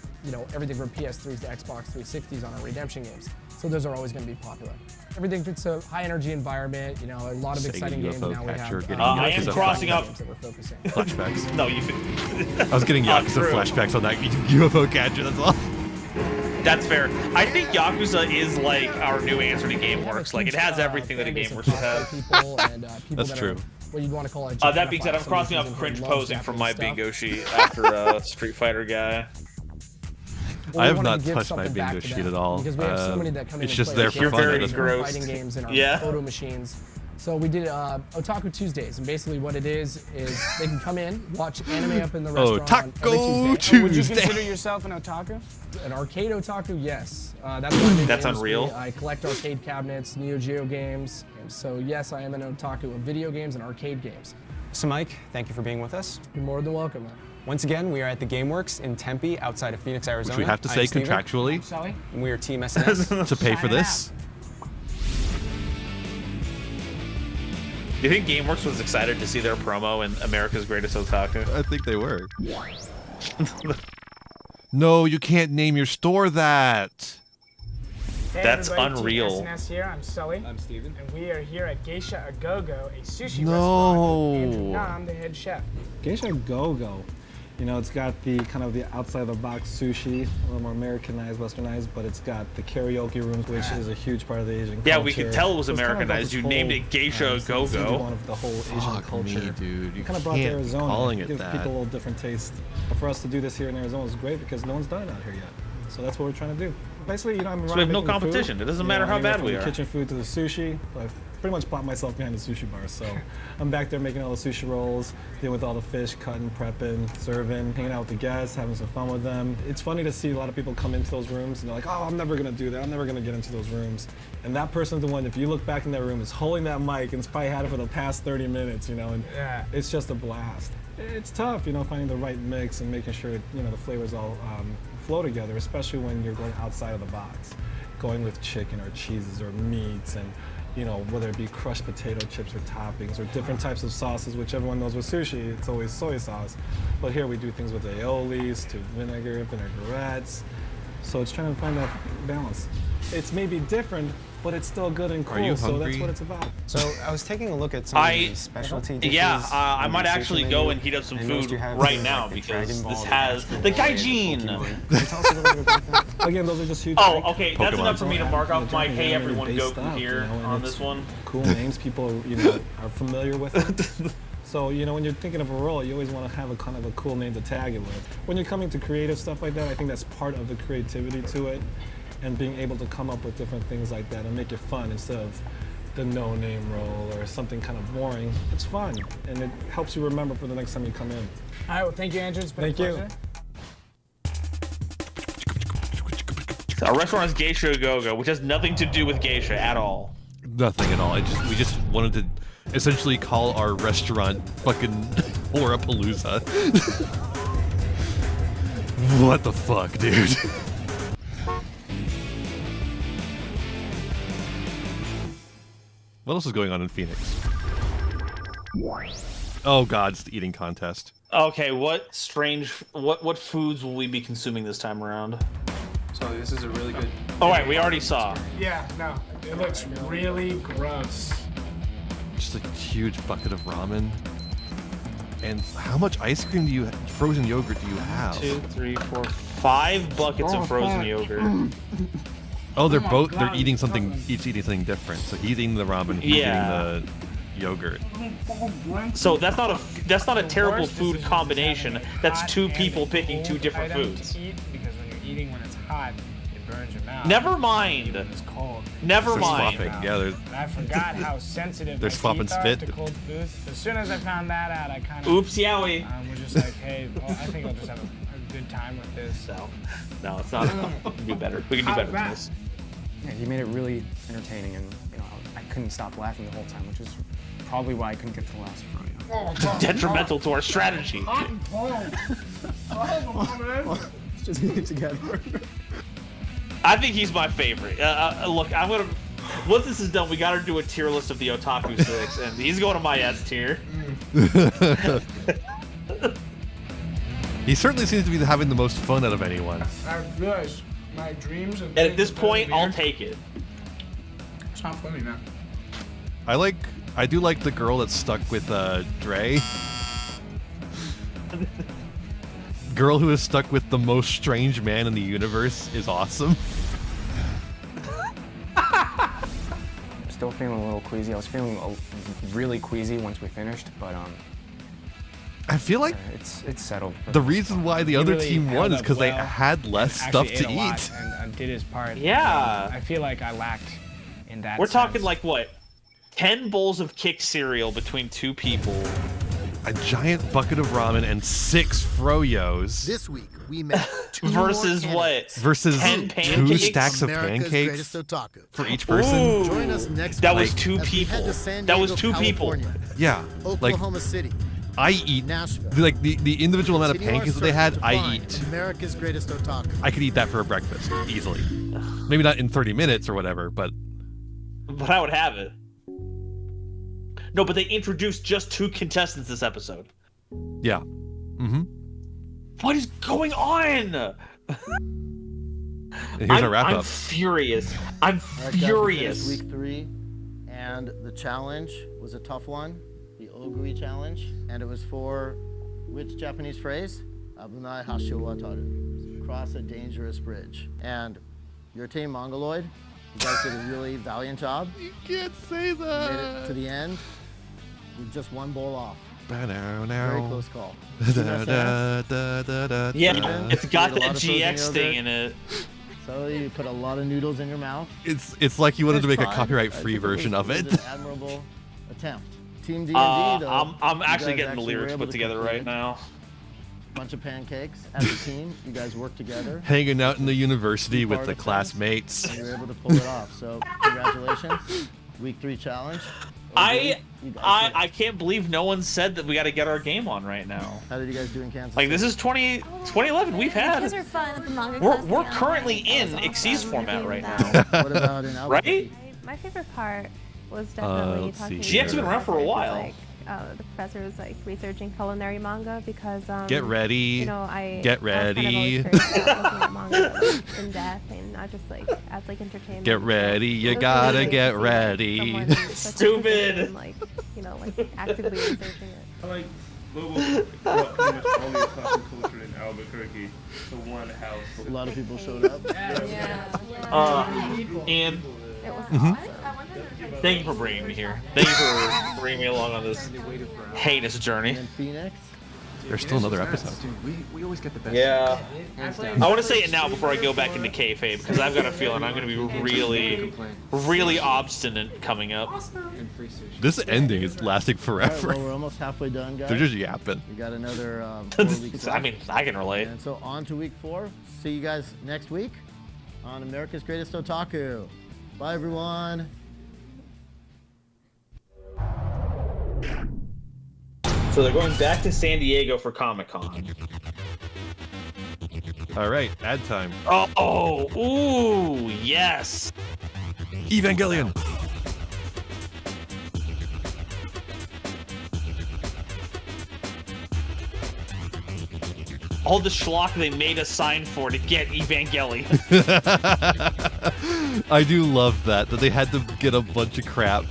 Everything from PS3s to Xbox 360s on our Redemption games. So those are always going to be popular. Everything fits a high energy environment. A lot of Sega exciting games. UFO Now we catcher have. getting I am Yakuza crossing up that we're focusing. flashbacks. No, you. I was getting Yakuza true. flashbacks on that UFO catcher. That's all. That's fair. I think Yakuza is like our new answer to GameWorks. Like it has everything that a GameWorks would have. People and people That's that true. Are what you'd want to call it. That being said, I'm crossing off cringe posing from my bingo sheet after Street Fighter guy. I have not touched my bingo sheet at all. Because we have so many that come in It's and just play there for You're fun. very It doesn't- gross. Fighting games and our Yeah. photo machines. So we did Otaku Tuesdays, and basically what it is they can come in, watch anime up in the restaurant on every Otaku Tuesday. Would you Tuesday. consider yourself an otaku? An arcade otaku, yes. That's what I do. That's games. unreal. I collect arcade cabinets, Neo Geo games. And so yes, I am an otaku of video games and arcade games. So Mike, thank you for being with us. You're more than welcome. Once again, we are at the GameWorks in Tempe, outside of Phoenix, Arizona. Which we have to I'm say Steven. contractually And we are Team SNS. to pay for this. Do you think GameWorks was excited to see their promo in America's Greatest Otaku? I think they were. No, you can't name your store that. Hey That's everybody, unreal. Team SNS here. I'm Sully. I'm Steven. And we are here at Geisha A Go Go, a sushi No. restaurant. Andrew Nam, the head chef. Geisha Go-Go. You know, it's got the kind of the outside of the box sushi, a little more Americanized, Westernized, but it's got the karaoke rooms, which is a huge part of the Asian culture. Yeah, we could tell it was So it's kind of got Americanized. this You whole, named it Geisha Go-Go. One of the whole Asian Fuck culture. me, dude. You kind of brought to can't be Arizona. calling it give that. people a little different taste. But for us to do this here in Arizona is great because no one's done it out here yet. So that's what we're trying to do. Basically, you know, I'm So we have no making food, competition. It doesn't you matter know, how anywhere bad from we the are. kitchen food to the sushi. I've pretty much plopped myself behind the sushi bar. So I'm back there making all the sushi rolls, dealing with all the fish, cutting, prepping, serving, hanging out with the guests, having some fun with them. It's funny to see a lot of people come into those rooms and they're like, oh, I'm never gonna do that. I'm never gonna get into those rooms. And that person's the one, if you look back in that room, is holding that mic and it's probably had it for the past 30 minutes, you know, and it's just a blast. It's tough, you know, finding the right mix and making sure, you know, the flavors all flow together, especially when you're going outside of the box. Going with chicken or cheeses or meats and, you know, whether it be crushed potato chips or toppings or different types of sauces, which everyone knows with sushi, it's always soy sauce. But here we do things with aiolis, to vinegar, vinaigrettes. So it's trying to find that balance. It's maybe different, but it's still good and Are you cool, so that's hungry? what it's about. So I was taking a look at some of the specialty dishes. Yeah, I on might the sushi actually menu, go and heat up some and I noticed food you have right things now like the because Dragon Ball, this the has Astro the Boy, and gaijin. Pokemon. Can you tell us a little bit about that? Again, those are just huge. Oh, like, okay, that's Pokemon. enough for me to mark off my Japanese hey anime everyone based Goku stuff, here you know, and on it's this one. Cool names people, you know, are familiar with it. So, you know, when you're thinking of a role, you always want to have a kind of a cool name to tag it with. When you're coming to creative stuff like that, I think that's part of the creativity to it and being able to come up with different things like that and make it fun instead of the no-name role or something kind of boring. It's fun, and it helps you remember for the next time you come in. All right, well, thank you, Andrew. It's been Thank a you. pleasure. Our restaurant is Geisha Go-Go, which has nothing to do with geisha at all. Nothing at all. We just wanted to essentially call our restaurant fucking Horapalooza. What the fuck, dude? What else is going on in Phoenix? Oh god, it's the eating contest. Okay, what foods will we be consuming this time around? So this is a really good. Oh wait, we already saw. Yeah, no, it looks really gross. Just a huge bucket of ramen. And how much ice cream do you, frozen yogurt do you have? 2, 3, 4, 5 buckets of frozen yogurt. Oh, they're eating something, each eating something different. So he's eating the ramen, he's eating the yogurt. So that's not a terrible food combination. That's two people picking two different foods. Eat because when you're eating when it's hot, it burns your mouth. Never mind. When it's cold. Never They're mind. swapping. Yeah, And I forgot how sensitive they're my swapping teeth are spit. to cold food. As soon as I found that out, I kind of Oops, yowie. was just like, hey, well, I think I'll just have a good time with this. So, no, it's not. We can do better. We can do better than this. Yeah, he made it really entertaining, and you know, I couldn't stop laughing the whole time, which is probably why I couldn't get to the last froyo. Detrimental to our strategy. Let's just eat it together. I think he's my favorite. Look, I'm gonna. Once this is done, we gotta do a tier list of the Otaku 6, and he's going to my S tier. He certainly seems to be having the most fun out of anyone. I realized my dreams. And at this point, I'll take it. It's not funny, man. I do like the girl that's stuck with Dre. Girl who is stuck with the most strange man in the universe is awesome. I'm still feeling a little queasy. I was feeling really queasy once we finished, but I feel like it's settled. The reason why the other team won is because they had less stuff to eat. And did his part. Yeah. I feel like I lacked in that. We're talking like what? 10 bowls of kick cereal between two people. A giant bucket of ramen and 6 froyos. This week we met two versus more what? candidates. Versus 10 2 pancakes? stacks of America's pancakes Greatest Otaku. for each person. Ooh. Join us next That week was 2 as we head people. to San That was Diego, 2 people. California, Yeah, like Oklahoma City, I eat Nashville. like the individual amount of Continue our pancakes that they search had. to I find eat. America's Greatest Otaku. I could eat that for a breakfast easily. Maybe not in 30 minutes or whatever, but I would have it. No, but they introduced just 2 contestants this episode. yeah. Mm-hmm. What is going on? And here's our wrap I'm up. furious. I'm All right, guys, we furious. finished week 3, and the challenge was a tough one, the Oguri challenge, and it was for which Japanese phrase? Abunai Hashiwataru. Cross a dangerous bridge. And your team, Mongoloid, you guys did a really valiant job. You can't say You made that. it to the end. You're just one bowl off. Now. Very close call. Da, Yeah, it's got You ate a that lot of frozen GX thing yogurt. in it. So you put a lot of noodles in your mouth. It's like you wanted to Nice make a try. copyright-free I think version of was it. an admirable attempt. Team D&D, though, I'm you actually guys getting the were lyrics able put to together complete right it. now. Bunch of pancakes as a team. You guys worked together. Hanging out in the university with Part the of things, classmates. and you were able to pull it off. So congratulations. Week 3 challenge. I You guys did it. I can't believe no one said that we got to get our game on right now. How did you guys do in Kansas Like this City? is 2011. We've Kids had. are fun at the manga We're class currently together. in That was Xyz awesome. format right That. now. What about in Right? My favorite part was definitely let's talking see to GX has the been around for a professor, 'cause, while. Like, the professor was like researching culinary manga because Get ready. You know, I Get I was kind of ready. always curious about looking at manga like, in depth and not just like as like entertainment. Get ready. It You was gotta really great get to see, like, ready. someone in such a Stupid. position, like you know, like actively researching it. I like Lobo brought pretty much all the Otaku culture in Albuquerque to one house. A lot of people showed up. Ian, It was Mhm. awesome. thank you for bringing me here. Thank you for bringing me along on this heinous journey. And Phoenix. There's still another episode. We always get the best. Yeah. Hands down. I want to say it now before I go back into kayfabe because I've got a feeling I'm going to be really obstinate coming up. This ending is lasting All right, forever. well, we're almost halfway done, guys. They're just yapping. We got another 4 weeks I left. mean, I can relate. And so on to week 4. See you guys next week on America's Greatest Otaku. Bye, everyone. So they're going back to San Diego for Comic-Con. All right, ad time. Oh, ooh, yes. Evangelion. All the schlock they made us sign for to get Evangelion. I do love that they had to get a bunch of crap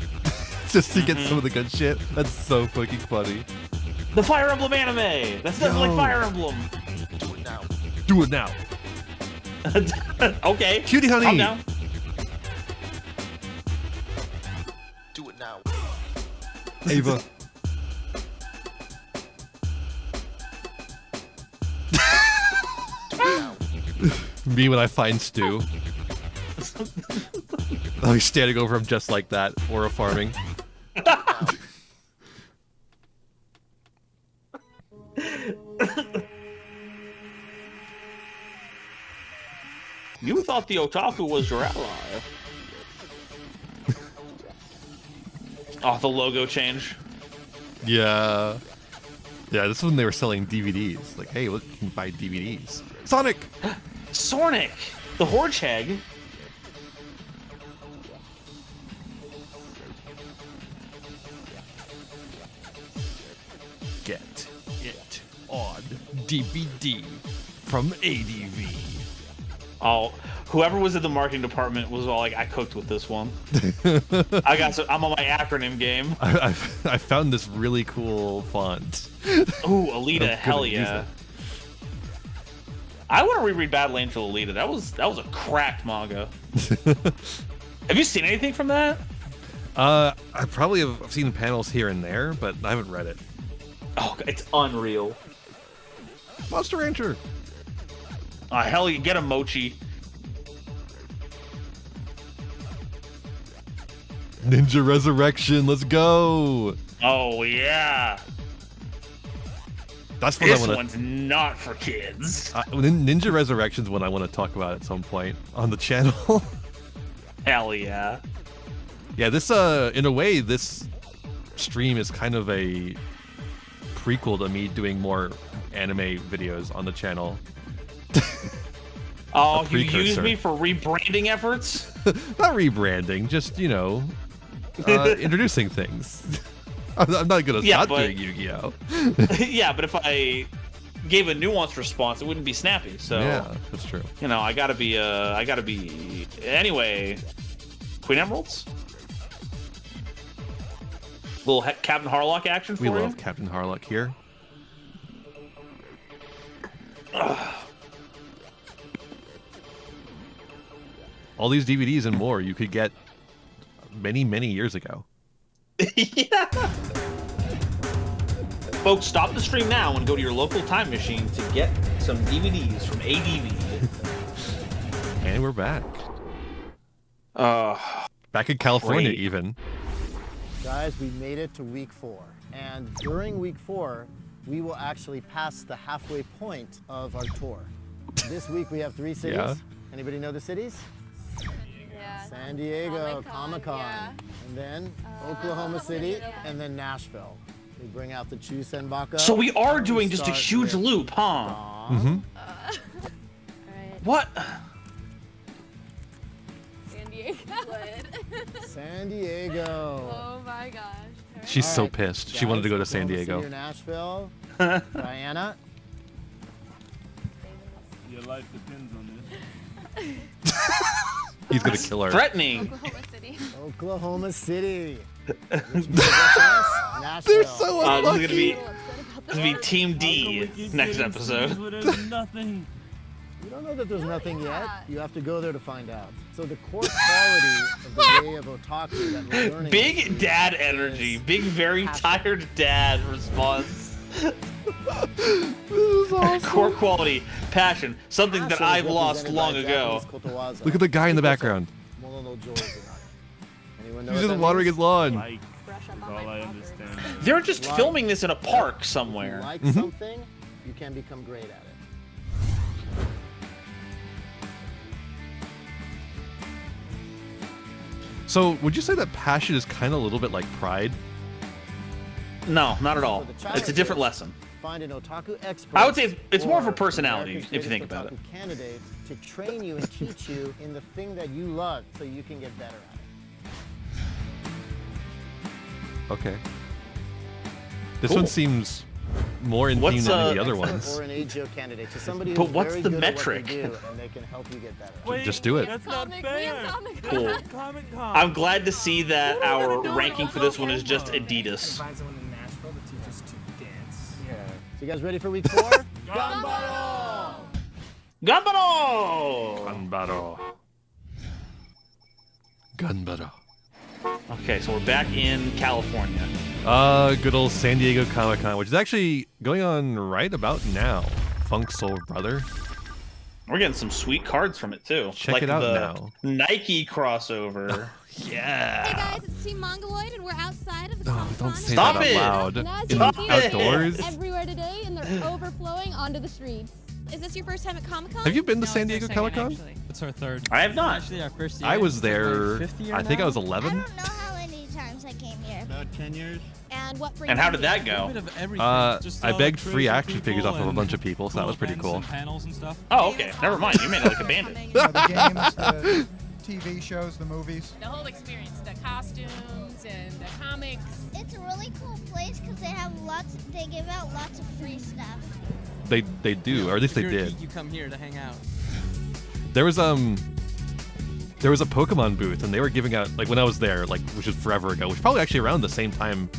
just to get some of the good shit. That's so fucking funny. The Fire Emblem anime. That's nothing like Yo. Fire Emblem. Do it now. Okay. Cutie honey. Calm down. Do it now. Ava. Me when I find Stu. Oh, he's standing over him just like that. Aura farming. You thought the Otaku was your ally. Oh, the logo change. Yeah. Yeah, this is when they were selling DVDs. Like, hey, look, you can buy DVDs. Sonic! Sornic, the Horcheg. Get it on DVD from ADV. Oh, whoever was in the marketing department was all like, "I cooked with this one." I'm on my acronym game. I found this really cool font. Ooh, Alita, I'm hell gonna use yeah. it. I want to reread Battle Angel Alita. That was a cracked manga. Have you seen anything from that? I probably have seen panels here and there, but I haven't read it. Oh, it's unreal. Monster Rancher. Hell, you get a mochi. Ninja Resurrection, let's go. Oh yeah. That's what This I want one's not for kids. Ninja Resurrection's one I want to talk about at some point on the channel. Hell yeah. Yeah, this in a way this stream is kind of a prequel to me doing more anime videos on the channel. Oh, A you used precursor. me for rebranding efforts? Not rebranding, just introducing things. I'm not gonna Yeah, stop but- doing Yu-Gi-Oh. Yeah, but if I gave a nuanced response, it wouldn't be snappy. So Yeah, that's true. I gotta be anyway. Queen Emeralds? Little Captain Harlock action for We you? love Captain Harlock here. All these DVDs and more you could get many, many years ago. Yeah. Folks, stop the stream now and go to your local time machine to get some DVDs from ADV. And we're back. Back in California, great. even. Guys, we made it to week 4. And during week 4, we will actually pass the halfway point of our tour. This week we have 3 cities. Yeah. Anybody know the cities? Yeah. San Diego, Comic-Con. Yeah. And then Oklahoma City, and then Nashville. We bring out the Chusenbaka. So we are and doing just a start huge with loop, huh? Mm-hmm. What? San Diego. San Diego. Oh my gosh. She's All so right, pissed. She guys, wanted to go to San Oklahoma Diego. City or Nashville. Diana. Your life depends on this. He's gonna kill her. Threatening. Oklahoma City. Oklahoma City. They're so unlucky. This is gonna be Team D next episode. Nothing. You don't know that there's nothing yet. You have to go there to find out. So the core quality of the way of otaku that we're learning. Big dad energy. Big, very tired dad response. This is awesome. Core quality, passion, something that I've lost long ago. Look at the guy in the background. He's just watering his lawn. Like, is all I understand. They're just filming this in a park somewhere. If you like Mm-hmm. something, you can become great at it. So, would you say that passion is kind of a little bit like pride? No, not at all. So the challenge It's a different is lesson. Find an otaku expert. I would say it's more of a or personality, American if you think Creative about it. Otaku Candidate to train you and teach you in the thing that you love, so you can get better at it. Okay. This Cool. one seems more in theme than the other Expert ones. Or an AGO candidate, so somebody But who's what's very the good metric? At what they do, and they can help you get better. Wait, Just do it. That's not fair. Cool. Comic-Con. I'm glad to see that our ranking for this one is just Adidas. Find someone in Nashville to teach us to dance. Yeah. So you guys ready for week 4? Ganbaro! Ganbaro! Ganbaro. Ganbaro. Okay, so we're back in California. Good old San Diego Comic-Con, which is actually going on right about now. Funk Soul Brother. We're getting some sweet cards from it too. Check like it out the now. Nike crossover. Yeah. Hey guys, it's Team Mongoloid, and we're outside of the Oh, Comic-Con. don't say Stop that it! out And loud. as In you can see, outdoors. it's everywhere today, and they're overflowing onto the streets. Is this your first time at Comic-Con? Have you been to San Diego Comic-Con? It's our third. I have not. Actually, our first year. I was It's like my there. fifth year I think I now? was 11. I don't know how many times I came here. About 10 years. And what brings And how you did here? that go? A bit of everything. Just I all begged crazy free action people figures off of a and bunch of people, so that was pretty events cool. and panels and stuff. Oh, okay. Never mind. You made it like a bandit. The games, the TV shows, the movies. The whole experience, the costumes and the comics. It's a really cool place because they have lots. They give out lots of free stuff. They do, or at least they If you're a did. geek, you come here to hang out. There was a Pokemon booth, and they were giving out, like, when I was there, like, which was forever ago, which was probably actually around the same time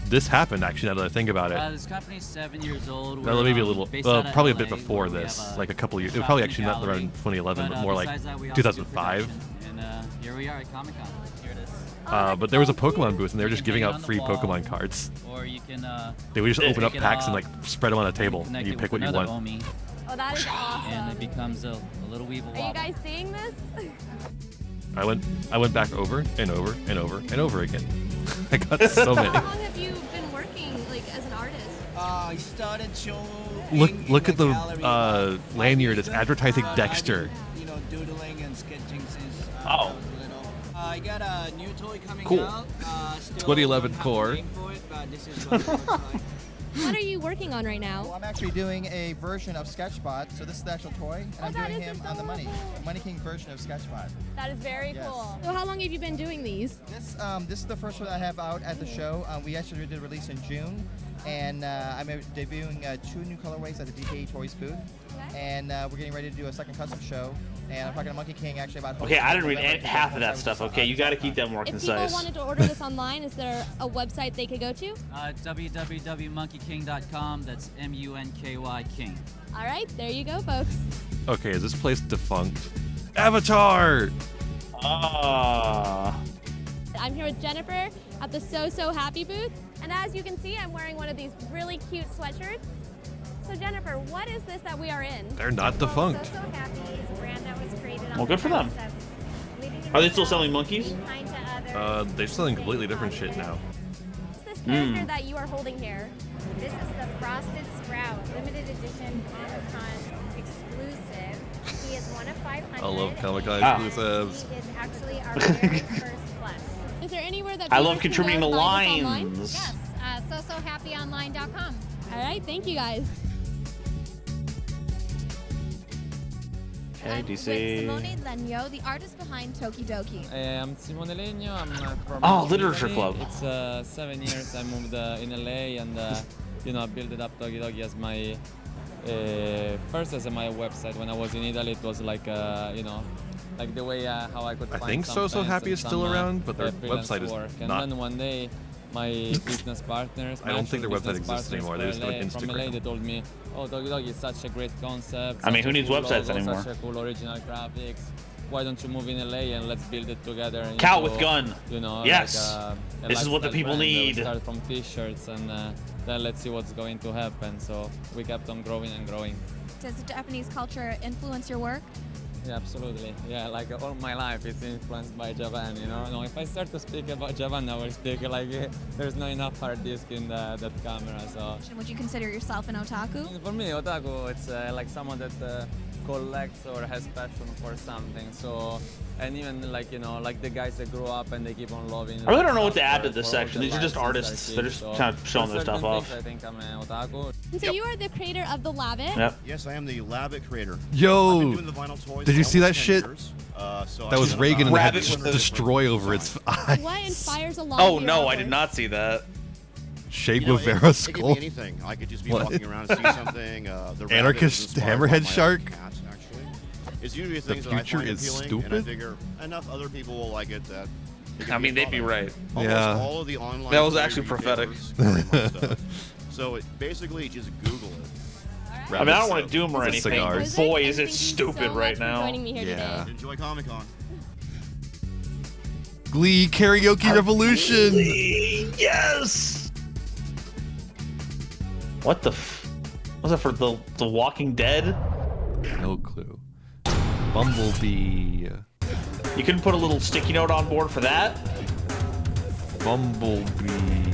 this happened, actually, now that I think about it. This company's 7 years old. Well, maybe a little, based out of probably a LA, bit before where we this, have a like a couple years. It was probably shopping actually not gallery. around 2011, but more like besides that, we also do 2005. production, And here we are at Comic-Con. Here it is. But there was a Pokemon booth, and they were just You giving can hang it out on the free wall, Pokemon cards. Or you can. They would just open up take it packs and off, like spread them on a table, connect and you it pick with what you another want. Omi, Oh, that is awesome. and it becomes a little weeble Are you wobble. guys seeing this? I went back over and over and over and over again. I got so many. How long have you been working, like, as an artist? I started showing. Look at the lanyard. It's advertising Dexter. You know, doodling and sketching since. Oh. I got a new toy coming Cool. out. Still 2011 not core. paying for it, but this is what it looks like. What are you working on right now? Well, I'm actually doing a version of Sketchbot. So this is the actual toy, and I'm doing him on the Money King version of Sketchbot. That is very Yes. cool. So how long have you been doing these? This is the first one I have out at the show. We actually did release in June, and I'm debuting 2 new colorways at the DKE Toys booth. And we're getting ready to do a second custom show And I'm talking to Monkey King actually about. Okay, I didn't read half of that stuff. Okay, you got to keep that more If people concise. wanted to order this online, is there a website they could go to? www.monkeyking.com. That's M-U-N-K-Y King. All right, there you go, folks. Okay, is this place defunct? Avatar! Ah. I'm here with Jennifer at the So Happy booth. And as you can see, I'm wearing one of these really cute sweatshirts. So Jennifer, what is this that we are in? They're not defunct. So Happy is a brand that was created on Well, good for them. premise of leaving Are they still selling monkeys? being kind to others. They're selling completely different shit now. What's this character that you are holding here? This is the Frosted Sprout, limited edition Comic-Con exclusive. He is one of 500. I love Comic-Con Ah. exclusives. He is actually our very first flush. Is there anywhere that I viewers love can contributing go the to buy this online? lines. Yes, sohappyonline.com. All right, thank you guys. Okay, With DC. Simone Legno, the artist behind Tokidoki. I'm Simone Legno. I'm from Oh, Literature Italy. Club. It's 7 years I moved in LA and I built up Tokidoki as my first as my website. When I was in Italy, it was like like the way how I could I find think some So friends Happy and is still some, around, but their freelance website is work. And not. then one day, my business partners. I don't think their website business exists partners anymore. They just have an from LA, Instagram. they told me, "Oh, Tokidoki is such a great concept. I mean, such who a needs cool websites logo, anymore? Such a cool original graphics. Why don't you move in LA and let's build it together?" Cow into, with gun. Like Yes. a This is what the lifestyle people brand. need. We start from t-shirts and then let's see what's going to happen. So we kept on growing and growing. Does the Japanese culture influence your work? Yeah, absolutely. Yeah, like all my life it's influenced by Japan, No, if I start to speak about Japan, I will speak like there's not enough hard disk in that camera, so. Would you consider yourself an otaku? For me, otaku, it's like someone that collects or has passion for something. So, and even like like the guys that grow up and they keep on loving. I really don't know what to add to for this all section. their These are just lives since artists. they're They're kids. just So kind of showing for their stuff certain off. things, I think I'm an otaku. And so you are the creator of the Labbit. Yep. Yes, I am the Labbit creator. Yo! I've been doing the vinyl toys Did you for see that almost 10 shit? years. So That I've was done Reagan and about they had to 100 just destroy over its eyes. What inspires a lot Oh of your no, I artwork? did not see that. Shape You know, of Vera it could skull. be anything. I could just be What? walking around and see something. The rabbit Anarchist is inspired by hammerhead my shark? cat, actually. It's usually The things that I future find is appealing, stupid? and I figure enough other people will like it that. it can I be mean, a they'd be product. right. Almost Yeah. all of the online. That was toy actually prophetic. retailers carry my stuff. So it basically just Google it. I mean, I don't want to doom or It's a anything, cigar. but boy, is And it thank you stupid so right much for now. joining me here Yeah. today. Enjoy Comic Con. Glee Karaoke Revolution. Yes. What the? Was it for the Walking Dead? No clue. Bumblebee. You couldn't put a little sticky note on board for that? Bumblebee.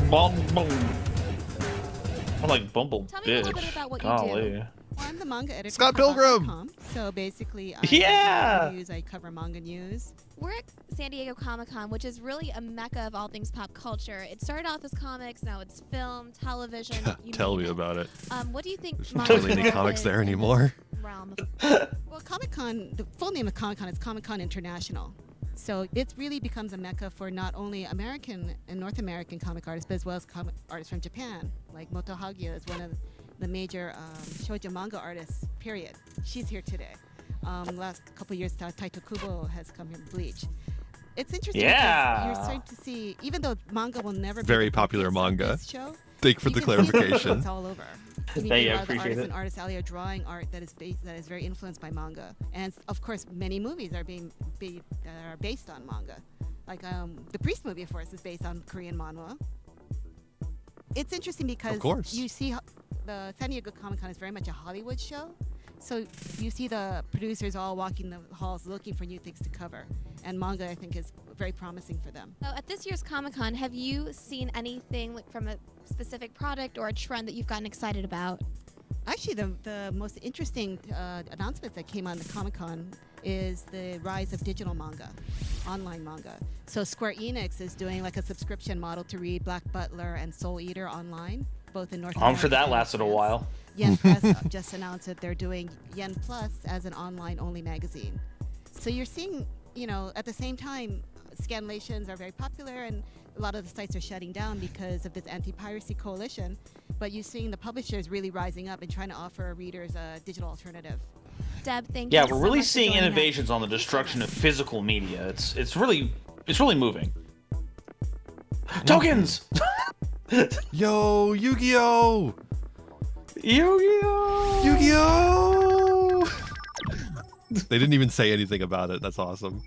Bumble. I'm like Bumble Tell me a little bitch. bit about what you Golly. do. Well, I'm the manga editor. Scott for Pilgrim! Bandcamp. So basically, I Yeah! write news, I cover manga news. We're at San Diego Comic-Con, which is really a mecca of all things pop culture. It started off as comics, now it's film, television. you Tell name me it. about it. What do you think? There's manga not really any comics is there in this anymore. realm of Well, Comic-Con, the full name of Comic-Con is Comic-Con International. So it really becomes a mecca for not only American and North American comic artists, but as well as comic artists from Japan. Like Moto Hagia is one of the major shoujo manga artists, period. She's here today. Last couple of years, Taito Kubo has come here, Bleach. It's interesting Yeah. because you're starting to see, even though manga will never be Very the popular focus of manga. this show, Thank you for you the can see clarification. It's all over. Thank You you, I a lot of the appreciate artists it. and artists alley are drawing art that is very influenced by manga, and of course many movies are are based on manga. Like the Priest movie, of course, is based on Korean manhwa. It's interesting because course. you see the San Diego Comic-Con is very much a Hollywood show. So you see the producers all walking the halls looking for new things to cover. And manga, I think, is very promising for them. So at this year's Comic-Con, have you seen anything like from a specific product or a trend that you've gotten excited about? Actually, the most interesting announcements that came on the Comic-Con is the rise of digital manga, online manga. So Square Enix is doing like a subscription model to read Black Butler and Soul Eater online, both in North America. I'm sure that and lasted a France. while. Yen Press just announced that they're doing Yen Plus as an online-only magazine. So you're seeing, at the same time, scanlations are very popular and a lot of the sites are shutting down because of this anti-piracy coalition. But you're seeing the publishers really rising up and trying to offer readers a digital alternative. Deb, thank Yeah, you we're so really much for seeing joining us. innovations on the destruction of physical media. It's really moving. Tokens. Yo, Yu-Gi-Oh! Yu-Gi-Oh! Yu-Gi-Oh! They didn't even say anything about it. That's awesome.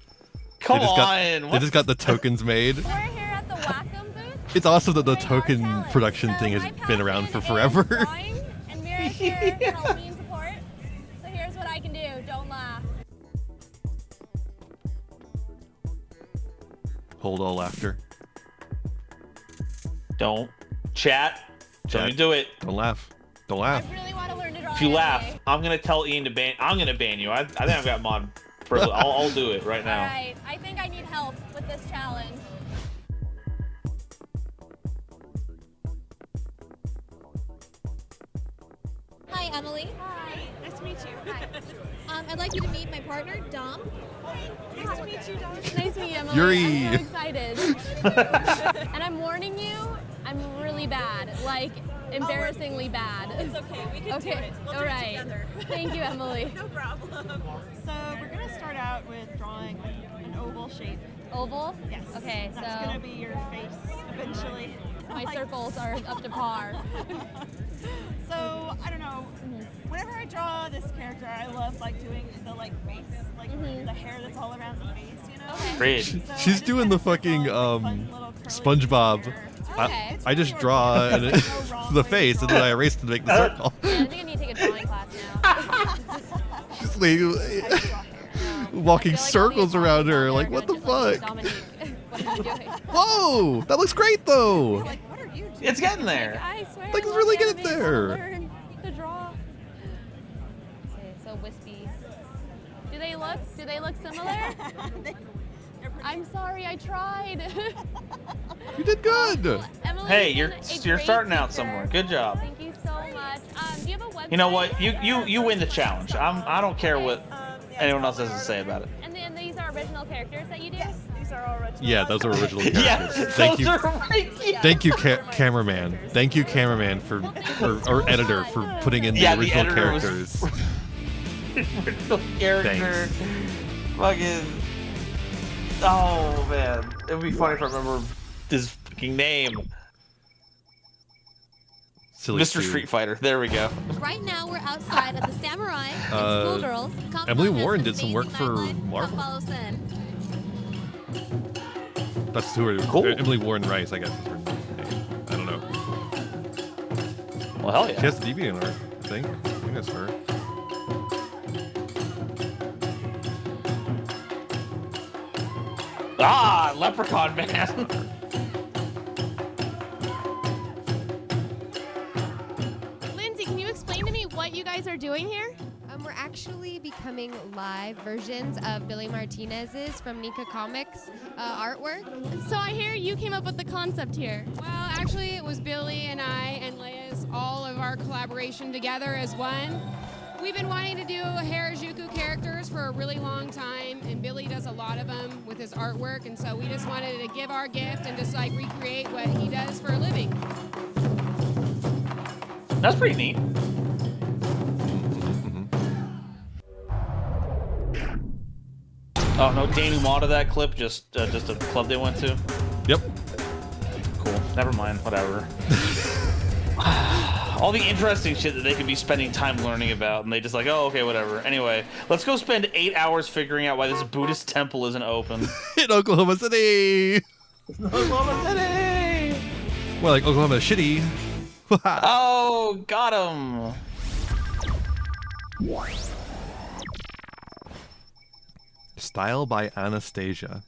Come they just on. They just got the tokens made. We're here at the Wacom booth. It's awesome that the token production thing has been around for forever. And Mira's here to help me in support. So here's what I can do. Don't laugh. Hold all laughter. Don't chat. Don't do it. Don't laugh. Don't laugh. I really want to learn to draw. If you laugh, I'm gonna tell Ian to ban. I'm gonna ban you. I think I've got mod privilege. I'll do it right now. All right. I think I need help with this challenge. Hi, Emily. Hi. Nice to meet you. Hi. I'd like you to meet my partner, Dom. Nice to meet you, Dom. Nice to meet you, Emily. Yuri. I'm so excited. And I'm warning you, I'm really bad. Like, embarrassingly bad. It's okay. We can do it. We'll All do right. it together. Thank you, Emily. No problem. So we're going to start out with drawing like an oval shape. Oval? Yes. Okay, That's so going to be your face eventually. my circles are up to par. So I don't know. Whenever I draw this character, I love like doing the like face, like the hair that's all around the face, you know. Great. She's doing the fucking SpongeBob. I just draw and the face, and then I erase to make the circle. Yeah, I think I need to take a drawing class now. She's like walking circles around her. Like, what the fuck? Dominique, what are you doing? Whoa, that looks great though. It's getting there. I swear. Like, it's really getting there. Learn to draw. Okay, so wispy. Do they look similar? I'm sorry, I tried. You did good. Emily, Hey, you're you're starting out somewhere. Good job. Thank you so much. Do you have a website? You know what? You win the challenge. I don't care what anyone else has to say about it. And then these are original characters that you do? Yes, these are all original. Yeah, those are original characters. Yeah, Thank you. those are right. Thank you, cameraman. Thank you, cameraman, or editor for putting in the original editor was- characters. Original character. Fucking. Oh man, it would be funny if I remember his fucking name. Silly Mr. Stu. Street Fighter. There we go. Right now, we're outside at the Samurai and Schoolgirls. Emily Warren did some work for Come Marvel. follow us in. That's who it Cool. Emily Warren Rice, I guess. Is her name. I don't know. Well, hell yeah. She has the DeviantArt, I think. I think that's her. Ah, Leprechaun Man. Lindsay, can you explain to me what you guys are doing here? We're actually becoming live versions of Billy Martinez's from Nika Comics artwork. So I hear you came up with the concept here. Well, actually, it was Billy and I and Liz, all of our collaboration together as one. We've been wanting to do Harajuku characters for a really long time, and Billy does a lot of them with his artwork, and so we just wanted to give our gift and just like recreate what he does for a living. That's pretty neat. Oh no, denouement of that clip, just a club they went to. Yep. Cool. Never mind. Whatever. All the interesting shit that they could be spending time learning about, and they just like, oh, okay, whatever. Anyway, let's go spend 8 hours figuring out why this Buddhist temple isn't open. In Oklahoma City. Oklahoma City. Well, like Oklahoma Shitty. Oh, got him. Style by Anastasia.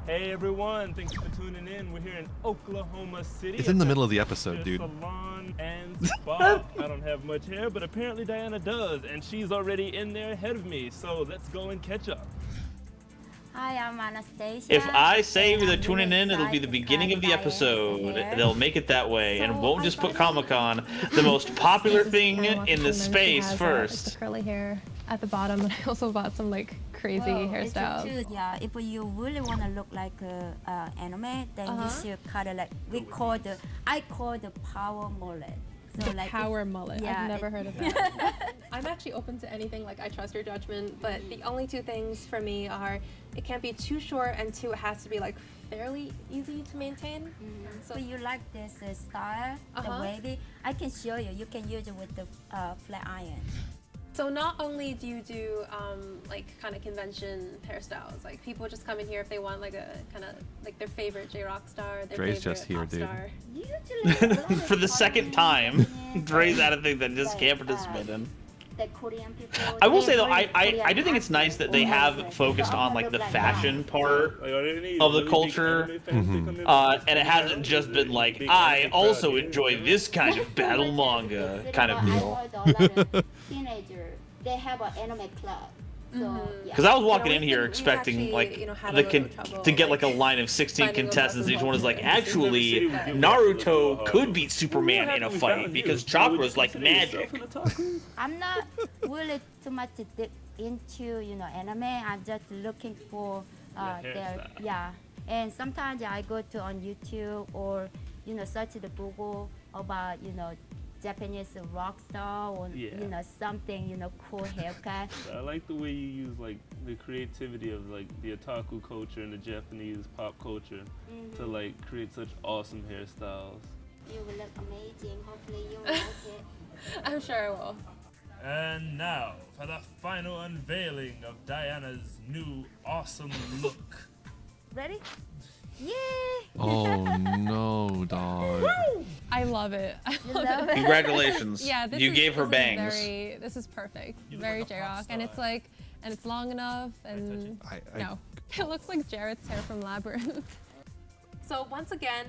Hey everyone, thanks for tuning in. We're here in Oklahoma City. It's in the middle of the episode, dude. Salon and spa. I don't have much hair, but apparently Diana does, and she's already in there ahead of me. So let's go and catch up. Hi, I'm Anastasia. If I say they're tuning in, it'll be the beginning of the episode. They'll make it that way, and won't just put Comic-Con, the most popular thing in the space, first. The curly hair at the bottom, and I also bought some like crazy hairstyles. Yeah, if you really want to look like anime, then you should cut it like I call the power mullet. So The like power mullet. yeah, I've never it- heard of that. I'm actually open to anything. Like I trust your judgment, but the only two things for me are it can't be too short, and two, it has to be like fairly easy to maintain. So you like this style, the Uh-huh. wavy? I can show you. You can use it with the flat iron. So not only do you do like kind of convention hairstyles, like people just come in here if they want like a kind of like their favorite J-Rock star, their Dre's favorite just here, pop dude. star. For the second time, Dre's at a thing that just can't participate in. The Korean people. I will say though, I do think it's nice that they have focused on like the fashion part of the culture, and it hasn't just been like I also enjoy this kind of battle manga kind of deal. Teenager, they have an anime club. So, Because I was walking in here expecting like to get like a line of 16 contestants. Each one is like, actually, Naruto could beat Superman in a fight because chakra's like magic. I'm not really too much deep into anime. I'm just looking for their and sometimes I go to on YouTube or search the Google about Japanese rock star or something cool haircut. I like the way you use like the creativity of like the otaku culture and the Japanese pop culture to like create such awesome hairstyles. You will look amazing. Hopefully you will like it. I'm sure I will. And now for the final unveiling of Diana's new awesome look. Ready? Yay! Oh no, dog. I love it. I love it? Congratulations. Yeah, this You gave her this bangs. This is perfect. Very J-Rock, and it's like, and it's long enough, and no, it looks like Jared's hair from Labyrinth. So once again,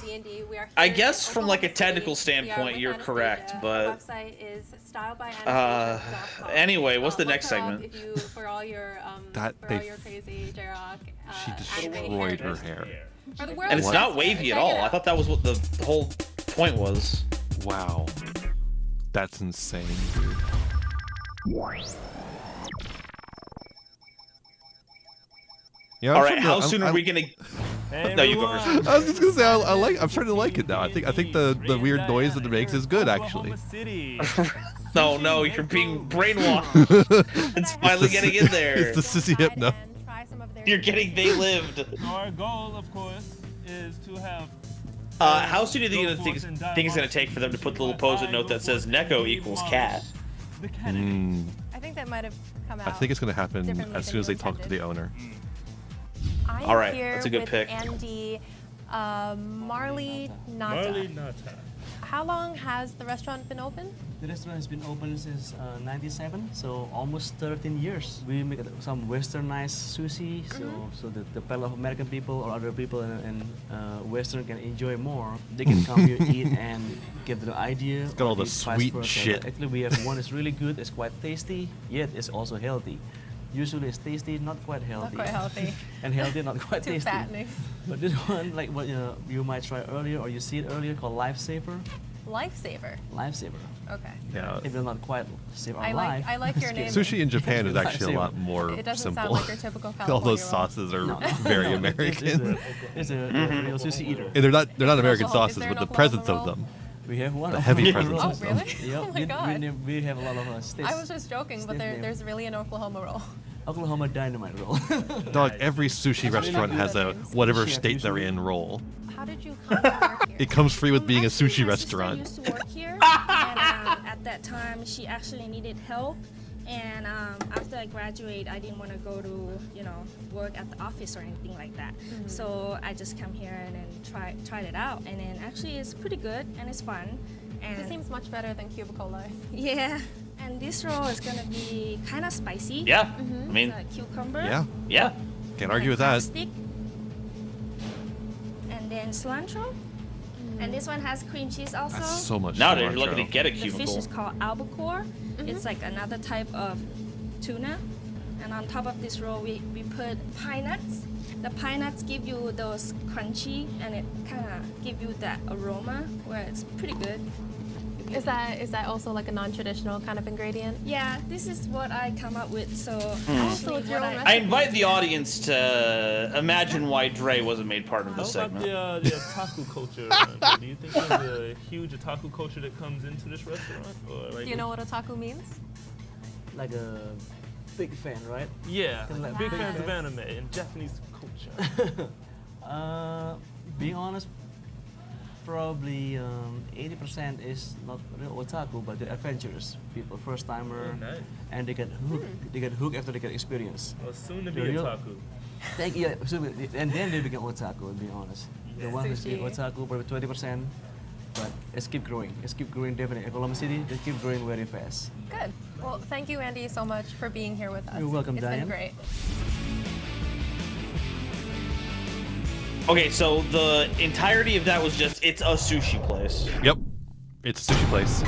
D&D, we are. I here guess in from like a Oklahoma technical City. We are standpoint, with you're Anastasia. correct, Our but website is stylebyanastasia.com. anyway, what's the Look next her up segment? if you, for all your That for they all your crazy J-Rock. She anime destroyed her hair. hair. For the world And it's What? not wavy at all. I thought that was what the whole point was. Wow. That's insane, dude. Yeah, All right, how soon are we gonna? No, you go first. I was just gonna say I'm starting to like it now. I think the weird noise that it makes is good actually. No, you're being brainwashed. It's finally getting in there. It's the sissy hypno. You're getting they lived. Our goal, of course, is to have. How soon do you think it's gonna take for them to put the little post-it note that says Neko equals cat? I think that might have come out. I think it's gonna happen differently as than soon as you they talk to intended. the owner. I'm All right, here that's a good with pick. Andy, Marley Nata. Marley Nata. How long has the restaurant been open? The restaurant has been open since '97, so almost 13 years. We make some westernized sushi, so that the fellow American people or other people in Western can enjoy more. They can come here, eat, and get the idea. It's got all the or vice sweet versa. shit. Actually, we have one is really good. It's quite tasty, yet it's also healthy. Usually it's tasty, not quite healthy. Not quite healthy. And healthy, not quite Too tasty. fattening. But this one, like what you might try earlier, or you see it earlier, called Lifesaver. Lifesaver. Lifesaver. Okay. Yeah. It will not quite save our I life. like your name. Sushi in Japan is actually a lot more It doesn't simple. sound like your typical All California those roll. sauces are No. very American. It's a real sushi eater. And they're not American Is sauces, there but an the presence Oklahoma of roll? them. We have one. The heavy Oklahoma presence roll. of Oh, them. really? Yep. Oh my God. We have a lot of states. I was just joking, but there's really an Oklahoma roll. Oklahoma Dynamite roll. Dog, every sushi restaurant has a whatever Chef state they're usually. in roll. How did you come to work here? It comes free with being a sushi My sister restaurant. used to work here, and at that time she actually needed help. And after I graduate, I didn't want to go to work at the office or anything like that. So I just come here and then tried it out, and then actually it's pretty good and it's fun. And This seems much better than cubicle life. yeah, and this roll is gonna be kind of spicy. Yeah, I mean, It's a cucumber. yeah. Can't argue with that. Stick, and then cilantro. And this one has cream cheese also. That's so much Nowadays, you're cilantro. lucky to get a The fish cubicle. is called albacore. It's like another type of tuna. And on top of this roll, we put pine nuts. the pine nuts give you those crunchy, and it kind of give you that aroma where it's pretty good. Is that also like a non-traditional kind of ingredient? Yeah, this is what I come up with. So Also, it's your own I invite the audience to imagine why Dre wasn't made part of this How about segment. the otaku culture? Do you think there's a huge otaku culture that comes into this restaurant? Or like Do you know what otaku means? Like a big fan, right? Yeah, Kinda like big big fans of fans. anime and Japanese culture. Being honest, probably 80% is not real otaku, but they're adventurous people, first timer, Oh, nice. and they get hooked. They get hooked after they get experience. Well, soon to be The real- otaku. And then they become otaku. To be honest, the Yeah. one who's been Sushi. otaku probably 20%, but it's keep growing. It's keep growing definitely. In Oklahoma City, they keep growing very fast. Good. Well, thank you, Andy, so much for being here with us. You're welcome, It's Diane. been great. Okay, so the entirety of that was just it's a sushi place. Yep. It's a sushi place.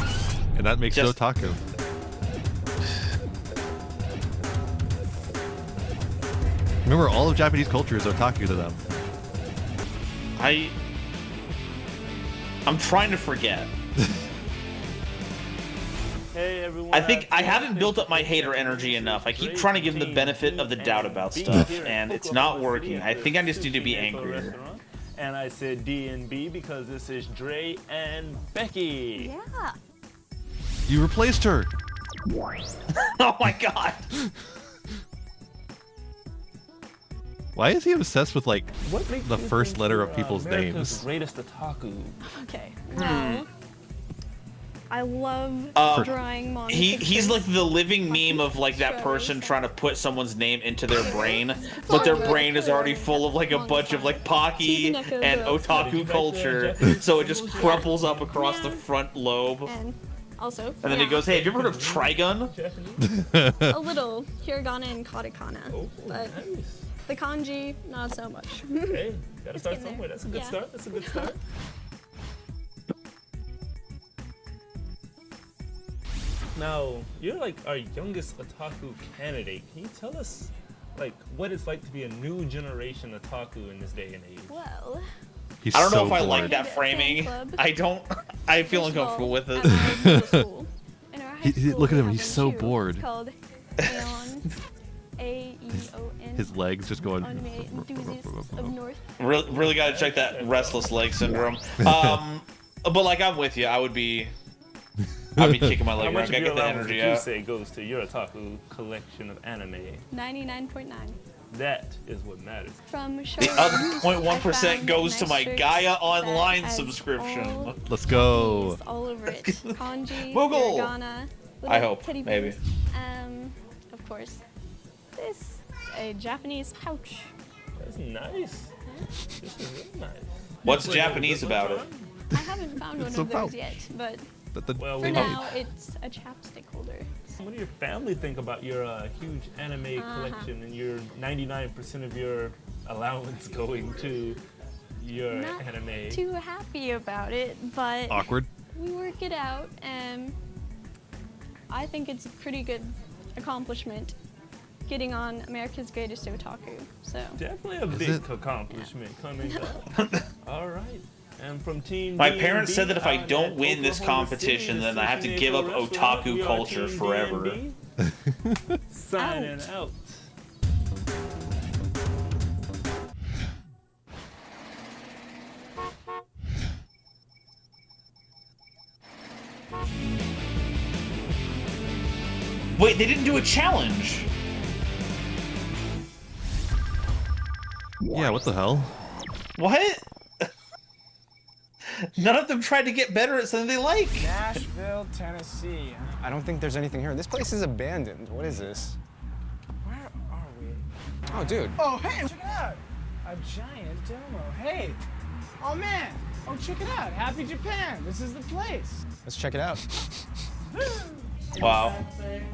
And that makes it Just- otaku. Remember, all of Japanese culture is otaku to them. I'm trying to forget. Hey everyone. I think I haven't built up my hater energy enough. I keep trying to give them the benefit of the doubt about stuff, and it's not working. I think I just need to be angrier. And I said D and B because this is Dre and Becky. Yeah. You replaced her. Oh my god. Why is he obsessed with like What makes the you first think letter you're, of people's America's names? greatest otaku. Okay. Hmm. Well, I love drawing manga. He's pictures. like the living meme of like that person trying to put someone's name into their brain, but their brain is already full of like a bunch of like Pocky and otaku culture, so it just crumples up across the front lobe. And also. And then he goes, "Hey, have you ever heard of Trigun?" A little hiragana and katakana, but the kanji not so much. Hey, gotta It's start getting somewhere. there. That's a good Yeah. start. That's a good start. Now, you're like our youngest otaku candidate. Can you tell us, like, what it's like to be a new generation otaku in this day and age? Well, He's I don't know so if I like bored. that framing. I don't. I feel First of all, uncomfortable with at my middle it. school, in our high school, Look at we him. have He's one so too. bored. It's called Aeon, A-E-O-N. His legs just going. Anime enthusiasts of North. Really got to check that restless leg syndrome. But like, I'm with you. I'd be kicking my How leg much around. of Gotta your get the allowance energy would you out. say goes to your otaku collection of anime? 99.9. That is what matters. From The short other reviews, 0.1% I found goes to my nice Gaia shirts Online that has subscription. all Let's go. these all over it. Kanji, Google. hiragana, I little hope, teddy maybe. bears. Of course, this is a Japanese pouch. That's nice. This is really nice. What's Japanese about it? I haven't found one It's a of those pouch. yet, but Well, for we now, it's a chapstick holder. What do your family think about your huge anime collection and your 99% of your allowance going to your Not anime? too happy about it, but Awkward. we work it out, and I think it's a pretty good accomplishment getting on America's Greatest Otaku. So Definitely a Is big it? accomplishment coming up. All right. And from Team My D&D parents said that if I out don't at win this Oklahoma competition, City, then I have to Sushi give up Neighbor Restaurant, otaku we are culture Team forever. D&D. Signing out. Wait, they didn't do a challenge. Yeah, what the hell? What? None of them tried to get better at something they like. Nashville, Tennessee. I don't think there's anything here. This place is abandoned. What is this? Where are we? Oh, dude. Oh, hey, check it out. A giant domo. Hey. Oh, man. Oh, check it out. Happy Japan. This is the place. Let's check it out. Wow.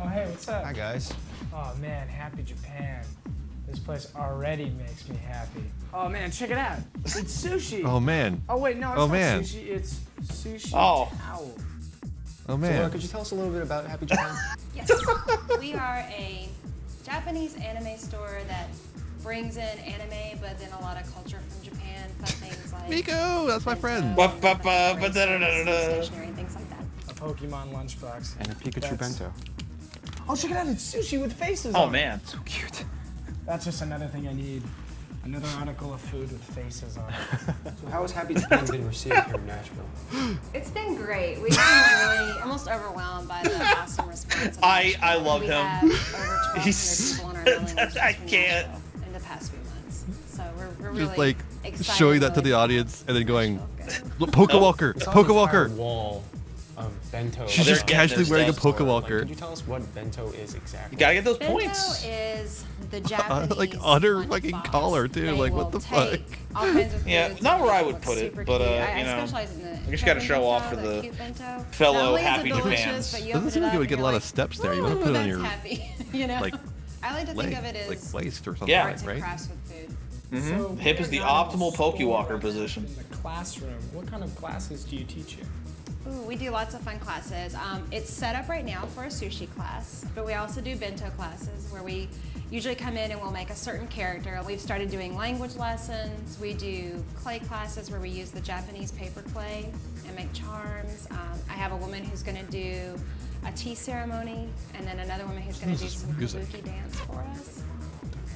Oh, hey, what's up? Hi, guys. Oh, man. Happy Japan. This place already makes me happy. Oh, man, check it out. It's sushi. Oh man. Oh, wait, no, it's Oh, not man. sushi. It's sushi Oh. towel. Oh So, man. Laura, could you tell us a little bit about Happy Japan? Yes, we are a Japanese anime store that brings in anime, but then a lot of culture from Japan. Fun things like Miko, that's my friend. Stationery and things like that. A Pokemon lunchbox. And a Pikachu bento. Oh, check it out! It's sushi with faces. Oh on it. man, so cute. That's just another thing I need. Another article of food with faces on it. So how has Happy Japan been received here in Nashville? It's been great. We've been really almost overwhelmed by the awesome response. I love we him. Have over 1,200 people on our mailing list I from can't. Nashville in the past few months. So we're really Just like excited showing that to the audience and then going, look, Pokewalker, Pokewalker. Wall of bento. She's just casually wearing a Pokewalker. Could you tell us what bento is exactly? You gotta get those Bento points. is the Japanese Like on her fucking collar too. Like what the fuck? all kinds of Yeah, foods not and where I it would looks put it, super but cute. you know, I specialize in the I just gotta Korean show off bento, for the cute bento. fellow Not only is it happy delicious, Japans. but you Doesn't open seem it like you up would get a and lot you're of steps there. You want to "Ooh, put it on that's your happy." You know? like I like to think of it as like waist or something, Yeah. arts and right? crafts with food. Mm-hmm. So Hip is the we're not in optimal store Pokewalker right position. In the classroom, what kind of classes do you teach here? Ooh, we do lots of fun classes. It's set up right now for a sushi class, but we also do bento classes where we usually come in and we'll make a certain character. We've started doing language lessons. We do clay classes where we use the Japanese paper clay and make charms. I have a woman who's going to do a tea ceremony, and then another woman who's going to do some kabuki dance for us.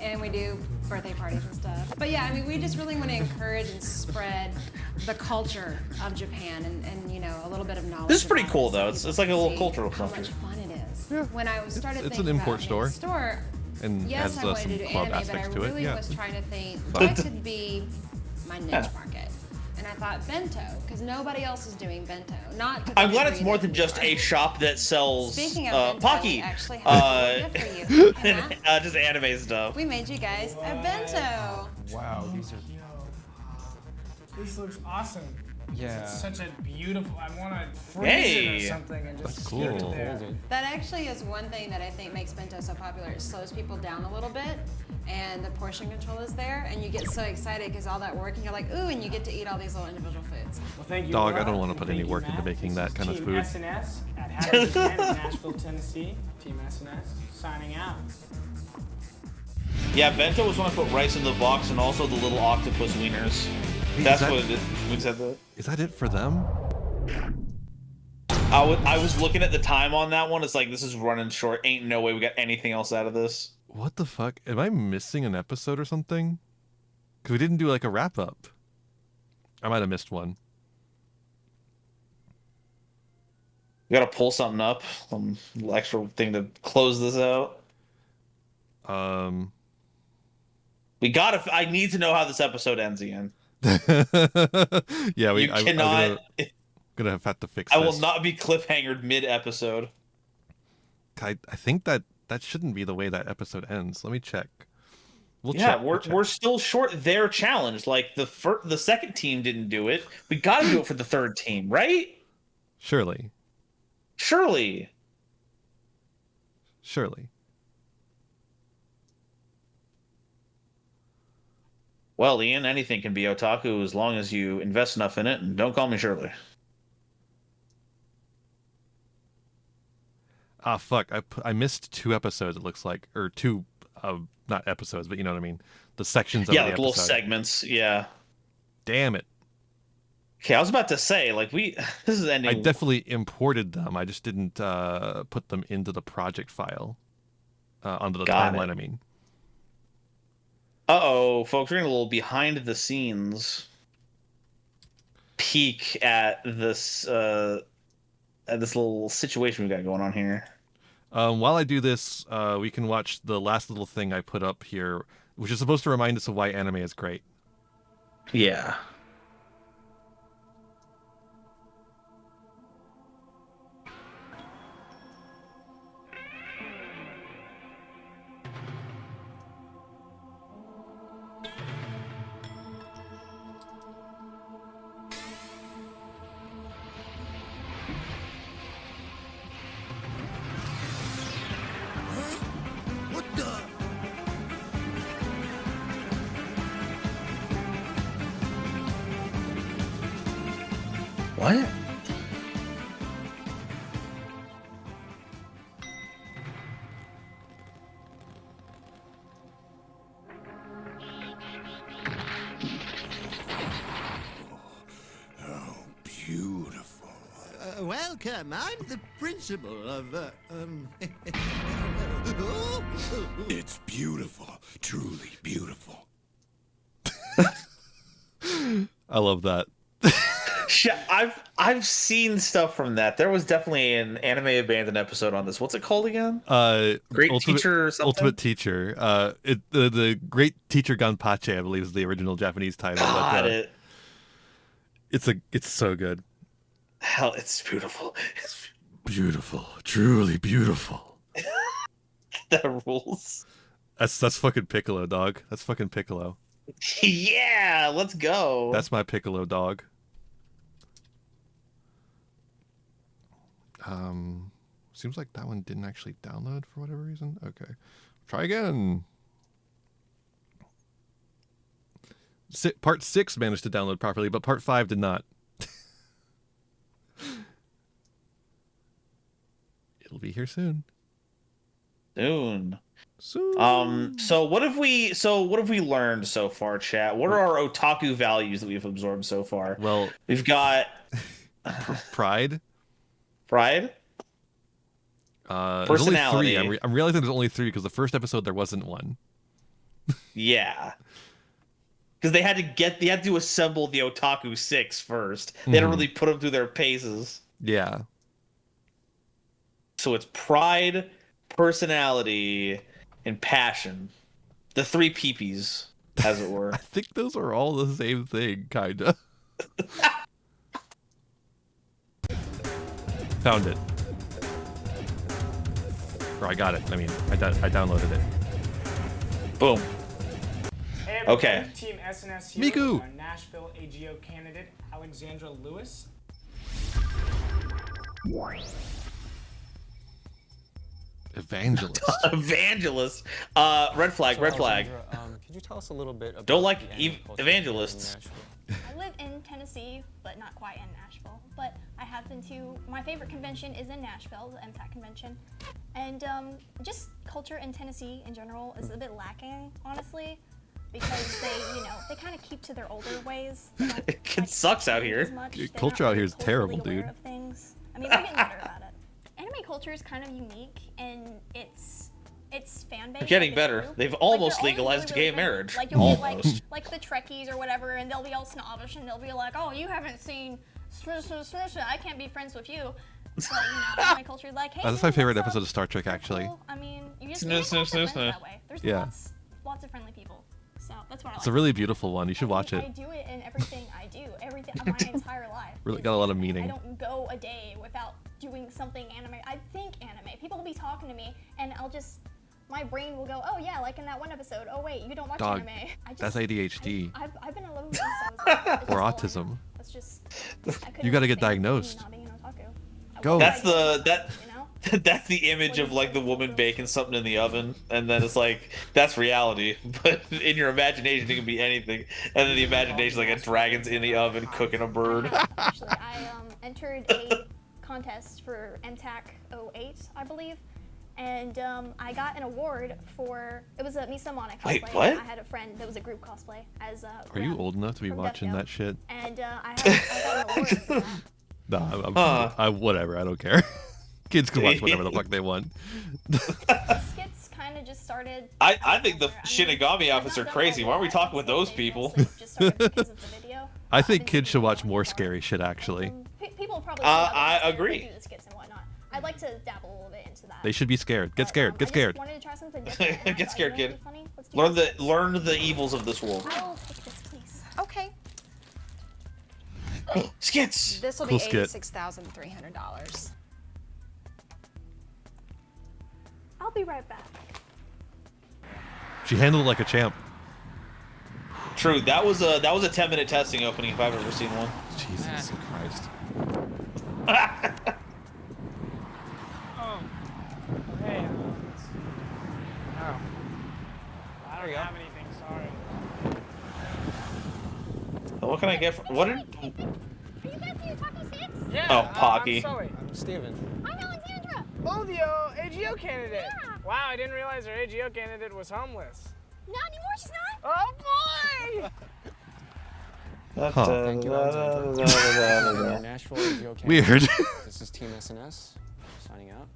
And we do birthday parties and stuff. But yeah, I mean, we just really want to encourage and spread the culture of Japan and you know, a little bit of knowledge. This is pretty about it cool so though. people It's like a can little see cultural how cluster. much fun it is. Yeah. When I started It's thinking an import about store. making a store, And yes, has I wanted some to do club anime, but I aspects to it. really Yeah. was trying to think But- what could be my niche Yeah. market. And I thought bento, because nobody else is doing bento. Not 'cause I'm I glad agree it's more that than you just are. a shop that sells Speaking of bento, we Pocky. actually have a gift for you. Hey, Matt, Just anime stuff. we made you guys a bento. Wow, these are. This looks awesome. Yeah. It's such a beautiful. I want to freeze it Hey. or something and just That's stick it cool. there. That actually is one thing that I think makes bento so popular. It slows people down a little bit, and the portion control is there, and you get so excited because all that work, and you're like, ooh, and you get to eat all these little individual foods. Well, thank you, Dog, I Laura, don't wanna and put thank any you, work into Matt. making This that is kind of Team food. SNS at Happy Japan in Nashville, Tennessee. Team SNS signing out. Yeah, bento was when I put rice in the box and also the little octopus wieners. Hey, That's is that- what it is. We said that. Is that it for them? I was looking at the time on that one. It's like, this is running short. Ain't no way we got anything else out of this. What the fuck? Am I missing an episode or something? Because we didn't do like a wrap up. I might have missed one. We gotta pull something up. Some extra thing to close this out. We gotta. I need to know how this episode ends, Ian. Yeah, You cannot. I'm gonna have to fix I this. will not be cliffhangered mid-episode. I think that shouldn't be the way that episode ends. Let me check. We'll Yeah, check. we're still short their challenge. Like the second team didn't do it. We gotta do it for the third team, right? Surely. Surely. Well, Ian, anything can be otaku as long as you invest enough in it, and don't call me Shirley. Ah, fuck. I missed 2 episodes, it looks like. Or 2, not episodes, but you know what I mean. The sections of Yeah, the like episode. little segments. Yeah. Damn it. Okay, I was about to say, like, this is ending. I definitely imported them. I just didn't put them into the project file. Onto the Got timeline, it. I mean. Uh-oh, folks, we're getting a little behind the scenes peek at this little situation we got going on here. While I do this, we can watch the last little thing I put up here, which is supposed to remind us of why anime is great. Yeah. What the? What? Welcome. I'm the principal of, It's beautiful, truly beautiful. I love that. I've seen stuff from that. There was definitely an Anime Abandoned episode on this. What's it called again? Great Teacher or something? Ultimate Teacher. The Great Teacher Ganpache, I believe, is the original Japanese title. Got it. It's so good. Hell, it's beautiful. It's beautiful, truly beautiful. That rules. That's fucking Piccolo, dog. That's fucking Piccolo. Yeah, let's go. That's my Piccolo dog. Seems like that one didn't actually download for whatever reason. Okay, try again. Part 6 managed to download properly, but part 5 did not. It'll be here soon. Soon. So what have we learned so far, chat? What are our otaku values that we've absorbed so far? Well, we've got pride. Pride? There's only 3. Personality. I'm realizing there's only 3 because the first episode there wasn't one. Yeah. Because they had to assemble the Otaku 6 first. They had to really put them through their paces. Yeah. So it's pride, personality, and passion. The 3 peepees, as it were. I think those are all the same thing, kinda. Found it. Or I got it. I mean, I downloaded it. Boom. Hey, Okay. everybody, Team SNS here. Miku. Our Nashville AGO candidate, Alexandra Lewis. Evangelist. Evangelist. Red flag. Red flag. Could you tell us a little bit about Don't like the anime culture evangelists. in Nashville? I live in Tennessee, but not quite in Nashville. But I have been to, my favorite convention is in Nashville, the MTAC convention. And just culture in Tennessee in general is a bit lacking, honestly, because they kind of keep to their older ways. It sucks out here. Culture out here is terrible, aware dude. of things. I mean, they're getting better about it. Anime culture is kind of unique, and it's fan base. They're getting like, better. it's new. They've Like, almost they're all legalized really, gay really marriage. friendly. Like you'll Almost. get like the Trekkies or whatever, and they'll be all snobbish, and they'll be like, "Oh, you haven't seen, I can't be friends with you." But anime culture is like, "Hey, That's dude, my favorite what's up?" episode of Star Trek, actually. I mean, you just make lots of friends that way. There's Yeah. lots of friendly people. So that's what I like. It's a really beautiful one. You should watch I it. do it in everything I do, my entire life. Really got a lot of I meaning. don't go a day without doing something anime. I think anime. People will be talking to me, and my brain will go, "Oh yeah, like in that one episode. Oh wait, you don't watch Dog, anime." that's ADHD. I've been alone since I was Or autism. That's just. You gotta get diagnosed. Go. That's that's the image of like the woman baking something in the oven, and then it's like that's reality. But in your imagination, it can be anything, and then the imagination like a dragon's in the oven cooking a bird. Actually, I entered a contest for MTAC 08, I believe, and I got an award for it was a Misa Monic cosplay. Wait, what? I had a friend that was a group cosplay as Are you old enough to be watching that shit? and I got an award for that. Nah, whatever. I don't care. Kids can watch whatever the fuck they want. Skits kind of just started. I think the Shinigami outfits are crazy. Why aren't we talking with those people? I think kids should watch more scary shit, actually. People probably. I agree. Do the skits and whatnot. I'd like to dabble a little bit into that. They should be scared. Get scared. Get scared. Wanted to try something different. and I Get thought, scared, you know, kid. it'd be funny. Let's do Learn the evils of this world. I'll take this, please. Okay. Skits. This will Cool be skit. $86,300. I'll be right back. She handled it like a champ. True. That was a 10-minute testing opening if I've ever seen one. Jesus Christ. Oh. Hey. Oh. I don't have anything. Sorry. What can I get? What did? Are you guys the Otaku 6? Yeah. Oh, Pocky. I'm sorry. I'm Steven. I'm Alexandra. Oh, the AGO candidate. Yeah. Wow, I didn't realize our AGO candidate was homeless. Not anymore, she's not. Oh boy! Thank you, Alexandra. Nashville, Radio Canada. Weird. This is Team SNS signing out.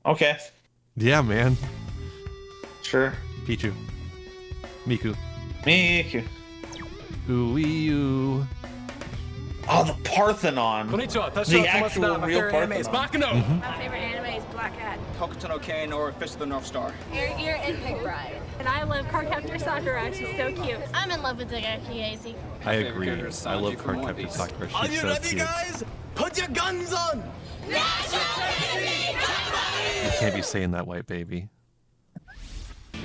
Okay. Yeah, man. Sure. Pichu. Miku. Miku. Ooh-wee-oo. Oh, the Parthenon. The actual real Parthenon. My favorite anime is Black Hat. Hokuto no Ken or Fist of the North Star. Air and Pig Bride. And I love Cardcaptor Sakura. She's so cute. I'm in love with Degeki Azy. I agree. I love Cardcaptor Sakura. Are She's you so ready, cute. guys? Put your guns on! You can't be saying that, white baby. You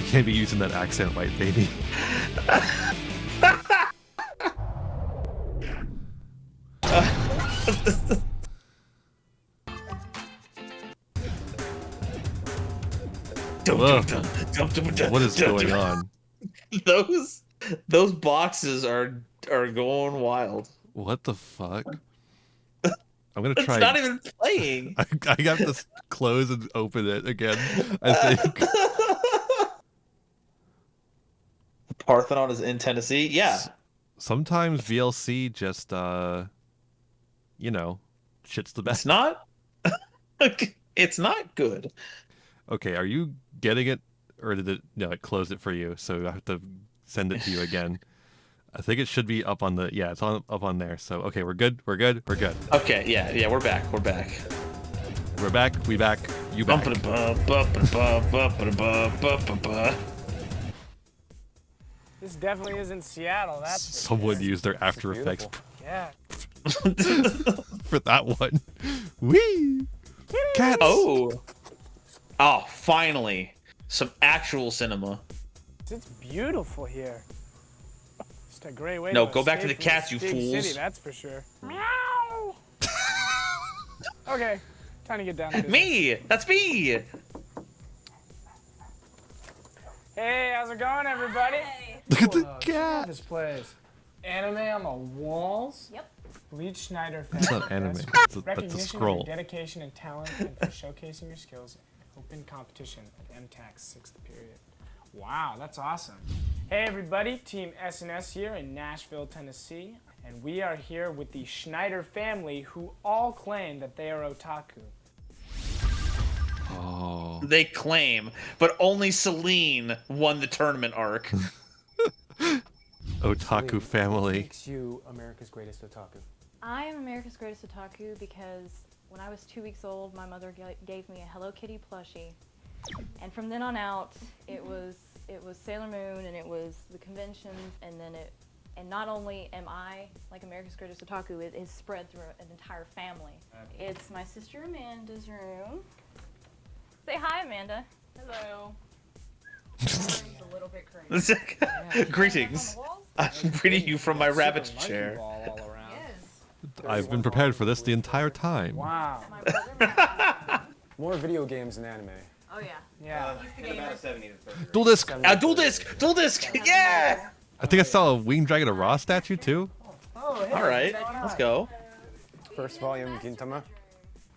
can't be using that accent, white baby. What is going on? Those boxes are going wild. What the fuck? I'm gonna try. It's not even playing. I have to close and open it again. I think. The Parthenon is in Tennessee. Yeah. Sometimes VLC just you know, shit's the best. It's not. It's not good. Okay, are you getting it, or did it? No, it closed it for you, so I have to send it to you again. I think it should be up on the. Yeah, it's up on there. So okay, we're good. We're good. We're good. Okay. Yeah. We're back. We're back. We're back. We back. You back. This definitely isn't Seattle. That's Someone used their After Effects yeah. for that one. Whee! Cats. Oh, finally, some actual cinema. It's beautiful here. Just a great way. No, to go back to escape the from cats, this you big fools. City, that's for sure. Meow. Okay, time to get down to business. Me. That's me. Hey, how's it going, everybody? Look at the Check out this place. Anime on the walls. Yep. Bleach Schneider. That's not anime. Best That's a recognition of scroll. your dedication and talent, and for showcasing your skills. Open competition at MTAC's 6th period. Wow, that's awesome. Hey everybody, Team SNS here in Nashville, Tennessee, and we are here with the Schneider family, who all claim that they are otaku. Oh. They claim, but only Celine won the tournament arc. Otaku family. What makes you America's greatest otaku? I am America's greatest otaku because when I was 2 weeks old, my mother gave me a Hello Kitty plushie, and from then on out, it was Sailor Moon, and it was the conventions, and not only am I like America's greatest otaku, it is spread through an entire family. It's my sister Amanda's room. Say hi, Amanda. Hello. A little bit crazy. Greetings. I'm greeting you from my rabbit chair. I've been prepared for this the entire time. Wow. More video games than anime. Oh yeah. Yeah. In about 70 to 30. Dual disc. Dual disc. Dual disc. Yeah. I think I saw a Winged Dragon of Raw statue too. All right. Let's go. First volume, Gintama.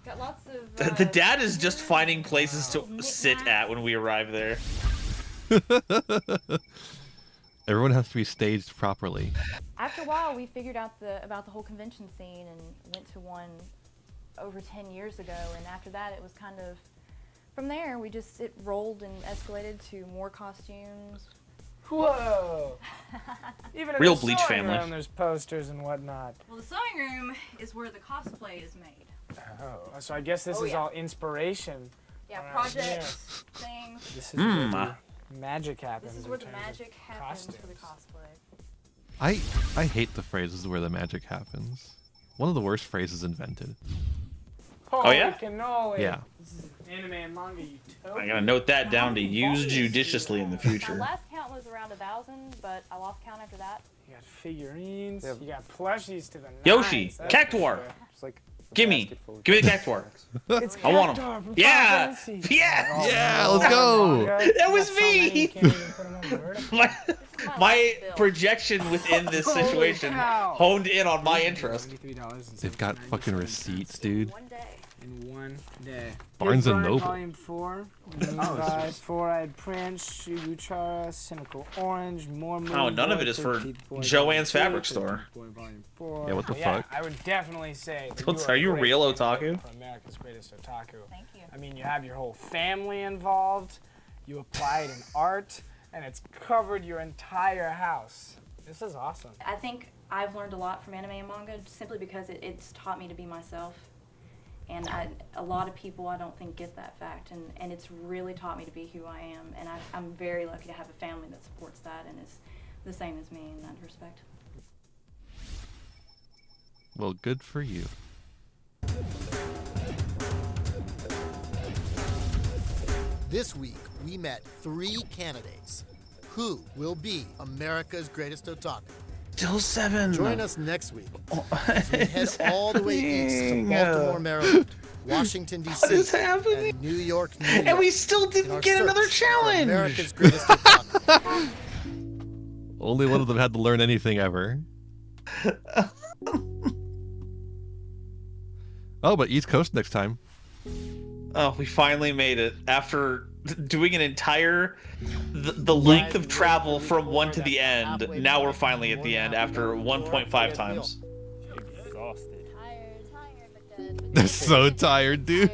Got lots of. The dad is just finding places to sit at when we arrive there. Everyone has to be staged properly. After a while, we figured out about the whole convention scene and went to one over 10 years ago. And after that, it was kind of, from there, it rolled and escalated to more costumes. Whoa! Even in Real the Bleach sewing family. room, there's posters and whatnot. Well, the sewing room is where the cosplay is made. Oh, so I guess this is all inspiration. Yeah, around projects, here. things. This is where the magic happens. This is where the magic happens for the cosplay. I hate the phrase "this is where the magic happens." One of the worst phrases invented. Holy yeah? cannoli. Yeah. This is anime and manga utopia. I gotta note that down to use judiciously in the My future. last count was around 1,000, but I lost count after that. You got figurines, you got plushies to the Yoshi, nines, that's for Cactuar. sure. It's like Gimme the Cactuar. It's I want Cactuar him. from Yeah. Final Fantasy. Yeah. Yeah, let's go. That was me. My projection within this Holy situation cow. honed in on my interest. They've got fucking receipts, dude. in one day. Barnes Big and Blind Noble. Volume 4. Moonrise, Four-Eyed Prince, Shiguchara, Cynical Orange, more Moon Oh, none of Boy, it is for 13th Boy Joanne's Volume Fabric 2, Store. 13th Boy Volume 4. Yeah, what the Yeah, fuck? I would definitely say that Are you a a great real candidate otaku? for America's Greatest Otaku. Thank you. I mean, you have your whole family involved, you apply it in art, and it's covered your entire house. This is awesome. I think I've learned a lot from anime and manga simply because it's taught me to be myself. And a lot of people, I don't think, get that fact. And it's really taught me to be who I am. And I'm very lucky to have a family that supports that and is the same as me in that respect. Well, good for you. This week, we met 3 candidates. Who will be America's Greatest Otaku? Still 7. Join us next week as we head all the way east to Baltimore, Maryland, Washington, D.C., What is happening? and New York, New York. And we still didn't get another challenge. America's Greatest Otaku. Only one of them had to learn anything ever. Oh, but East Coast next time. Oh, we finally made it after doing an entire the length of travel from one to the end. Now we're finally at the end after 1.5 times. Exhausted. They're so tired, dude.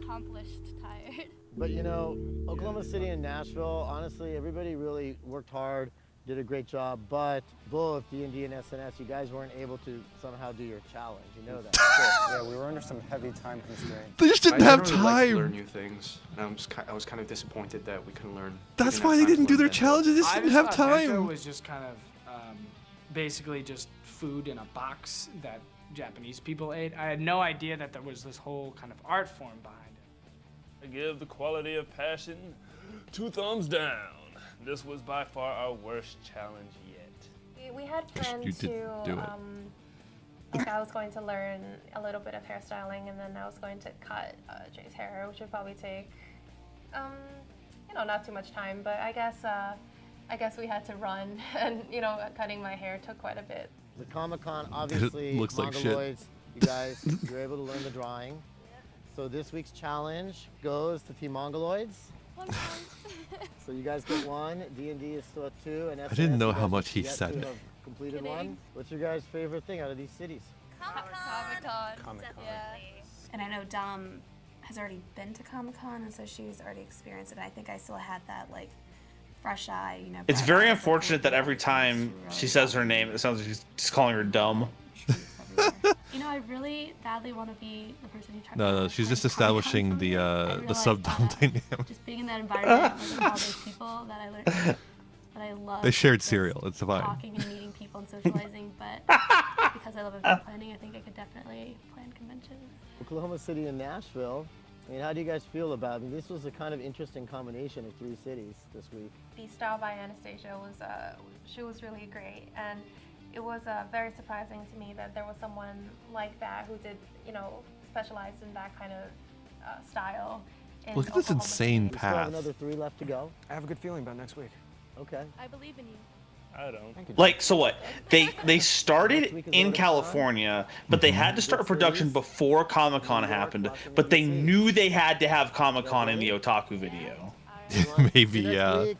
Accomplished tired. But you know, Oklahoma City and Nashville, honestly, everybody really worked hard, did a great job, but both D&D and SNS, you guys weren't able to somehow do your challenge. You know that. Yeah, we were under some heavy time constraints. They just didn't I have generally like to time. learn new things, and I was kind of disappointed that we couldn't learn. That's we why they have time didn't to do their learn challenges. They just I didn't just have thought bento time. was just kind of basically just food in a box that Japanese people ate. I had no idea that there was this whole kind of art form behind it. I give the quality of passion 2 thumbs down. This was by far our worst challenge yet. We had planned You did to, do it. like I was going to learn a little bit of hairstyling, and then I was going to cut Jay's hair, which would probably take, not too much time. But I guess we had to run, and cutting my hair took quite a bit. The Comic-Con, obviously, looks like shit. Mongoloids, you guys, you're able to learn the drawing. So this week's challenge goes to Team Mongoloids. So you guys get 1, D&D is still at 2, and SNS, I didn't know you how guys much have he yet to said. have completed 1. What's your guys' favorite thing out of these cities? Comic-Con. Comic-Con. And I know Dom has already been to Comic-Con, and so she's already experienced it. I think I still had that, fresh eye, It's very unfortunate that every time she says her name, it sounds like she's just calling her dumb. I really badly want to be the person who tries No, she's just establishing the sub-dom dynamic. just being in that environment with all those people that I learned, that I love. They shared cereal. It's fine. Talking and meeting people and socializing, but because I love event planning, I think I could definitely plan conventions. Oklahoma City and Nashville. I mean, how do you guys feel about it? This was a kind of interesting combination of 3 cities this week. The style by Anastasia she was really great, and it was very surprising to me that there was someone like that who did, specialized in that kind of style. in Look at this Oklahoma insane City. We still have path. another 3 left to go. I have a good feeling about next week. Okay. I believe in you. I don't. So what? They started in California, but they had to start production before Comic-Con happened, but they knew they had to have Comic-Con in the Otaku video. Maybe, yeah.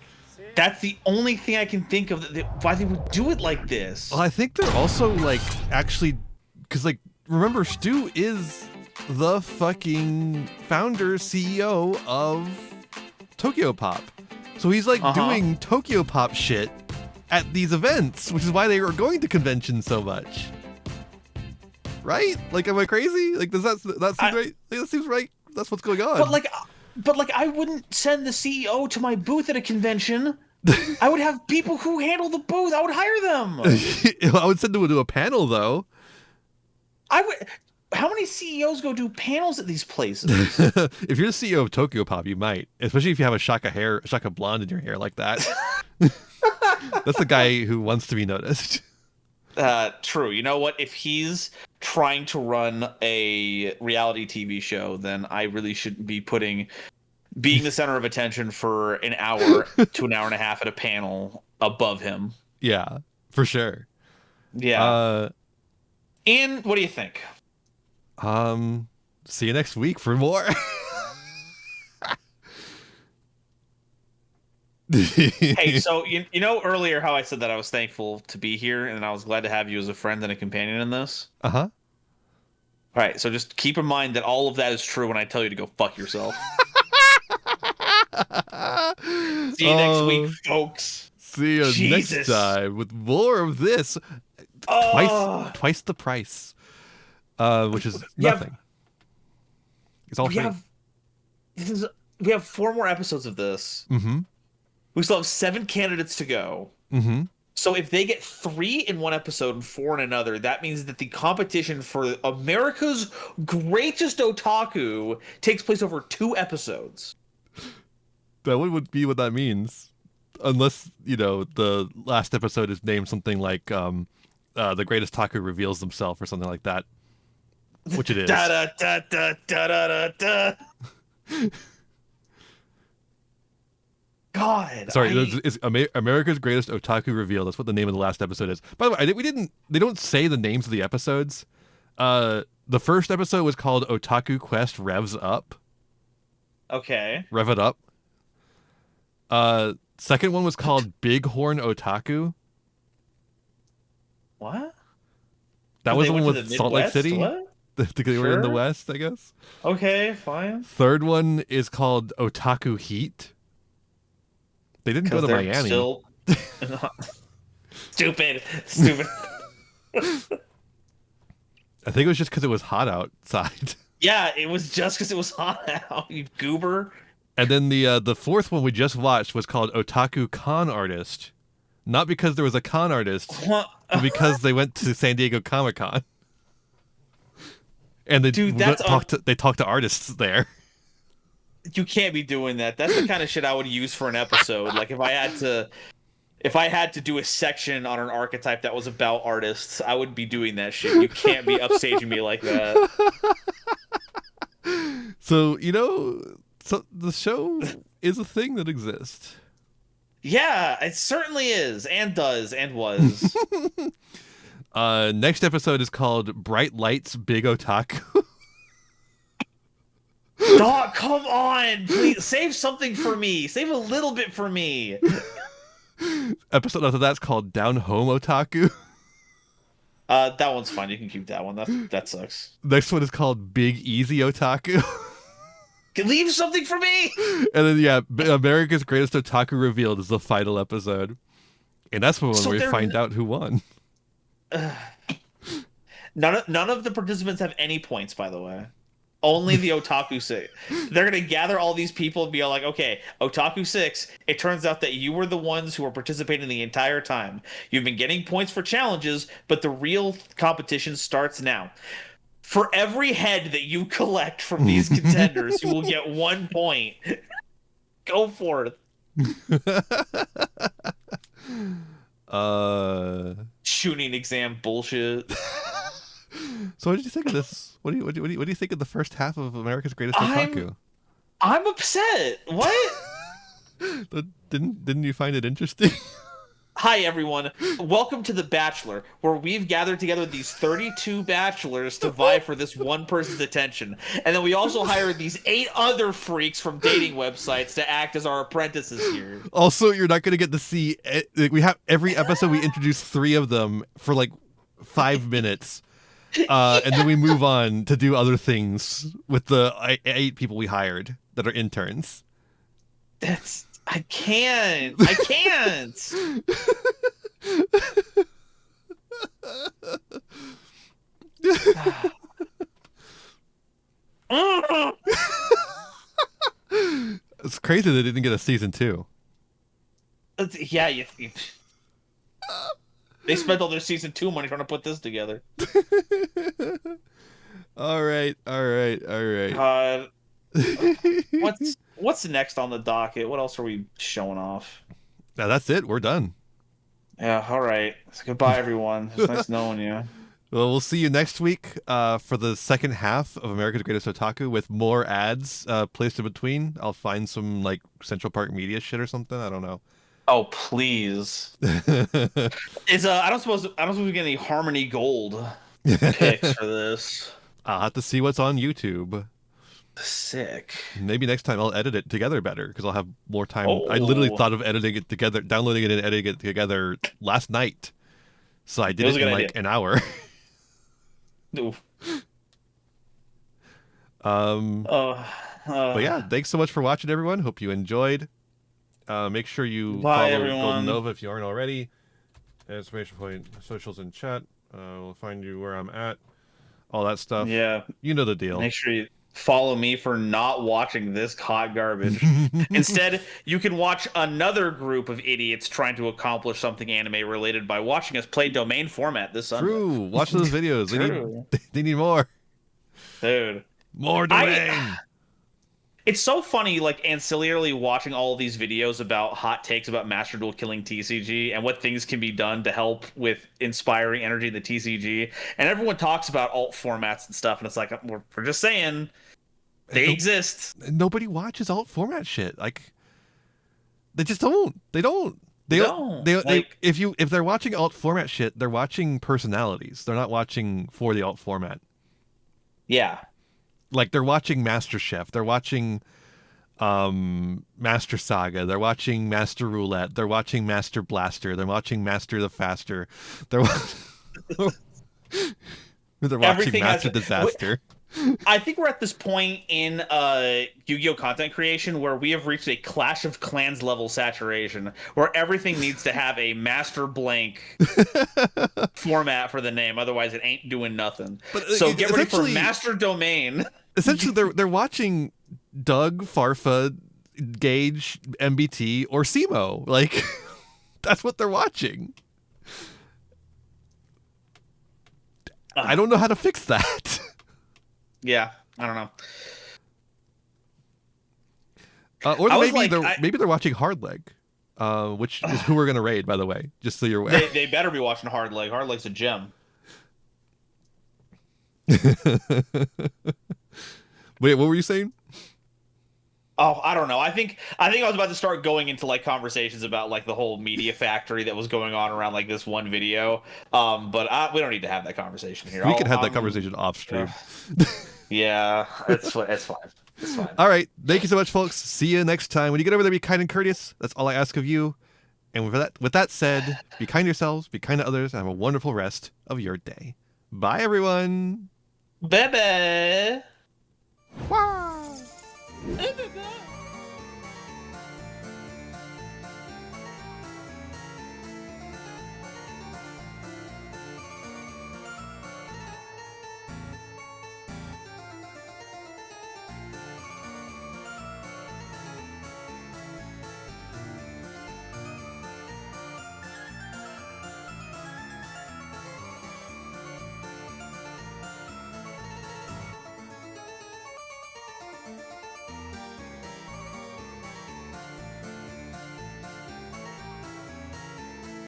That's the only thing I can think of why they would do it like this. Well, I think they're also actually, because remember, Stu is the fucking founder, CEO of Tokyo Pop. So he's doing Tokyo Pop shit at these events, which is why they were going to conventions so much. Right? Am I crazy? Does that seem right? That seems right. That's what's going on. But I wouldn't send the CEO to my booth at a convention. I would have people who handle the booth. I would hire them. I would send them to a panel though. How many CEOs go do panels at these places? If you're the CEO of Tokyo Pop, you might, especially if you have a Shaka blonde in your hair like that. That's the guy who wants to be noticed. True. You know what? If he's trying to run a reality TV show, then I really shouldn't be being the center of attention for an hour to an hour and a half at a panel above him. Yeah, for sure. Yeah. Ian, what do you think? See you next week for more. Hey, so you know earlier how I said that I was thankful to be here and I was glad to have you as a friend and a companion in this? Uh-huh. All right, so just keep in mind that all of that is true when I tell you to go fuck yourself. See you next week, folks. See you Jesus. next time with more of this. Twice the price. Which is nothing. It's all free. We have 4 more episodes of this. Mm-hmm. We still have 7 candidates to go. Mm-hmm. So if they get 3 in one episode and 4 in another, that means that the competition for America's greatest otaku takes place over 2 episodes. That would be what that means. Unless, the last episode is named something like the greatest otaku reveals themselves or something like that. Which it is. Da da da da da da da. God. Sorry, it's America's Greatest Otaku Reveal. That's what the name of the last episode is. By the way, they don't say the names of the episodes. The first episode was called Otaku Quest Revs Up. Okay. Rev it up. Second one was called Bighorn Otaku. What? That was the one with Salt Lake City. What? They were in the West, I guess. Okay, fine. Third one is called Otaku Heat. They didn't go to Miami. Stupid. I think it was just because it was hot outside. Yeah, it was just because it was hot out, you goober. And then the fourth one we just watched was called Otaku Con Artist. Not because there was a con artist, but because they went to San Diego Comic-Con. And they talked to artists there. You can't be doing that. That's the kind of shit I would use for an episode. Like if I had to do a section on an archetype that was about artists, I would be doing that shit. You can't be upstaging me like that. So, so the show is a thing that exists. Yeah, it certainly is, and does, and was. Next episode is called Bright Lights Big Otaku. Dog, come on, please save something for me. Save a little bit for me. Episode after that's called Down Home Otaku. That one's fine. You can keep that one. That sucks. Next one is called Big Easy Otaku. Leave something for me. And then America's Greatest Otaku Revealed is the final episode, and that's the one where we find out who won. None of the participants have any points, by the way. Only the Otaku 6. They're going to gather all these people and be like, okay, Otaku 6, it turns out that you were the ones who were participating the entire time. You've been getting points for challenges, but the real competition starts now. For every head that you collect from these contenders, you will get 1 point. Go for it. Shooting exam bullshit. So what did you think of this? What do you think of the first half of America's Greatest Otaku? I'm upset. What? Didn't you find it interesting? Hi everyone. Welcome to The Bachelor, where we've gathered together these 32 bachelors to vie for this one person's attention. And then we also hired these 8 other freaks from dating websites to act as our apprentices here. Also, you're not going to get to see we have every episode we introduce 3 of them for like 5 minutes. And then we move on to do other things with the 8 people we hired that are interns. I can't. It's crazy they didn't get a season 2. Yeah, they spent all their season 2 money trying to put this together. All right. What's next on the docket? What else are we showing off? Now that's it. We're done. Yeah, all right. So goodbye, everyone. It's nice knowing you. Well, we'll see you next week for the second half of America's Greatest Otaku with more ads placed in between. I'll find some like Central Park Media shit or something. I don't know. Oh please! I don't suppose we get any Harmony Gold picks for this. I'll have to see what's on YouTube. Sick. Maybe next time I'll edit it together better because I'll have more time. Oh. I literally thought of editing it together, downloading it and editing it together last night. So I did it in like an hour. Oof. But yeah, thanks so much for watching, everyone. Hope you enjoyed. Make sure you Bye, follow everyone. Golden Nova if you aren't already. Exclamation point, socials and chat. We'll find you where I'm at. All that stuff. Yeah. You know the deal. Make sure you follow me for not watching this hot garbage. Instead, you can watch another group of idiots trying to accomplish something anime related by watching us play domain format this Sunday. True. Watch those videos. They need more. Dude. More domain. It's so funny, like, ancillarily watching all of these videos about hot takes about Master Duel killing TCG and what things can be done to help with inspiring energy in the TCG. And everyone talks about alt formats and stuff, and it's like, we're just saying, they exist. Nobody watches alt format shit. Like, they just don't. They don't. If they're watching alt format shit, they're watching personalities. They're not watching for the alt format. Yeah. Like, they're watching Master Chef. They're watching Master Saga. They're watching Master Roulette. They're watching Master Blaster. They're watching Master the Faster. They're watching Master Disaster. I think we're at this point in Yu-Gi-Oh! Content creation where we have reached a Clash of Clans level saturation, where everything needs to have a Master Blank format for the name, otherwise it ain't doing nothing. So get ready for Master Domain. Essentially, they're watching Doug, Farfa, Gage, MBT, or Simo. Like, that's what they're watching. I don't know how to fix that. Yeah, I don't know. Or maybe they're watching Hardleg, which is who we're gonna raid, by the way, just so you're aware. They better be watching Hardleg. Hardleg's a gem. Wait, what were you saying? Oh, I don't know. I think I was about to start going into like conversations about like the whole media factory that was going on around like this one video. But we don't need to have that conversation here. We can have that conversation off stream. Yeah, it's fine. It's fine. All right. Thank you so much, folks. See you next time. When you get over there, be kind and courteous. That's all I ask of you. And with that said, be kind to yourselves, be kind to others, and have a wonderful rest of your day. Bye, everyone. Bye-bye. Wow. Bye-bye.